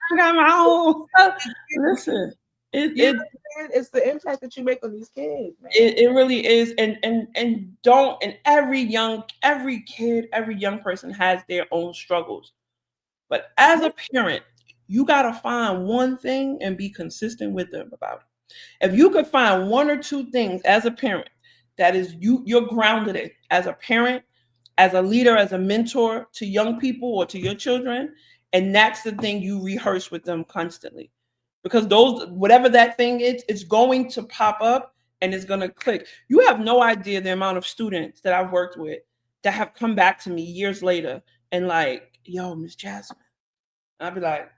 Listen, it's the impact that you make on these kids, man. It really is, and every young person has their own struggles. But as a parent, you got to find one thing and be consistent with them about it. If you could find one or two things as a parent that is you're grounded in as a parent, as a leader, as a mentor to young people or to your children, and that's the thing you rehearse with them constantly. Because those whatever that thing is, it's going to pop up and it's going to click. You have no idea the amount of students that I've worked with that have come back to me years later and like, yo, Miss Jasmine. And I'd be like,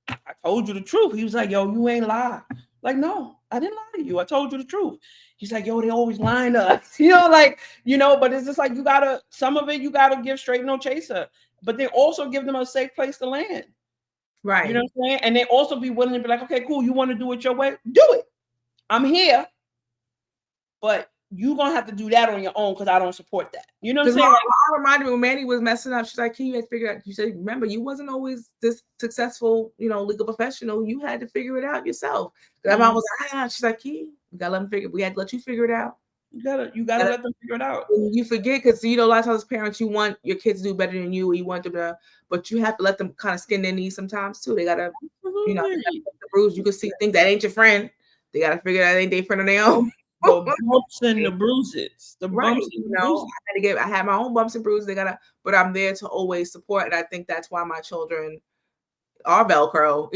I told you the truth. He was like, yo, you ain't lie. Like, no, I didn't lie to you. I told you the truth. He's like, yo, they always lying to us. But it's just like some of it you gotta give straight no chaser. But they also give them a safe place to land. Right. You know what I'm saying? And they also be willing to be like, okay, cool, you want to do it your way? Do it. I'm here. But you're gonna have to do that on your own because I don't support that. You know what I'm saying? I reminded me when Manny was messing up, she's like, "Can you had to figure out?" You said, "Remember, you wasn't always this successful, legal professional. You had to figure it out yourself." Mm-hmm. I was like, she's like, "Key, we gotta let them figure. We had to let you figure it out. You gotta let them figure it out. You forget because a lot of times as parents, you want your kids to do better than you, or you want them to, but you have to let them kind of skin their knees sometimes too. They gotta, they gotta the bruise. You can see things that ain't your friend. They gotta figure that ain't their friend on their own." The bumps and the bruises. The bumps and the bruises. I had my own bumps and bruises. But I'm there to always support. And I think that's why my children are Velcro,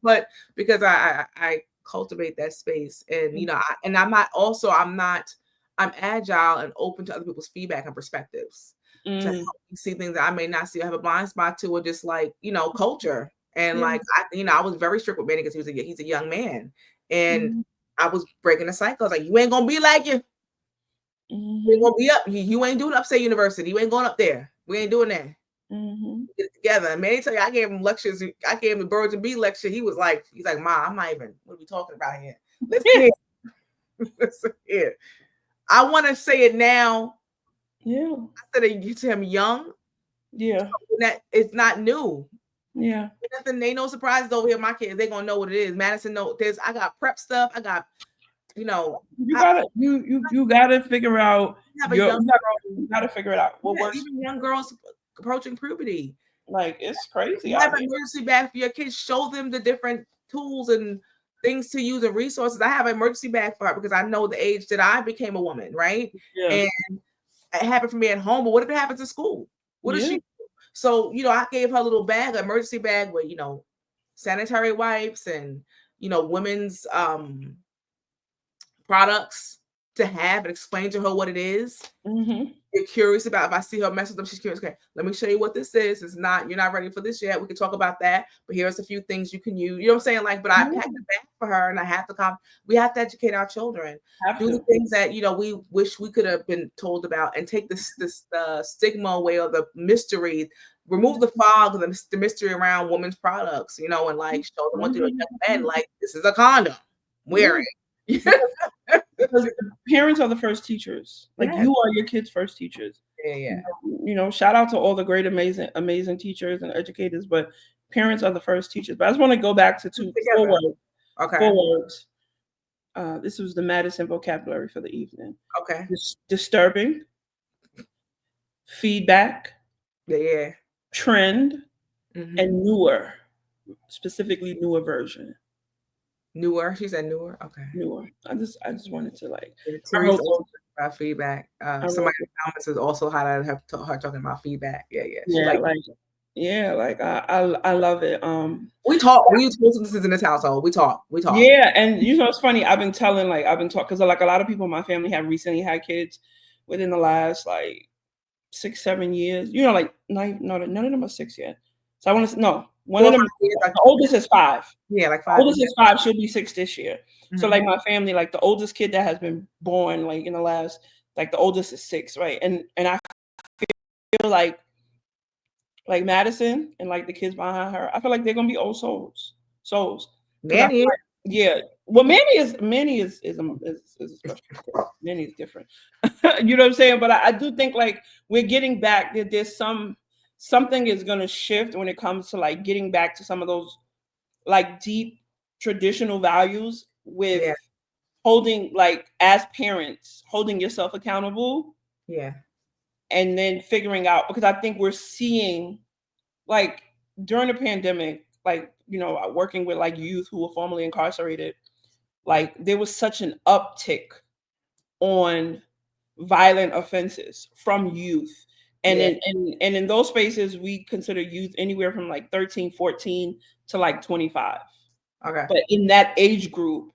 but because I cultivate that space. And, I'm agile and open to other people's feedback and perspectives to help you see things that I may not see or have a blind spot to, or just like, culture. And I was very strict with Manny because he's a young man. And I was breaking the cycle. I was like, you ain't gonna be like you. You're gonna be up. You ain't doing upstate university. You ain't going up there. We ain't doing that. Get it together. And Manny tell you, I gave him lectures. I gave him the birds and bee lecture. He's like, Ma, I'm not even. What are we talking about here? Listen here. Listen here. I want to say it now. Yeah. I said it to him young. Yeah. So that it's not new. Yeah. Nothing. Ain't no surprises over here. My kids, they gonna know what it is. Madison know there's. I got prep stuff. I got. You gotta figure out. You gotta figure it out. What works? Even young girls approaching puberty. Like it's crazy. You have an emergency bag for your kids. Show them the different tools and things to use and resources. I have an emergency bag for her because I know the age that I became a woman, right? Yeah. And it happened for me at home. But what if it happens at school? What does she do? So, I gave her a little bag, an emergency bag with, sanitary wipes and, women's products to have and explain to her what it is. You're curious about, if I see her mess with them, she's curious. Okay, let me show you what this is. You're not ready for this yet. We can talk about that, but here's a few things you can use. You know what I'm saying? But I packed it back for her, and I have to we have to educate our children. Do the things that we wish we could have been told about, and take this stigma away, or the mystery. Remove the fog of the mystery around women's products, and show them what to do. Men, this is a condom. Wear it. Because parents are the first teachers. You are your kids' first teachers. Yeah. Shout out to all the great, amazing teachers and educators, but parents are the first teachers. But I just want to go back to four words. Okay. 4 words. This was the Madison vocabulary for the evening. Okay. Disturbing. Feedback. Yeah. Trend. And newer. Specifically newer version. Newer. She said newer. Okay. Newer. I just wanted to about feedback. Somebody in the comments is also how to have her talking about feedback. I love it. We talk. We use this in this household. We talk. Yeah, and it's funny. I've been talking because a lot of people in my family have recently had kids within the last 6-7 years. None of them are 6 yet. So I want to know. One of them, the oldest is 5. Yeah, 5. The oldest is 5. She'll be 6 this year. So my family, the oldest kid that has been born in the last, the oldest is 6, right? And I feel like Madison and the kids behind her, I feel like they're gonna be old souls. Manny, yeah. Well, Manny is a special kid. Manny is different. You know what I'm saying? But I do think we're getting back. There's something is gonna shift when it comes to getting back to some of those deep traditional values with holding as parents, holding yourself accountable. Yeah. And then figuring out, because I think we're seeing during the pandemic, working with youth who were formerly incarcerated, like there was such an uptick on violent offenses from youth. And Yeah. in those spaces, we consider youth anywhere from like 13, 14 to like 25. Okay. But in that age group,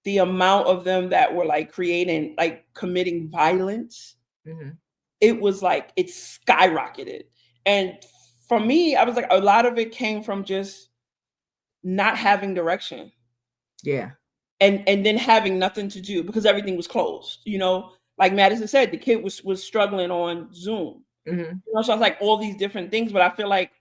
the amount of them that were like creating, like committing violence, it was like it skyrocketed. And for me, I was like, a lot of it came from just not having direction. Yeah. And then having nothing to do because everything was closed. Like Madison said, the kid was struggling on Zoom. So I was like all these different things, but I feel like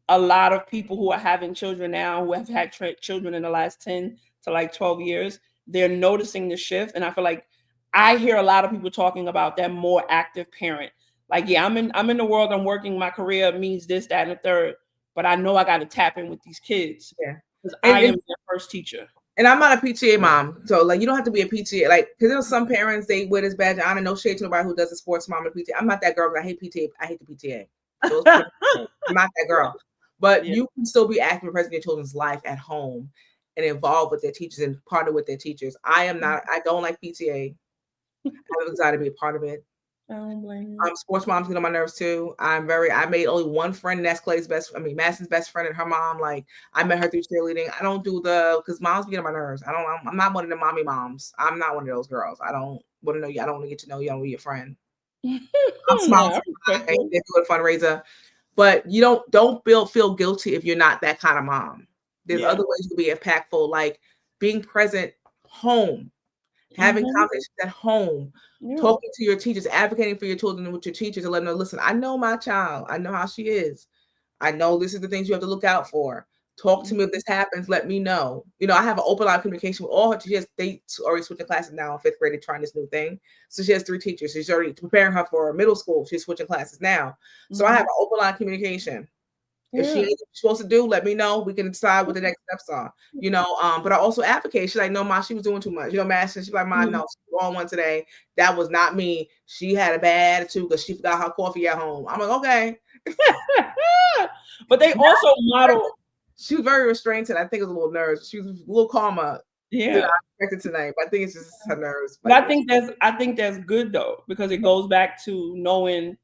a lot of people who are having children now, who have had children in the last 10 to like 12 years, they're noticing the shift. And I feel like I hear a lot of people talking about that more active parent. Like, yeah, I'm in the world, I'm working, my career means this, that, and the third, but I know I got to tap in with these kids. Yeah. Because I am their first teacher. And I'm not a PTA mom, so like you don't have to be a PTA. Like, because there's some parents, they wear this badge. I don't know shade to nobody who does a sports mom and PTA. I'm not that girl, but I hate PTA. I hate the PTA. So I'm not that girl. But you can still be active and present in your children's life at home and involved with their teachers and partner with their teachers. I don't like PTA. I have a desire to be a part of it. I don't blame you. Sports moms get on my nerves too. I made only one friend, that's Madison's best friend, and her mom. Like, I met her through cheerleading. I don't do because moms get on my nerves. I'm not one of the mommy moms. I'm not one of those girls. I don't want to know you. I don't want to get to know you. I don't want to be your friend. I'm smart. I do a fundraiser, but you don't feel guilty if you're not that kind of mom. There's other ways you can be impactful, like being present home, having conversations at home, talking to your teachers, advocating for your children and with your teachers, and letting them know, listen, I know my child. I know how she is. I know this is the things you have to look out for. Talk to me if this happens. Let me know. I have an open line of communication with all her teachers. They already switching classes now in 5th grade. They're trying this new thing. So she has 3 teachers. She's already preparing her for middle school. She's switching classes now. So I have an open line of communication. If she ain't what she's supposed to do, let me know. We can decide what the next steps are. But I also advocate. She's like, no, Ma, she was doing too much. Madison, she's like, Ma, no, she was on one today. That was not me. She had a bad attitude because she forgot her coffee at home. I'm like, okay. But they also model. She was very restrained today. I think it was a little nervous. She was a little calmer than I expected tonight. But I think it's just her nerves. But I think that's good though, because it goes back to knowing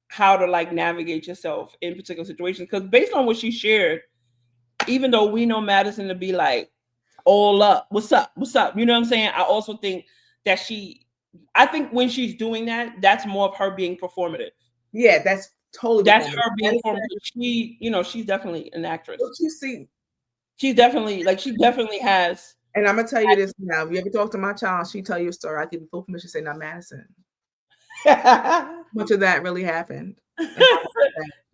how to like navigate yourself in particular situations. Because based on what she shared, even though we know Madison to be like all up, what's up? You know what I'm saying? I also think that I think when she's doing that, that's more of her being performative. Yeah, that's totally. That's her being performative. She's definitely an actress. What you see? She definitely has. And I'm gonna tell you this now. If you ever talk to my child, she tell you a story. I give you full permission to say, "Not Madison." Much of that really happened.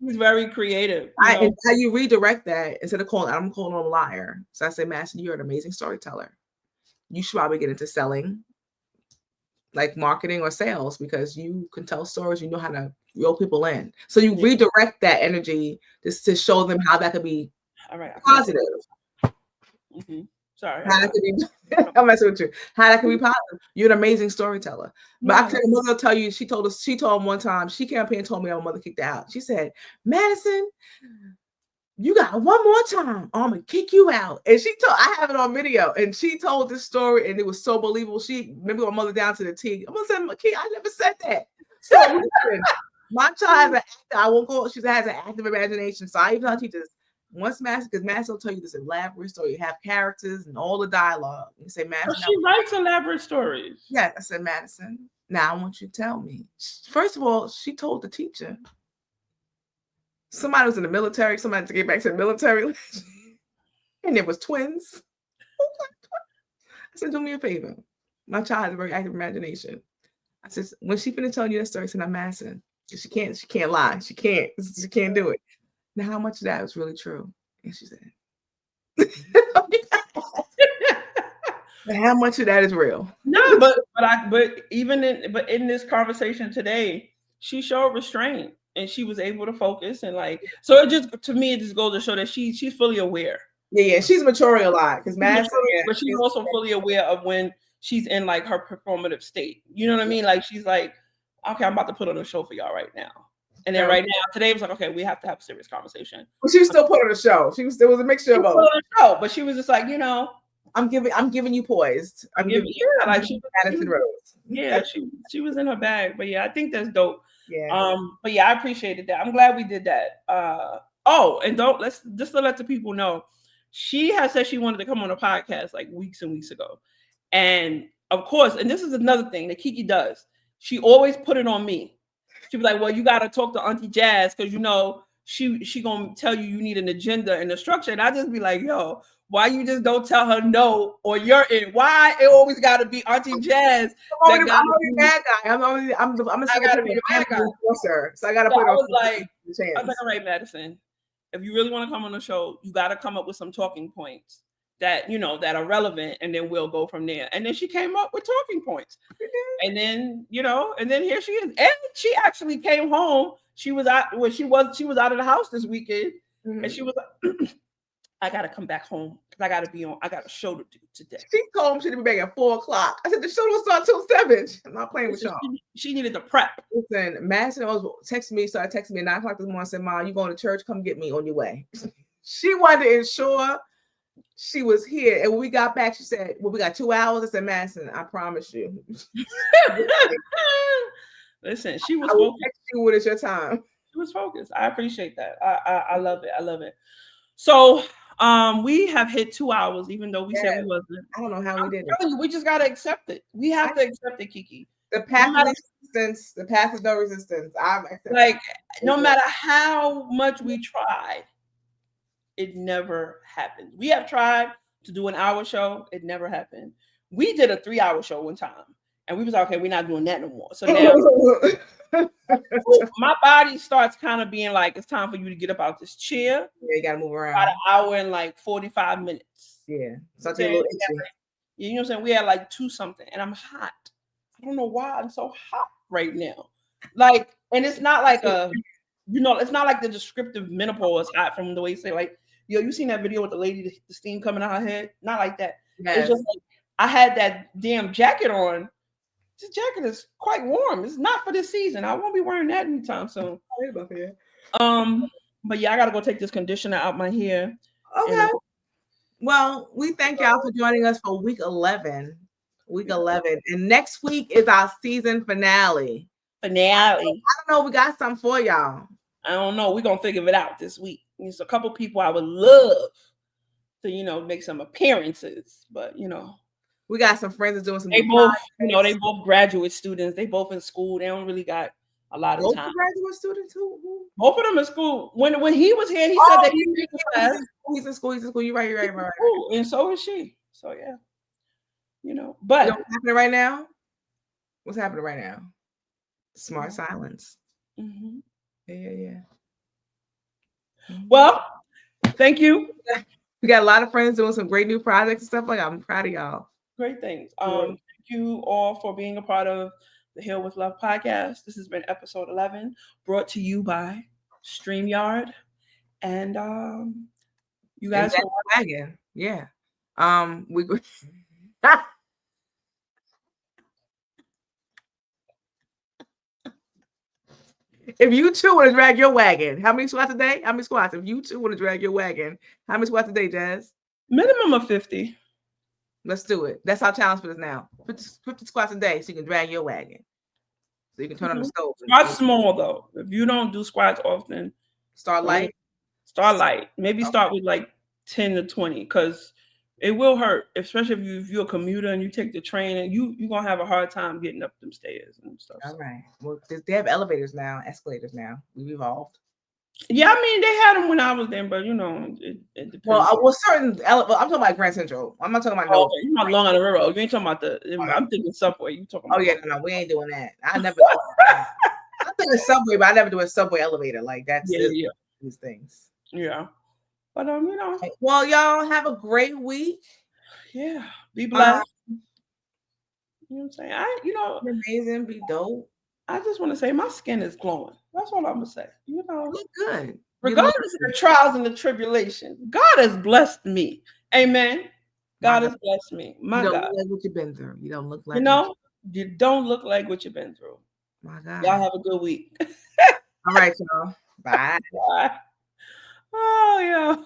He's very creative. And how you redirect that instead of I'm calling him a liar. So I say, Madison, you're an amazing storyteller. You should probably get into selling, like marketing or sales, because you can tell stories. You know how to reel people in. So you redirect that energy just to show them how that could be positive. Sorry. I'm messing with you. How that can be positive. You're an amazing storyteller. But I can mother tell you, she told him one time, she came up here and told me our mother kicked her out. She said, Madison, you got one more time, I'm gonna kick you out. And I have it on video, and she told this story, and it was so believable. She remember my mother down to the T. I'm gonna say, McKee, I never said that. So listen, my child has an actor. I won't go, she has an active imagination. So I even tell teachers, once because Madison will tell you this elaborate story. You have characters and all the dialogue. You say, Madison. She writes elaborate stories. Yeah, I said, Madison, now I want you to tell me. First of all, she told the teacher. Somebody was in the military, somebody to get back to the military. And there was twins. I said, do me a favor. My child has a very active imagination. I said, when she finished telling you that story, I said, I'm Madison. She can't lie. She can't do it. Now, how much of that was really true? And she said, how much of that is real? No, but in this conversation today, she showed restraint and she was able to focus and so it just goes to show that she's fully aware. Yeah, she's maturing a lot because Madison, but she's also fully aware of when she's in like her performative state. You know what I mean? Like she's like, okay, I'm about to put on a show for y'all right now. And then right now, today was like, okay, we have to have a serious conversation. But she was still put on a show. There was a mixture of both. But she was just like, I'm giving you poised. I'm I'm giving giving, yeah, I'm like giving Madison Rose. yeah, she was in her bag. But yeah, I think that's dope. Yeah. But yeah, I appreciated that. I'm glad we did that. Oh, and don't let's just to let the people know, she has said she wanted to come on a podcast like weeks and weeks ago. And of course, and this is another thing that Kiki does. She always put it on me. She'd be like, "Well, you got to talk to Auntie Jazz because she gonna tell you need an agenda and a structure." And I just be like, "Yo, why you just don't tell her no or you're in? Why it always got to be Auntie Jazz that got to I'm be? the bad guy. I'm a I single got to be parent the bad guy." enforcer, so I got to So put I on was the like, chance. all right, Madison, if you really want to come on the show, you got to come up with some talking points that that are relevant, and then we'll go from there. And then she came up with talking points, and then and then here she is, and she actually came home. She was out when she was out of the house this weekend, and she was like, I got to come back home because I got a show to do today. She told him she'd be back at 4:00. I said the show don't start till 7. I'm not playing with y'all. She needed to prep. Listen, Madison was started texting me at 9:00 this morning. Said, "Mom, you going to church? Come get me on your way." She wanted to ensure she was here, and when we got back, she said, "Well, we got 2 hours." I said, "Madison, I promise you." Listen, she was I will focused. text you when it's your time. She was focused. I appreciate that. I love it. I love it. So we have hit 2 hours, even though we said we wasn't. I don't know how we did it. We just gotta accept it. We have to accept it, Kiki. The path of resistance. The path of no resistance. No matter how much we tried, it never happened. We have tried to do an hour show. It never happened. We did a 3-hour show one time, and we was like, okay, we're not doing that no more. So now my body starts kind of being like, it's time for you to get up out this chair. Yeah, you gotta move around. About an hour and like 45 minutes. Yeah, something a little itchy. You know what I'm saying? We had like 2 something, and I'm hot. I don't know why I'm so hot right now. Like, and it's not like it's not like the descriptive menopause hot from the way you say, like, you seen that video with the lady, the steam coming out her head? Not like that. Yes. It's just like, I had that damn jacket on. This jacket is quite warm. It's not for this season. I won't be wearing that anytime soon. But yeah, I gotta go take this conditioner out my hair. Okay. Well, we thank y'all for joining us for week 11. And next week is our season finale. I don't know. We got something for y'all. I don't know. We're gonna figure it out this week. There's a couple people I would love to, make some appearances, but we got some friends that's doing some. They both, they both graduate students. They both in school. They don't really got a lot of time. Graduate students who? Both of them in school. When he was here, he said that he's in school. You're right. And so is she. So yeah. But what's happening right now? What's happening right now? Smart silence. Mm-hmm. Yeah. Well, thank you. We got a lot of friends doing some great new projects and stuff like that. I'm proud of y'all. Great things. Thank you all for being a part of the Heal with Love podcast. This has been episode 11, brought to you by StreamYard. And you guys wagon. Yeah. We If you too want to drag your wagon, how many squats a day? How many squats? If you too want to drag your wagon, how many squats a day, Jazz? Minimum of 50. Let's do it. That's our challenge for this now. 50 squats a day so you can drag your wagon. So you can turn on the stove. Start small, though. If you don't do squats often, start light. Maybe start with like 10 to 20 because it will hurt, especially if you're a commuter and you take the train and you're going to have a hard time getting up them stairs and stuff. All right. Well, they have elevators now, escalators now. We've evolved. Yeah, I mean, they had them when I was there, but it depends. Well, I'm talking about Grand Central. I'm not talking about okay. You're not Long Island Railroad. You ain't talking about I'm thinking Subway. You talking about? Oh yeah, no, we ain't doing that. I'm thinking Subway, but I never do a Subway elevator. Like that's these things. Yeah. But Well, y'all have a great week. Yeah. Be blessed. You know what I'm saying? Be amazing, be dope. I just want to say my skin is glowing. That's all I'm gonna say. Look good. Regardless of the trials and the tribulations, God has blessed me. Amen. God has blessed me. My God. You don't look like what you've been through. You don't look like you don't look like what you've been through. My God. Y'all have a good week. All right, y'all. Bye. Bye. Oh yeah.